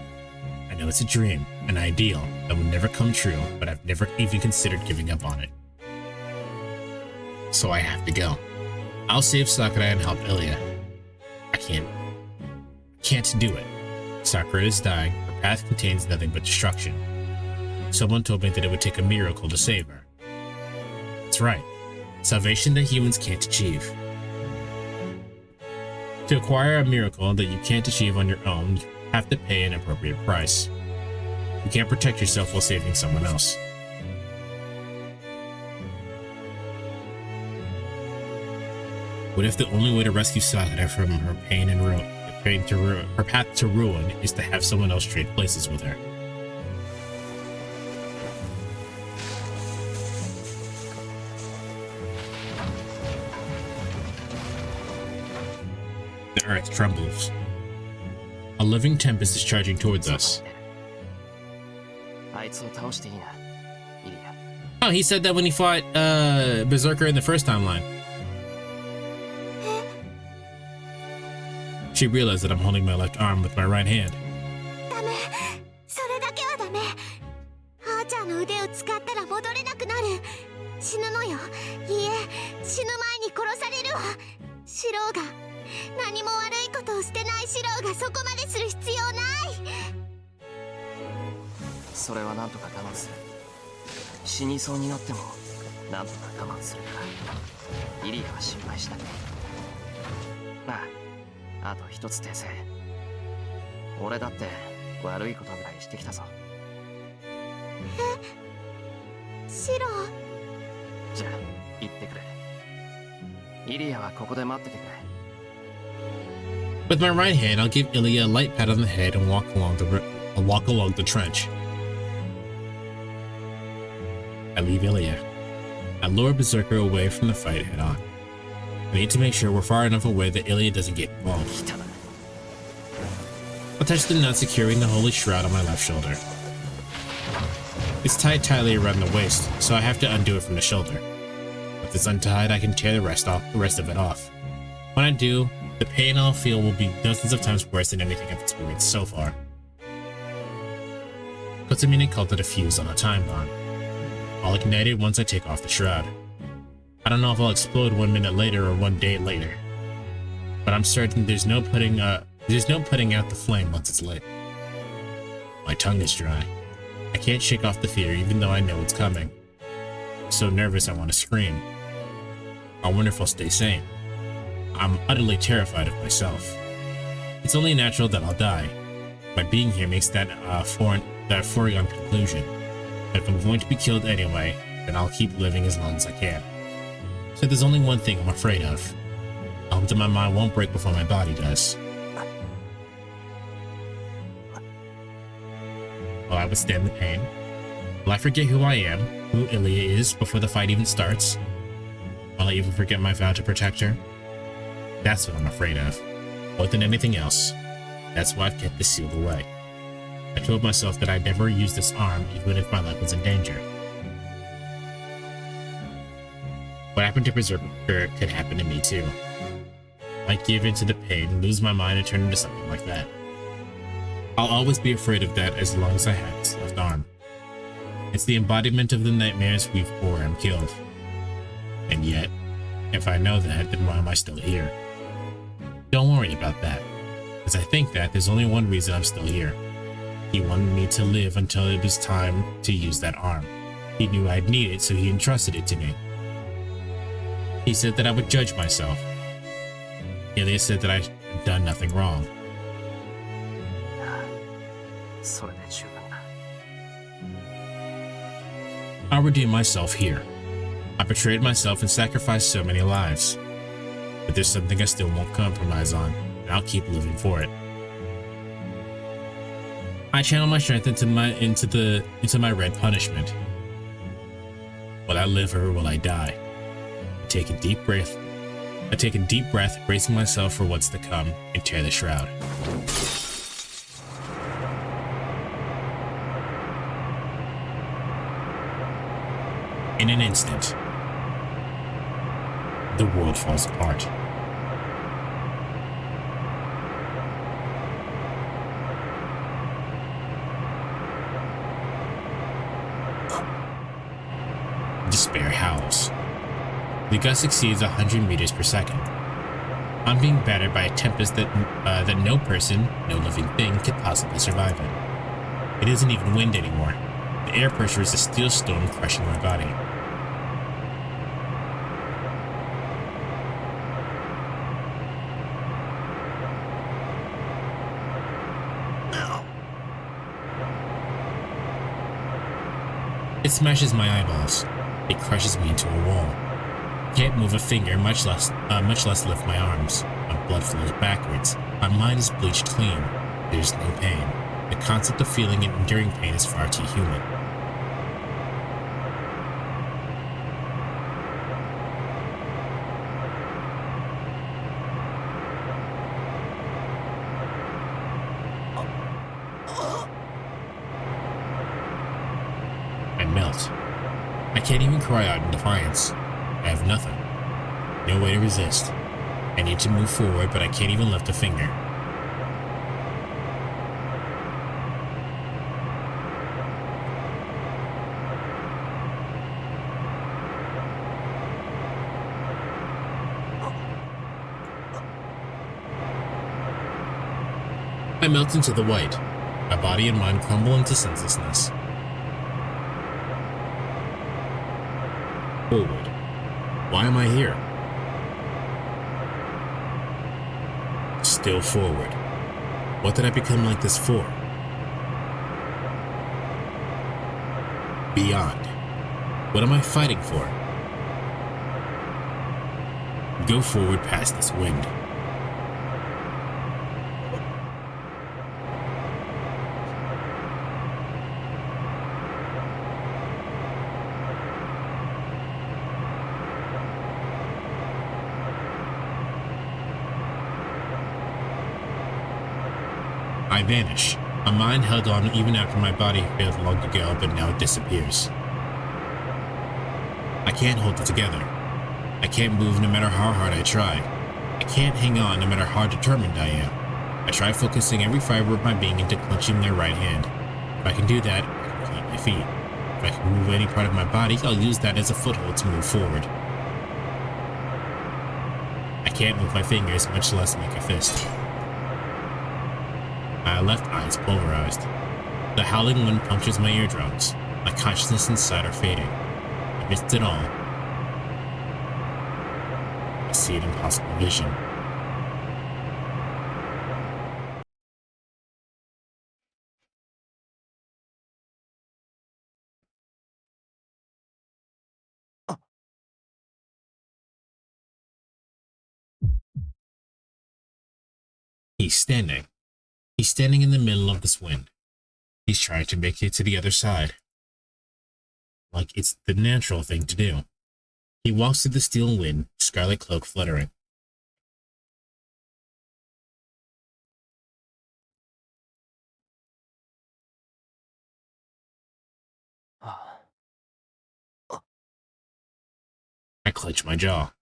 I know it's a dream, an ideal that will never come true, but I've never even considered giving up on it. So I have to go. I'll save Sakura and help Illya. I can't do it. Sakura is dying. Her path contains nothing but destruction. Someone told me that it would take a miracle to save her. That's right. Salvation that humans can't achieve. To acquire a miracle that you can't achieve on your own, you have to pay an appropriate price. You can't protect yourself while saving someone else. What if the only way to rescue Sakura from her pain and her path to ruin is to have someone else trade places with her? The earth trembles. A living tempest is charging towards us. Oh, he said that when he fought Berserker in the first timeline. She realized that I'm holding my left arm with my right hand. With my right hand, I'll give Illya a light pat on the head and walk along the trench. I leave Illya. I lure Berserker away from the fight head on. I need to make sure we're far enough away that Illya doesn't get involved. I'll touch the nut securing the holy shroud on my left shoulder. It's tied tightly around the waist, so I have to undo it from the shoulder. If it's untied, I can tear the rest of it off. When I do, the pain I'll feel will be dozens of times worse than anything I've experienced so far. Puts a mini cult at a fuse on a time bomb. I'll ignite it once I take off the shroud. I don't know if I'll explode 1 minute later or 1 day later, but I'm certain there's no putting out the flame once it's lit. My tongue is dry. I can't shake off the fear even though I know it's coming. I'm so nervous I want to scream. I wonder if I'll stay sane. I'm utterly terrified of myself. It's only natural that I'll die. My being here makes that foregone conclusion. But if I'm going to be killed anyway, then I'll keep living as long as I can. So there's only one thing I'm afraid of. I hope that my mind won't break before my body does. Will I withstand the pain? Will I forget who I am, who Illya is, before the fight even starts? Will I even forget my vow to protect her? That's what I'm afraid of. More than anything else, that's why I've kept this sealed away. I told myself that I'd never use this arm even if my life was in danger. What happened to Berserker could happen to me too. I might give in to the pain, lose my mind, and turn into something like that. I'll always be afraid of that as long as I have this left arm. It's the embodiment of the nightmares we've bore I'm killed. And yet, if I know that, then why am I still here? Don't worry about that, because I think that there's only one reason I'm still here. He wanted me to live until it was time to use that arm. He knew I'd need it, so he entrusted it to me. He said that I would judge myself. Illya said that I had done nothing wrong. I'll redeem myself here. I betrayed myself and sacrificed so many lives. But there's something I still won't compromise on, and I'll keep living for it. I channel my strength into my red punishment. Will I live or will I die? I take a deep breath, bracing myself for what's to come, and tear the shroud. In an instant, The world falls apart. Despair howls. The gust exceeds 100 meters per second. I'm being battered by a tempest that no person, no living thing, could possibly survive in. It isn't even wind anymore. The air pressure is a steel storm crushing my body. It smashes my eyeballs. It crushes me into a wall. Can't move a finger, much less lift my arms. My blood flows backwards. My mind is bleached clean. There's no pain. The concept of feeling and enduring pain is far too human. I melt. I can't even cry out in defiance. I have nothing. No way to resist. I need to move forward, but I can't even lift a finger. I melt into the white. My body and mind crumble into senselessness. Forward. Why am I here? Still forward. What did I become like this for? Beyond. What am I fighting for? Go forward past this wind. I vanish. My mind held on even after my body failed long ago, but now it disappears. I can't hold it together. I can't move no matter how hard I try. I can't hang on no matter how determined I am. I try focusing every fiber of my being into clenching their right hand. If I can do that, I can plant my feet. If I can move any part of my body, I'll use that as a foothold to move forward. I can't move my fingers, much less make a fist. My left eye is polarized. The howling wind punctures my eardrums. My consciousness inside are fading. Amidst it all, I see an impossible vision. He's standing. He's standing in the middle of this wind. He's trying to make it to the other side. Like it's the natural thing to do. He walks through the steel wind, scarlet cloak fluttering. I clench my jaw.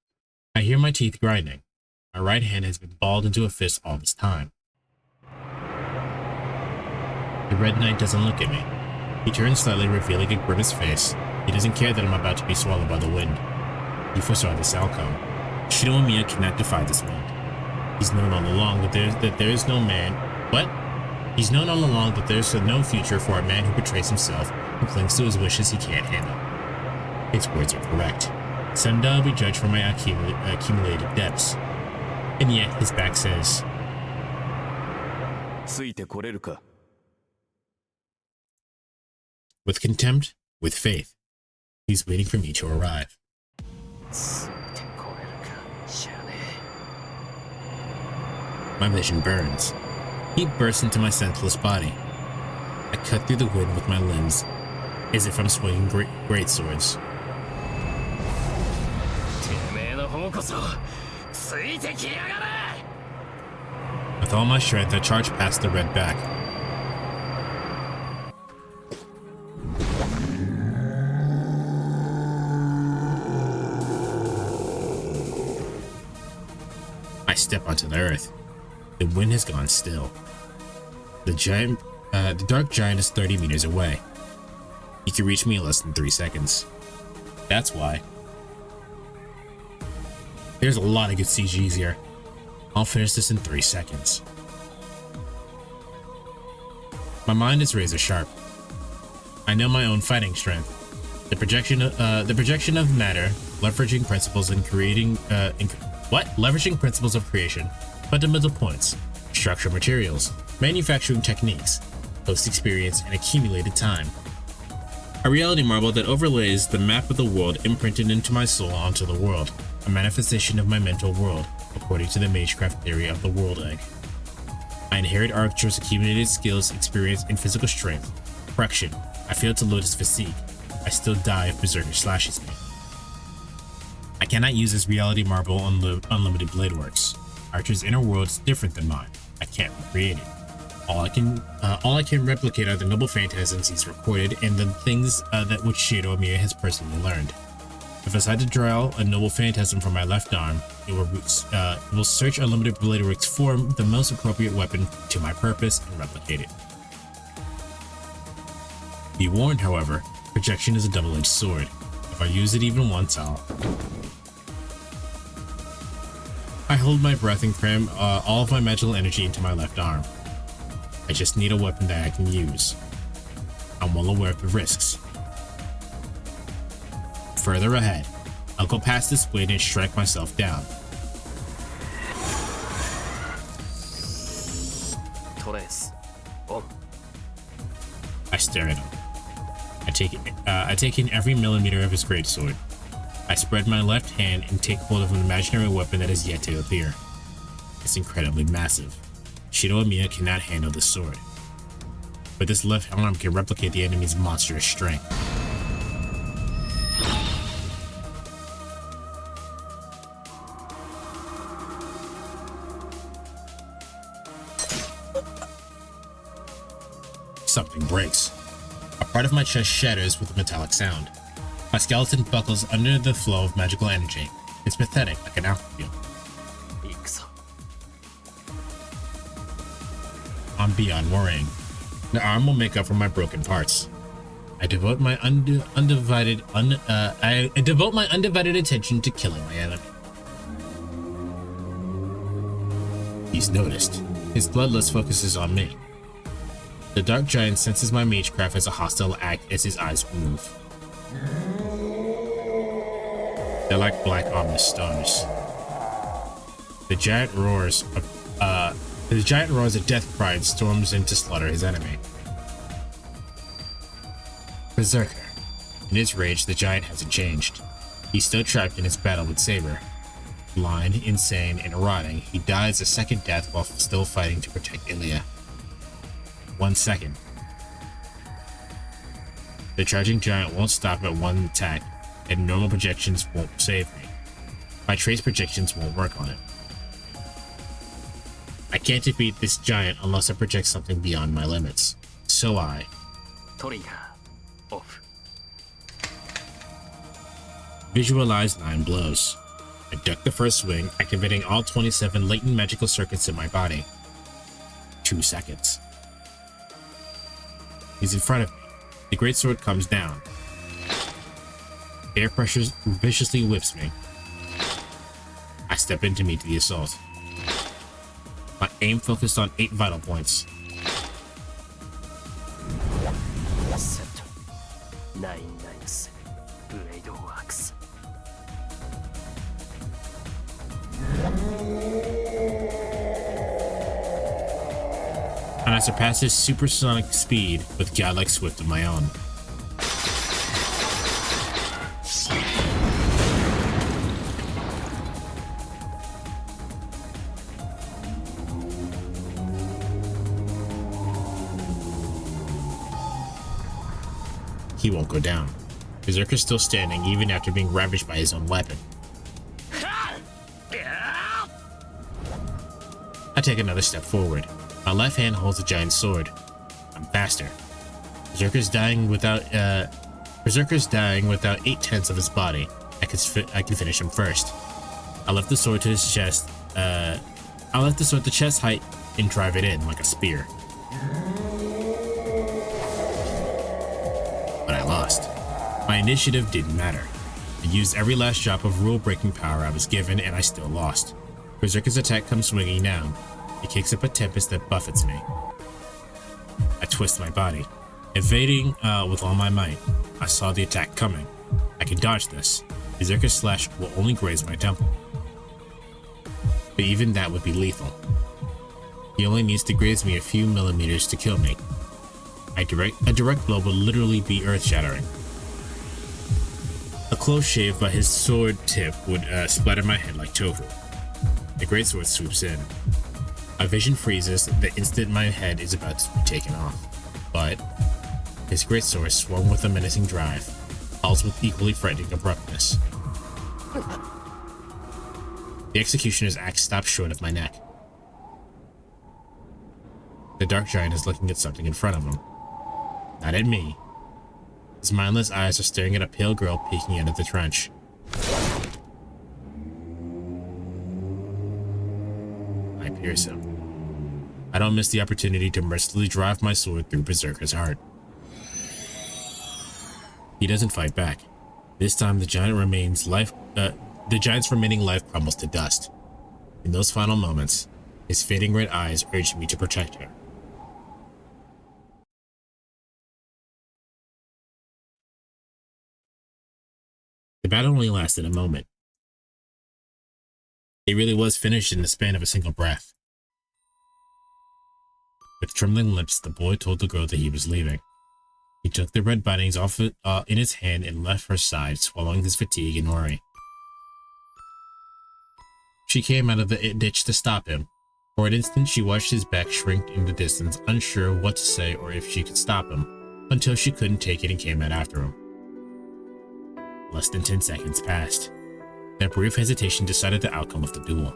I hear my teeth grinding. My right hand has been balled into a fist all this time. The Red Knight doesn't look at me. He turns slightly, revealing a grimace face. He doesn't care that I'm about to be swallowed by the wind. He foresaw this outcome. Shino Omiya cannot defy this wind. He's known all along that there is no man. What? He's known all along that there's no future for a man who betrays himself, who clings to his wishes he can't handle. His words are correct. Someday I'll be judged for my accumulated debts. And yet his back says, with contempt, with faith, he's waiting for me to arrive. My vision burns. Heat bursts into my senseless body. I cut through the wind with my limbs, as if I'm swinging great swords. With all my strength, I charge past the red back. I step onto the earth. The wind has gone still. The dark giant is 30 meters away. He can reach me in less than 3 seconds. That's why. There's a lot of good CGs here. I'll finish this in 3 seconds. My mind is razor sharp. I know my own fighting strength. The projection of matter, leveraging principles in creating leveraging principles of creation, fundamental points, structural materials, manufacturing techniques, post experience, and accumulated time. A reality marble that overlays the map of the world imprinted into my soul onto the world, a manifestation of my mental world, according to the Magecraft theory of the world egg. I inherit Arctur's accumulated skills, experience, and physical strength. Correction, I failed to load his physique. I still die if Berserker slashes me. I cannot use this reality marble on Unlimited Blade Works. Archer's inner world is different than mine. I can't recreate it. All I can replicate are the noble phantasms he's recorded and the things that which Shido Miya has personally learned. If I decide to draw a noble phantasm from my left arm, it will search Unlimited Blade Works for the most appropriate weapon to my purpose and replicate it. Be warned, however, projection is a double-edged sword. If I use it even once, I hold my breath and cram all of my magical energy into my left arm. I just need a weapon that I can use. I'm well aware of the risks. Further ahead, I'll go past this blade and strike myself down. I stare at him. I take in every millimeter of his greatsword. I spread my left hand and take hold of an imaginary weapon that is yet to appear. It's incredibly massive. Shido Miya cannot handle this sword, but this left arm can replicate the enemy's monstrous strength. Something breaks. A part of my chest shatters with a metallic sound. My skeleton buckles under the flow of magical energy. It's pathetic, like an outfield. I'm beyond worrying. The arm will make up for my broken parts. I devote my undivided attention to killing my enemy. He's noticed. His bloodlust focuses on me. The dark giant senses my magecraft as a hostile act as his eyes move. They're like black ominous stars. The giant roars a death cry and storms in to slaughter his enemy. Berserker. In his rage, the giant hasn't changed. He's still trapped in his battle with Saber. Blind, insane, and rotting, he dies a second death while still fighting to protect Illya. 1 second. The charging giant won't stop at one attack, and normal projections won't save me. My trace projections won't work on it. I can't defeat this giant unless I project something beyond my limits. So I... visualize 9 blows. I duck the first swing, activating all 27 latent magical circuits in my body. 2 seconds. He's in front of me. The greatsword comes down. Air pressure viciously whips me. I step in to meet the assault. My aim focused on 8 vital points. And I surpass his supersonic speed with godlike swift of my own. He won't go down. Berserker's still standing even after being ravaged by his own weapon. I take another step forward. My left hand holds a giant sword. I'm faster. Berserker's dying without 8/10 of his body. I can finish him first. I lift the sword to his chest I left the sword to chest height and drive it in like a spear. But I lost. My initiative didn't matter. I used every last drop of rule-breaking power I was given, and I still lost. Berserker's attack comes swinging down. It kicks up a tempest that buffets me. I twist my body, evading with all my might. I saw the attack coming. I can dodge this. Berserker's slash will only graze my temple. But even that would be lethal. He only needs to graze me a few millimeters to kill me. A direct blow would literally be earth-shattering. A close shave by his sword tip would splatter my head like tofu. The greatsword swoops in. My vision freezes the instant my head is about to be taken off. But his greatsword, swung with a menacing drive, falls with equally frightening abruptness. The executioner's axe stops short of my neck. The dark giant is looking at something in front of him. Not at me. His mindless eyes are staring at a pale girl peeking out of the trench. I pierce him. I don't miss the opportunity to mercilessly drive my sword through Berserker's heart. He doesn't fight back. This time the giant's remaining life crumbles to dust. In those final moments, his fading red eyes urge me to protect her. The battle only lasted a moment. It really was finished in the span of a single breath. With trembling lips, the boy told the girl that he was leaving. He took the red bindings off in his hand and left her side, swallowing his fatigue and worry. She came out of the ditch to stop him. For an instant, she watched his back shrink in the distance, unsure what to say or if she could stop him, until she couldn't take it and came out after him. Less than 10 seconds passed. That brief hesitation decided the outcome of the duel.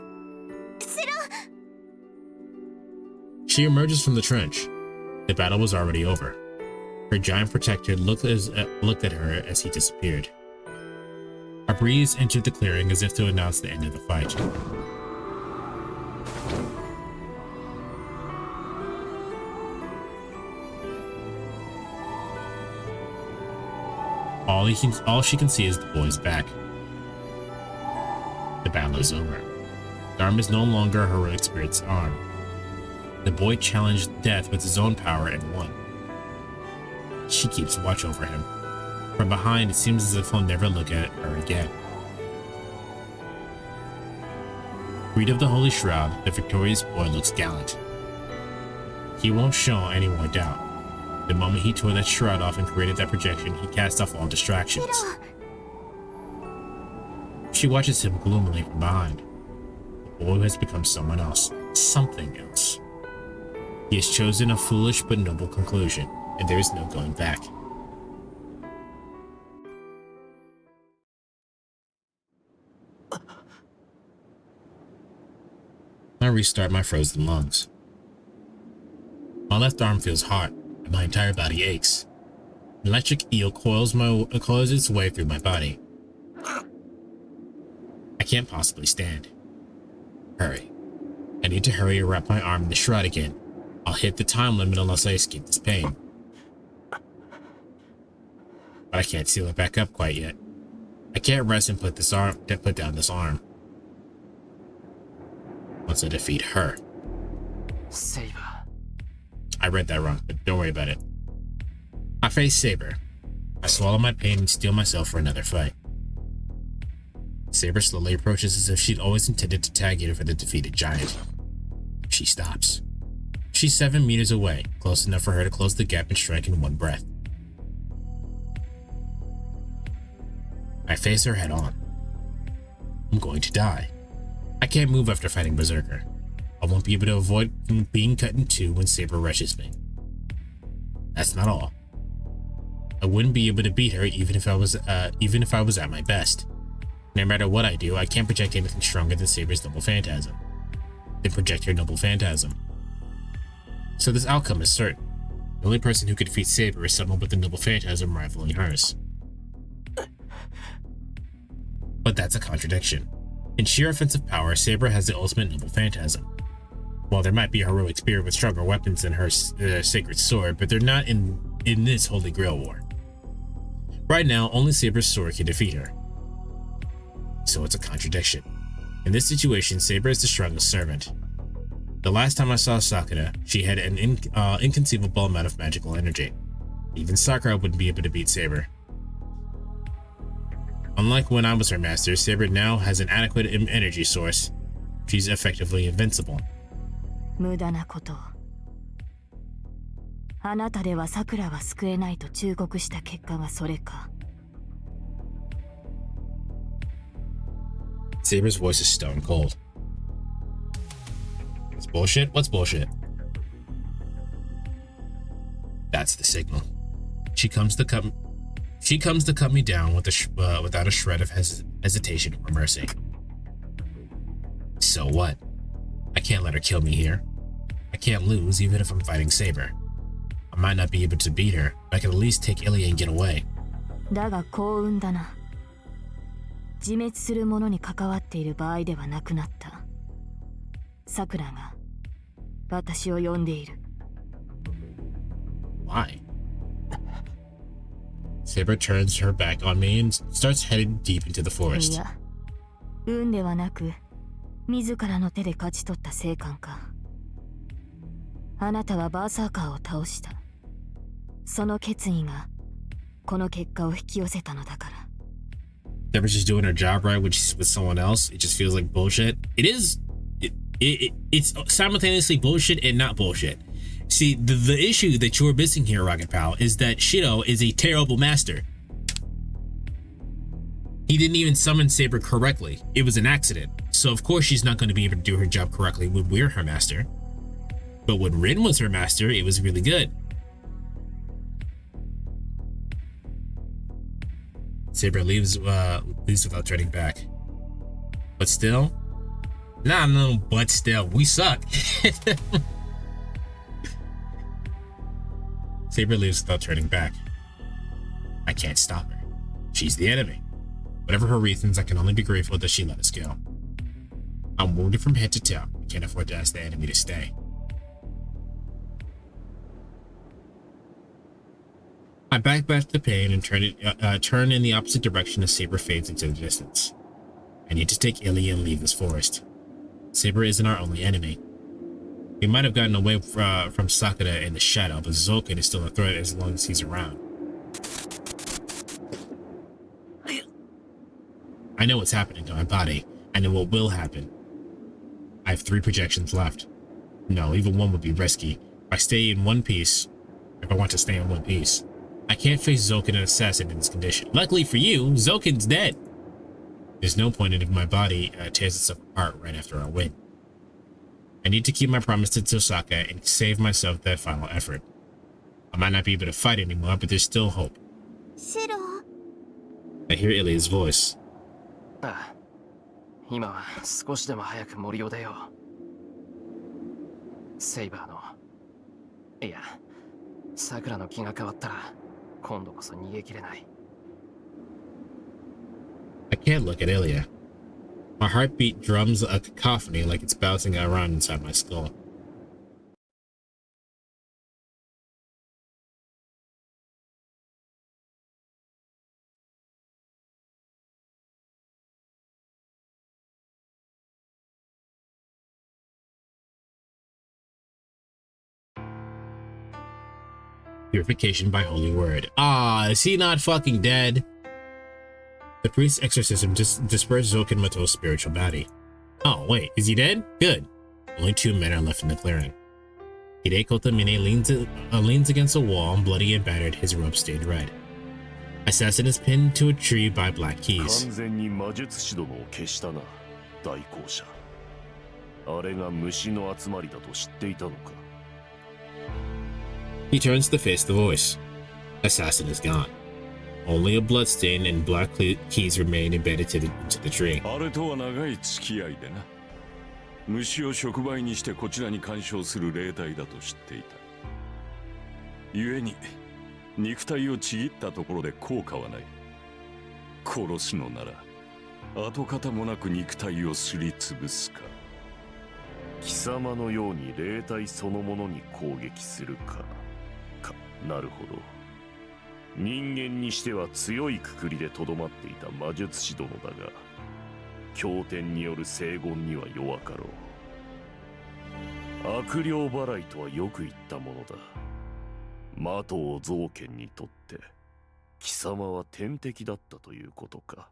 She emerges from the trench. The battle was already over. Her giant protector looked at her as he disappeared. A breeze entered the clearing as if to announce the end of the fight. All she can see is the boy's back. The battle is over. The arm is no longer a heroic spirit's arm. The boy challenged death with his own power and won. She keeps watch over him. From behind, it seems as if he'll never look at her again. Freed of the holy shroud, the victorious boy looks gallant. He won't show any more doubt. The moment he tore that shroud off and created that projection, he cast off all distractions. She watches him gloomily from behind. The boy has become someone else. Something else. He has chosen a foolish but noble conclusion, and there is no going back. I restart my frozen lungs. My left arm feels hot, and my entire body aches. An electric eel coils its way through my body. I can't possibly stand. Hurry. I need to hurry and wrap my arm in the shroud again. I'll hit the time limit unless I escape this pain. But I can't seal it back up quite yet. I can't rest and put down this arm. Once I defeat her. Saber. I read that wrong, but don't worry about it. I face Saber. I swallow my pain and steel myself for another fight. Saber slowly approaches as if she'd always intended to tag in for the defeated giant. She stops. She's 7 meters away, close enough for her to close the gap and strike in one breath. I face her head on. I'm going to die. I can't move after fighting Berserker. I won't be able to avoid being cut in two when Saber rushes me. That's not all. I wouldn't be able to beat her even if I was at my best. No matter what I do, I can't project anything stronger than Saber's Noble Phantasm. Then project her Noble Phantasm. So this outcome is certain. The only person who could defeat Saber is someone with the Noble Phantasm rivaling hers. But that's a contradiction. In sheer offensive power, Saber has the ultimate noble phantasm. While there might be a heroic spirit with stronger weapons than her sacred sword, but they're not in this Holy Grail war. Right now, only Saber's sword can defeat her. So it's a contradiction. In this situation, Saber is the strongest servant. The last time I saw Sakura, she had an inconceivable amount of magical energy. Even Sakura wouldn't be able to beat Saber. Unlike when I was her master, Saber now has an adequate energy source. She's effectively invincible. 無駄なことを。あなたではさくらは救えないと忠告した結果がそれか。Saber's voice is stone cold. What's bullshit? What's bullshit? That's the signal. She comes to cut me down without a shred of hesitation or mercy. So what? I can't let her kill me here. I can't lose even if I'm fighting Saber. I might not be able to beat her, but I can at least take Illya and get away. だが幸運だな。自滅する者に関わっている場合ではなくなった。さくらが私を呼んでいる。Why? Saber turns her back on me and starts heading deep into the forest. いや、運ではなく、自らの手で勝ち取った成果か。あなたはバーサーカーを倒した。その決意がこの結果を引き寄せたのだから。Saber's just doing her job right when she's with someone else. It just feels like bullshit. It's simultaneously bullshit and not bullshit. See, the issue that you're missing here, Rocket Pal, is that Shido is a terrible master. He didn't even summon Saber correctly. It was an accident. So of course she's not going to be able to do her job correctly when we're her master. But when Rin was her master, it was really good. Saber leaves without turning back. But still? Nah, no, but still, we suck. Saber leaves without turning back. I can't stop her. She's the enemy. Whatever her reasons, I can only be grateful that she let us go. I'm wounded from head to toe. I can't afford to ask the enemy to stay. I back past the pain and turn in the opposite direction as Saber fades into the distance. I need to take Illya and leave this forest. Saber isn't our only enemy. We might have gotten away from Sakura in the shadow, but Zulkin is still a threat as long as he's around. I know what's happening to my body. I know what will happen. I have 3 projections left. No, even one would be risky. If I want to stay in one piece. I can't face Zulkin and Assassin in this condition. Luckily for you, Zulkin's dead. There's no point in if my body tears itself apart right after our win. I need to keep my promise to Tosaka and save myself that final effort. I might not be able to fight anymore, but there's still hope. Shiro. I hear Illya's voice. ああ、今は少しでも早く森を出よう。セイバーの、いや、さくらの気が変わったら、今度こそ逃げきれない。I can't look at Illya. My heartbeat drums a cacophony like it's bouncing around inside my skull. Purification by holy word. Ah, is he not fucking dead? The priest's exorcism dispersed Zulkin Mato's spiritual body. Oh, wait, is he dead? Good. Only 2 men are left in the clearing. Hideko Tamine leans against a wall, bloody and battered, his robe stained red. Assassin is pinned to a tree by black keys. He turns to face the voice. Assassin is gone. Only a bloodstain and black keys remain embedded into the tree. あれとは長い付き合いでな。虫を触媒にしてこちらに干渉する霊体だと知っていた。故に肉体をちぎったところで効果はない。殺すのなら跡形もなく肉体をすりつぶすか、貴様のように霊体そのものに攻撃するか。なるほど。人間にしては強いくくりでとどまっていた魔術師殿だが、経典による聖言には弱かろう。悪霊払いとはよく言ったものだ。魔頭造剣にとって貴様は天敵だったということか。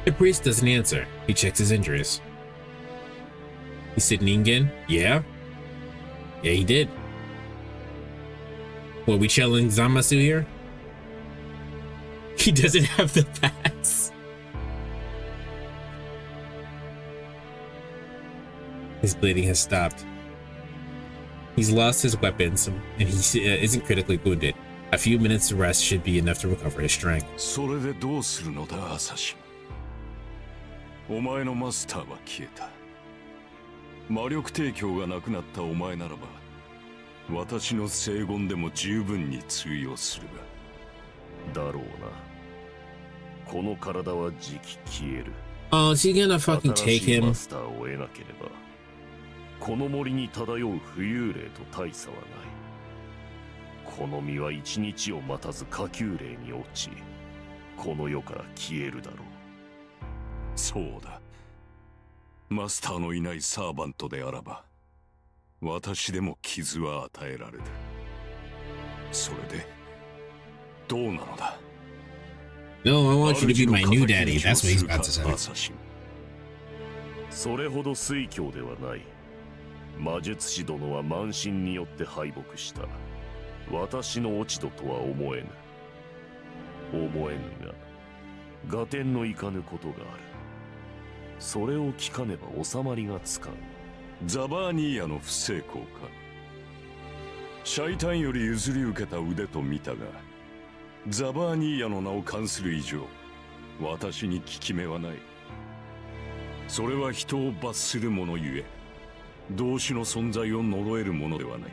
The priest doesn't answer. He checks his injuries. He said Ningen? Yeah? Yeah, he did. What, we challenge Zamasu here? He doesn't have the pass. His bleeding has stopped. He's lost his weapons, and he isn't critically wounded. A few minutes of rest should be enough to recover his strength. それでどうするのだ、アサシン。お前のマスターは消えた。魔力提供がなくなったお前ならば、私の聖言でも十分に通用するが。だろうな。この体はじき消える。Oh, is he gonna fucking take him? マスターを得なければ、この森に漂う浮遊霊と大差はない。この身は一日を待たず下級霊に落ち、この世から消えるだろう。そうだ。マスターのいないサーバントであらば、私でも傷は与えられる。それでどうなのだ。 No, I want you to be my new daddy. That's what he's about to say. それほど酔狂ではない。魔術師殿は慢心によって敗北した。私の落ち度とは思えぬ。思えぬが、合点のいかぬことがある。それを聞かねば収まりがつかん。ザバーニーヤの不成功か。シャイタンより譲り受けた腕と見たが、ザバーニーヤの名を冠する以上、私に効き目はない。それは人を罰するものゆえ、同種の存在を呪えるものではない。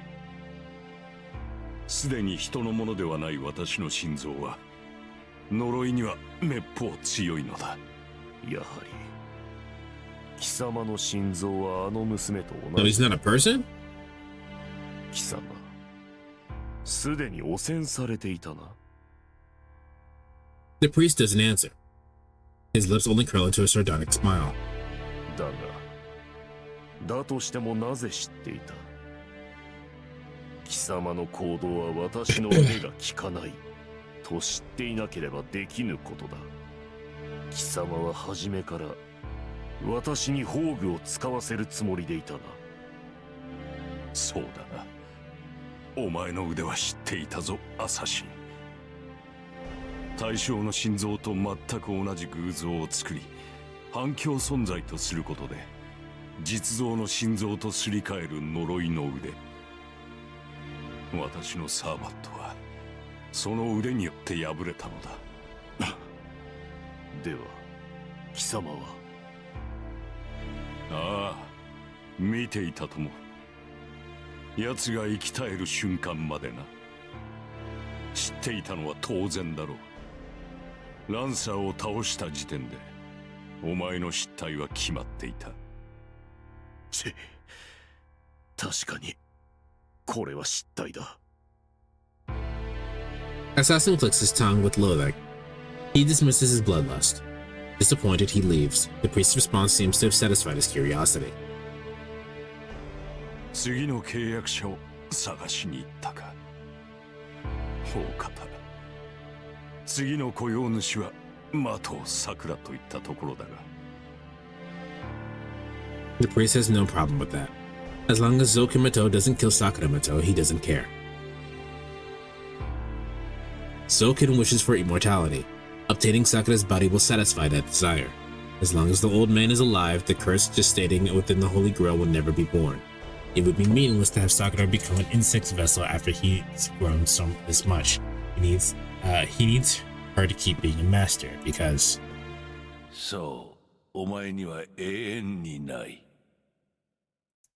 すでに人のものではない私の心臓は、呪いにはめっぽう強いのだ。やはり貴様の心臓はあの娘と同 No, じ。 he's not a person? 貴様、すでに汚染されていたな。The priest doesn't answer. His lips only curl into a sardonic smile. だが、だとしてもなぜ知っていた。貴様の行動は私の腕が効かないと知っていなければできぬことだ。貴様は初めから私に宝具を使わせるつもりでいたな。そうだな。お前の腕は知っていたぞ、アサシン。対象の心臓と全く同じ偶像を作り、反響存在とすることで実像の心臓とすり替える呪いの腕。私のサーバントはその腕によって破れたのだ。では貴様は。ああ、見ていたとも。奴が生き絶える瞬間までな。知っていたのは当然だろう。ランサーを倒した時点でお前の失態は決まっていた。確かにこれは失態だ。 Assassin clicks his tongue with loathing. He dismisses his bloodlust. Disappointed, he leaves. The priest's response seems to have satisfied his curiosity. 次の契約者を探しに行ったか。大方、次の雇用主はマトサクラといったところだが。The priest has no problem with that. As long as Zokimato doesn't kill Sakuramato, he doesn't care. Zokin wishes for immortality. Obtaining Sakura's body will satisfy that desire. As long as the old man is alive, the curse gestating within the Holy Grail will never be born. It would be meaningless to have Sakura become an insect vessel after he's grown this much. He needs her to keep being a master because... そう、お前には永遠にない。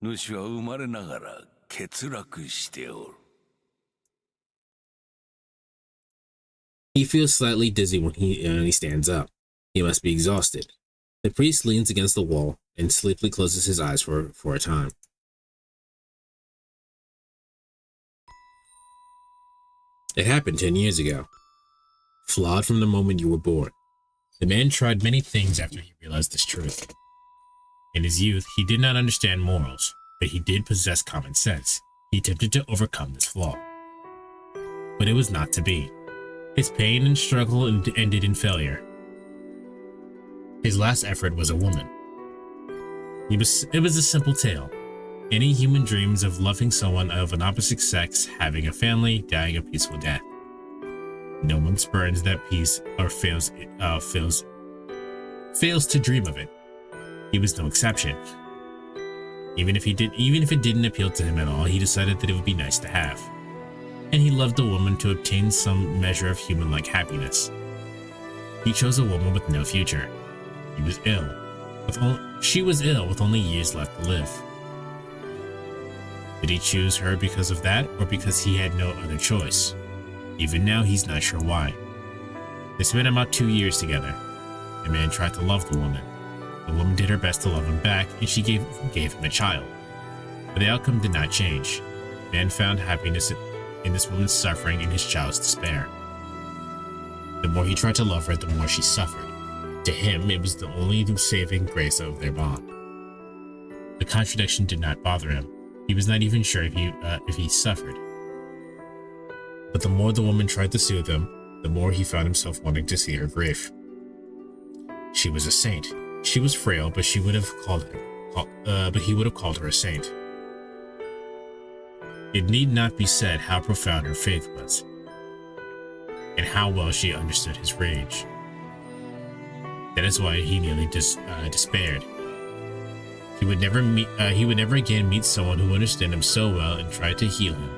主は生まれながら欠落しておる。He feels slightly dizzy when he stands up. He must be exhausted. The priest leans against the wall and sleepily closes his eyes for a time. It happened 10 years ago. Flawed from the moment you were born. The man tried many things after he realized this truth. In his youth, he did not understand morals, but he did possess common sense. He attempted to overcome this flaw. But it was not to be. His pain and struggle ended in failure. His last effort was a woman. It was a simple tale. Any human dreams of loving someone of an opposite sex, having a family, dying a peaceful death. No one spurns that peace or fails to dream of it. He was no exception. Even if it didn't appeal to him at all, he decided that it would be nice to have. And he loved a woman to obtain some measure of human-like happiness. He chose a woman with no future. She was ill with only years left to live. Did he choose her because of that, or because he had no other choice? Even now, he's not sure why. They spent about 2 years together. The man tried to love the woman. The woman did her best to love him back, and she gave him a child. But the outcome did not change. The man found happiness in this woman's suffering and his child's despair. The more he tried to love her, the more she suffered. To him, it was the only saving grace of their bond. The contradiction did not bother him. He was not even sure if he suffered. But the more the woman tried to soothe him, the more he found himself wanting to see her grief. She was a saint. She was frail, but he would have called her a saint. It need not be said how profound her faith was, and how well she understood his rage. That is why he nearly despaired. He would never again meet someone who understood him so well and tried to heal him.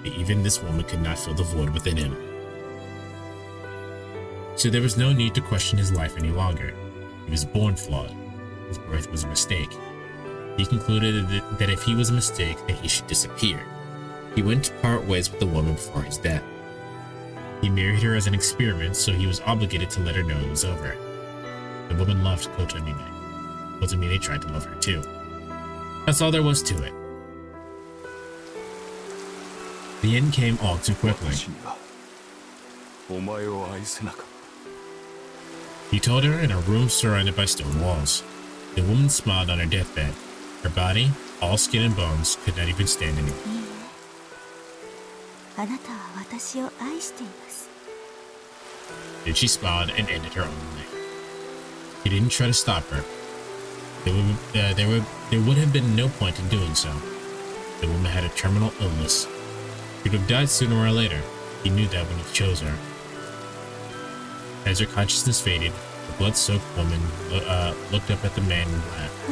But even this woman could not fill the void within him. So there was no need to question his life any longer. He was born flawed. His birth was a mistake. He concluded that if he was a mistake, then he should disappear. He went to part ways with the woman before his death. He married her as an experiment, so he was obligated to let her know it was over. The woman loved Kotomine. Kotomine tried to love her too. That's all there was to it. The end came all too quickly. He told her in a room surrounded by stone walls. The woman smiled on her deathbed. Her body, all skin and bones, could not even stand anymore. Then she smiled and ended her own life. He didn't try to stop her. There would have been no point in doing so. The woman had a terminal illness. She would have died sooner or later. He knew that when he chose her. As her consciousness faded, the blood-soaked woman looked up at the man and laughed.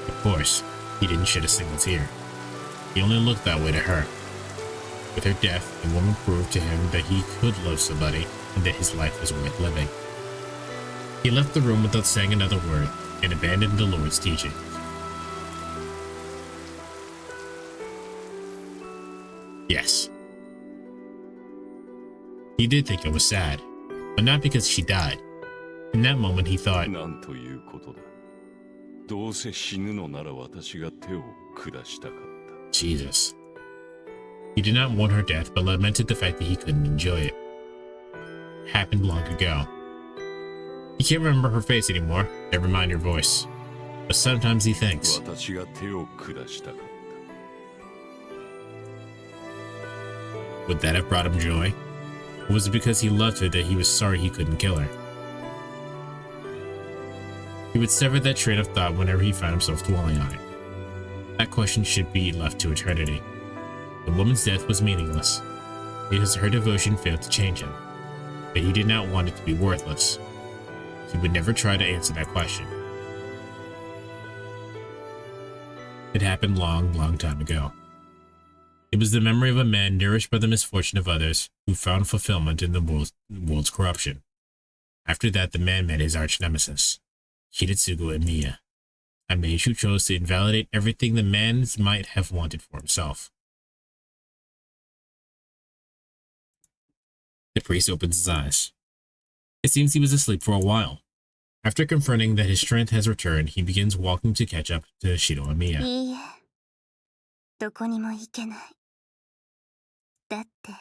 Of course, he didn't shed a single tear. He only looked that way to her. With her death, the woman proved to him that he could love somebody and that his life was worth living. He left the room without saying another word and abandoned the Lord's teaching. Yes. He did think it was sad, but not because she died. In that moment, he thought, Jesus. He did not want her death, but lamented the fact that he couldn't enjoy it. It happened long ago. He can't remember her face anymore, never mind her voice. But sometimes he thinks, would that have brought him joy? Or was it because he loved her that he was sorry he couldn't kill her? He would sever that train of thought whenever he found himself dwelling on it. That question should be left to eternity. The woman's death was meaningless, because her devotion failed to change him. But he did not want it to be worthless. He would never try to answer that question. It happened long time ago. It was the memory of a man nourished by the misfortune of others who found fulfillment in the world's corruption. After that, the man met his arch-nemesis, Hiritsugu Emiya, a mage who chose to invalidate everything the man might have wanted for himself. The priest opens his eyes. It seems he was asleep for a while. After confirming that his strength has returned, he begins walking to catch up to Shiro and Mia. いいえ、どこにも行けない。だって、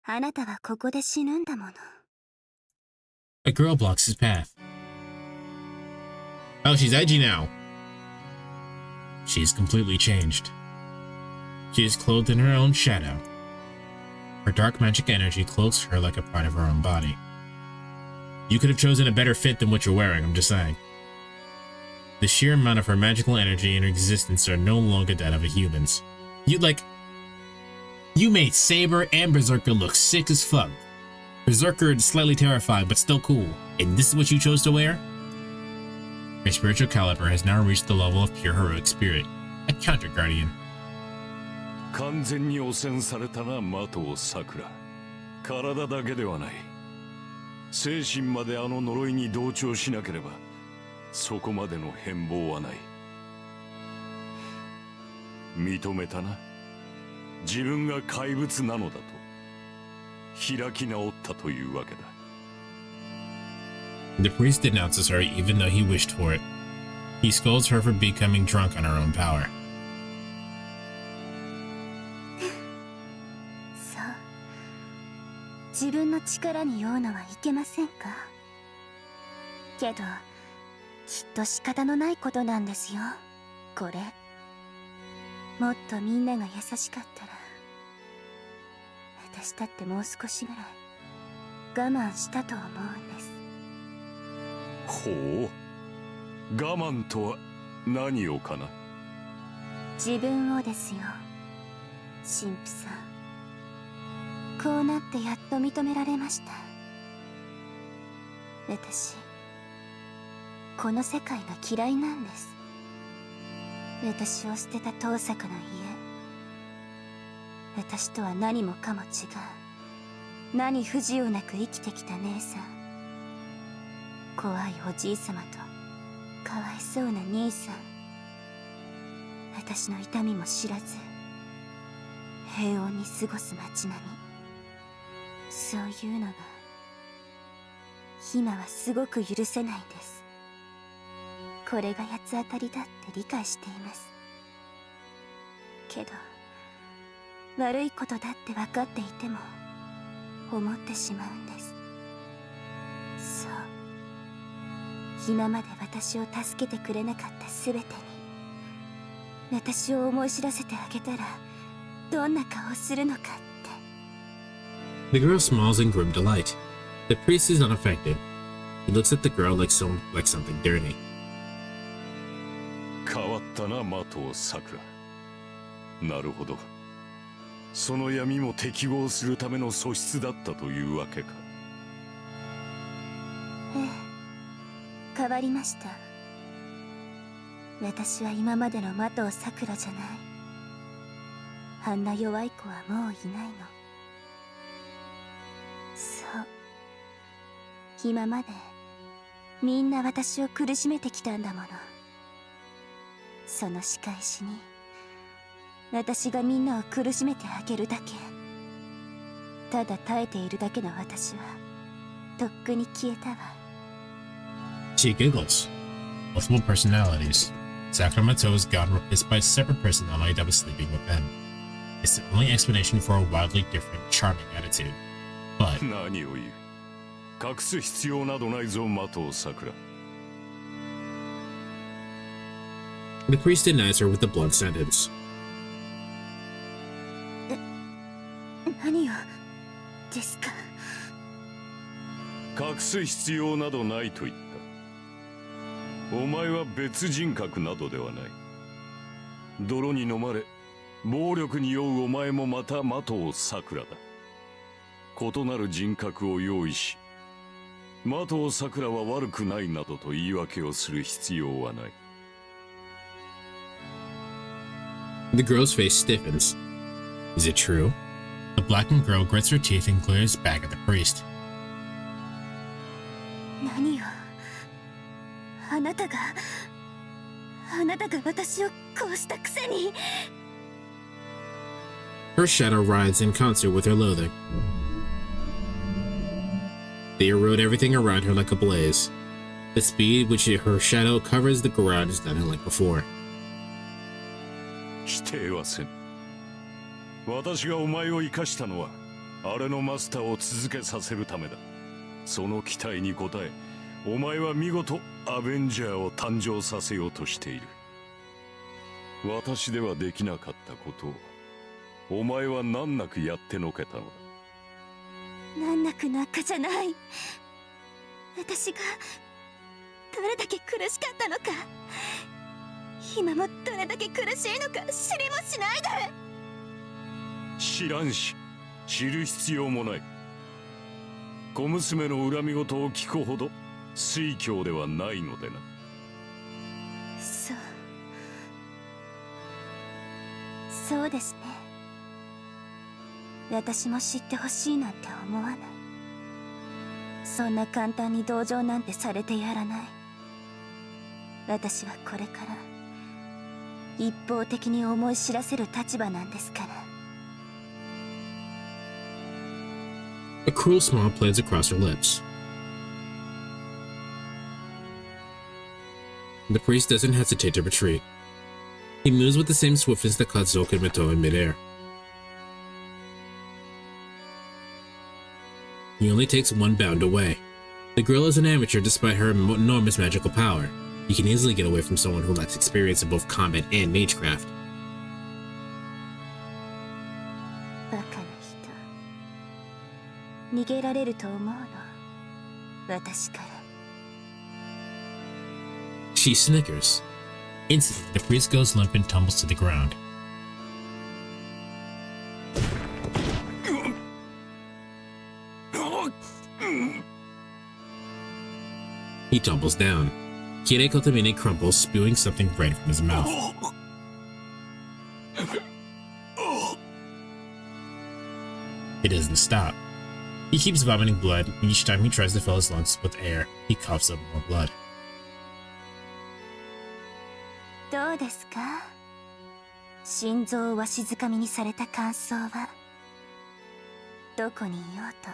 あなたはここで死ぬんだもの。A girl blocks his path. Oh, she's edgy now. She's completely changed. She is clothed in her own shadow. Her dark magic energy cloaks her like a part of her own body. You could have chosen a better fit than what you're wearing, I'm just saying. The sheer amount of her magical energy and her existence are no longer that of a human's. You made Saber and Berserker look sick as fuck. Berserker is slightly terrified, but still cool. And this is what you chose to wear? Her spiritual caliber has now reached the level of pure heroic spirit, a counter guardian. 完全に汚染されたな、的を桜。体だけではない。精神まであの呪いに同調しなければ、そこまでの変貌はない。認めたな。自分が怪物なのだと。開き直ったというわけだ。The priest denounces her even though he wished for it. He scolds her for becoming drunk on her own power. そう。自分の力に酔うのはいけませんか？けど、きっと仕方のないことなんですよ、これ。もっとみんなが優しかったら、私だってもう少しぐらい我慢したと思うんです。ほう。我慢とは何をかな？自分をですよ、神父さん。こうなってやっと認められました。私、この世界が嫌いなんです。私を捨てた遠坂の家。私とは何もかも違う。何不自由なく生きてきた姉さん。怖いおじいさまとかわいそうな兄さん。私の痛みも知らず平穏に過ごす街並み。そういうのが今はすごく許せないんです。これが八つ当たりだって理解しています。けど悪いことだって分かっていても思ってしまうんです。そう、今まで私を助けてくれなかった全てに私を思い知らせてあげたらどんな顔をするのかって。 The girl smiles in grim delight. The priest is unaffected. He looks at the girl like something dirty. 変わったな、的を桜。なるほど。その闇も適合するための素質だったというわけか。ええ、変わりました。私は今までの的を桜じゃない。あんな弱い子はもういないの。そう、今までみんな私を苦しめてきたんだもの。その仕返しに私がみんなを苦しめてあげるだけ。ただ耐えているだけの私はとっくに消えたわ。 She giggles. Multiple personalities. Sakamoto is God replaced by a separate personality that was sleeping with him. It's the only explanation for a wildly different, charming attitude. But 何を言う。隠す必要などないぞ、的を桜。the priest denies her with a blunt sentence. 何をですか？隠す必要などないと言った。お前は別人格などではない。泥に飲まれ暴力に酔うお前もまた的を桜だ。異なる人格を用意し、的を桜は悪くないなどと言い訳をする必要はない。 The girl's face stiffens. Is it true? The blackened girl grits her teeth and glares back at the priest. 何を？あなたが私をこうしたくせに。 Her shadow rides in concert with her loathing. They erode everything around her like a blaze. The speed which her shadow covers the garage is nothing like before. 否定はせん。私がお前を生かしたのはあれのマスターを続けさせるためだ。その期待に応え、お前は見事アベンジャーを誕生させようとしている。私ではできなかったことをお前は難なくやってのけたのだ。難なくなんかじゃない。私がどれだけ苦しかったのか、今もどれだけ苦しいのか知りもしないで。知らんし知る必要もない。小娘の恨み事を聞くほど酔狂ではないのでな。そうですね。私も知ってほしいなんて思わない。そんな簡単に同情なんてされてやらない。私はこれから一方的に思い知らせる立場なんですから。A cruel smile plays across her lips. The priest doesn't hesitate to retreat. He moves with the same swiftness that caught Zoka and Mito in midair. He only takes one bound away. The girl is an amateur despite her enormous magical power. He can easily get away from someone who lacks experience in both combat and magecraft. バカな人。逃げられると思うの。私から。She snickers. Instantly, the priest goes limp and tumbles to the ground. He tumbles down. Kirei Kotomine crumples, spewing something red from his mouth. It doesn't stop. He keeps vomiting blood, and each time he tries to fill his lungs with air, he coughs up more blood. どうですか？心臓をわしづかみにされた感想は。どこにいようと、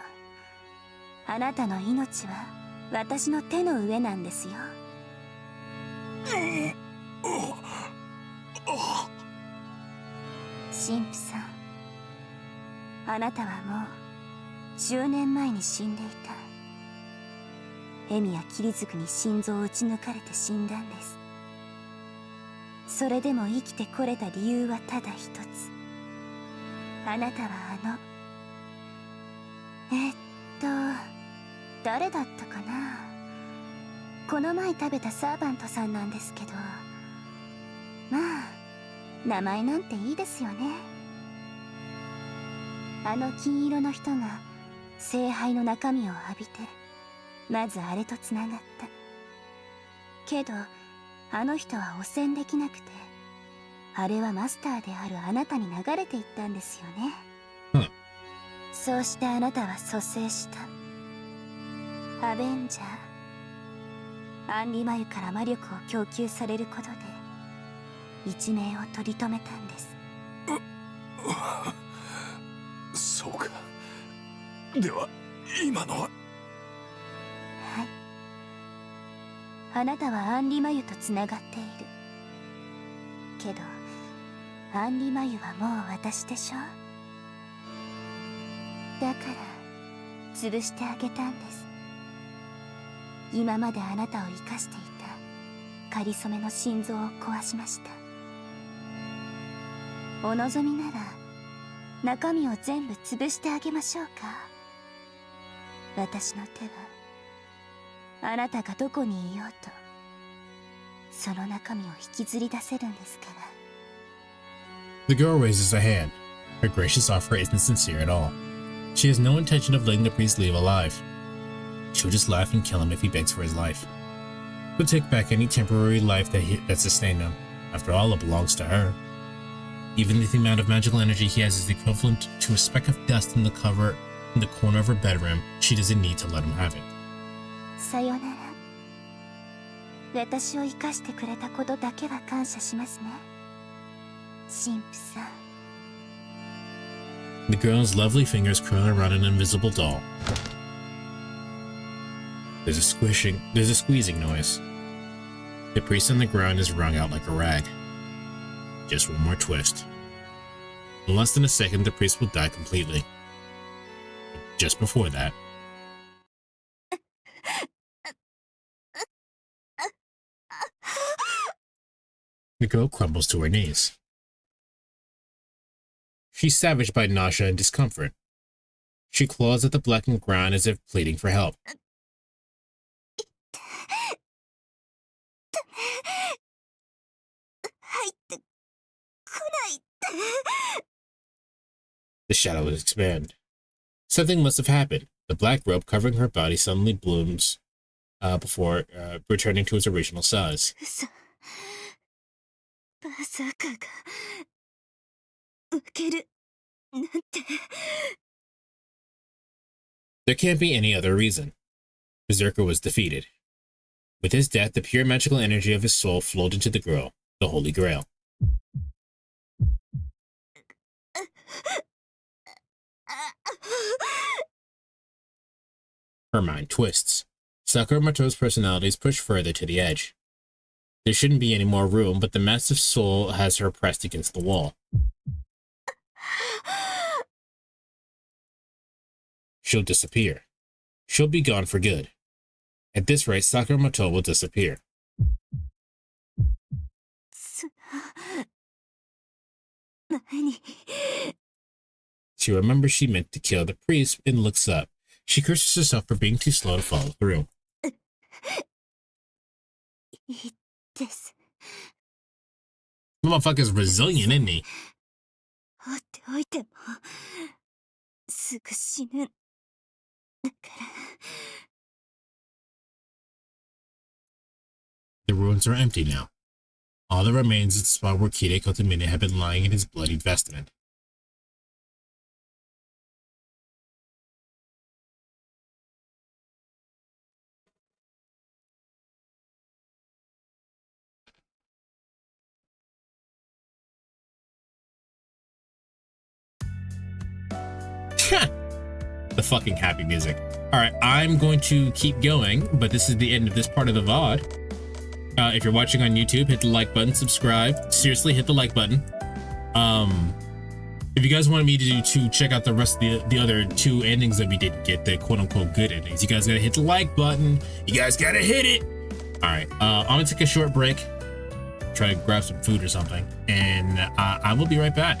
あなたの命は私の手の上なんですよ。神父さん、あなたはもう10年前に死んでいた。蛇や切り族に心臓を撃ち抜かれて死んだんです。それでも生きてこれた理由はただ一つ。あなたは誰だったかな。この前食べたサーバントさんなんですけど、まあ名前なんていいですよね。あの金色の人が聖杯の中身を浴びて、まずあれとつながった。けどあの人は汚染できなくて、あれはマスターであるあなたに流れていったんですよね。そうしてあなたは蘇生した。アベンジャー、アンリマユから魔力を供給されることで一命を取り留めたんです。そうか。では今のは。はい、あなたはアンリマユとつながっている。けどアンリマユはもう私でしょ。だから潰してあげたんです。今まであなたを生かしていたかりそめの心臓を壊しました。お望みなら中身を全部潰してあげましょうか。私の手はあなたがどこにいようとその中身を引きずり出せるんですから。 The girl raises a hand. Her gracious offer isn't sincere at all. She has no intention of letting the priest leave alive. She'll just laugh and kill him if he begs for his life. She'll take back any temporary life that sustained him. After all, it belongs to her. Even if the amount of magical energy he has is equivalent to a speck of dust in the corner of her bedroom, she doesn't need to let him have it. さよなら。私を生かしてくれたことだけは感謝しますね、神父さん。The girl's lovely fingers curl around an invisible doll. There's a squeezing noise. The priest on the ground is wrung out like a rag. Just one more twist. In less than a second, the priest will die completely. Just before that, the girl crumbles to her knees. She's savaged by nausea and discomfort. She claws at the blackened ground as if pleading for help. The shadows expand. Something must have happened. The black robe covering her body suddenly blooms before returning to its original size. Berserker. There can't be any other reason. Berserker was defeated. With his death, the pure magical energy of his soul flowed into the girl, the Holy Grail. Her mind twists. Sakamoto's personality is pushed further to the edge. There shouldn't be any more room, but the massive soul has her pressed against the wall. She'll disappear. She'll be gone for good. At this rate, Sakamoto will disappear. She remembers she meant to kill the priest and looks up. She curses herself for being too slow to follow through. Motherfucker's resilient, isn't he? The ruins are empty now. All that remains is the spot where Kide Kotomine had been lying in his bloodied vestment. The fucking happy music. Alright, I'm going to keep going, but this is the end of this part of the VOD. If you're watching on YouTube, hit the like button, subscribe. Seriously, hit the like button. If you guys wanted me to check out the rest of the other two endings that we didn't get, the quote-unquote good endings, you guys gotta hit the like button. You guys gotta hit it. Alright, I'm gonna take a short break. Try to grab some food or something. And I will be right back.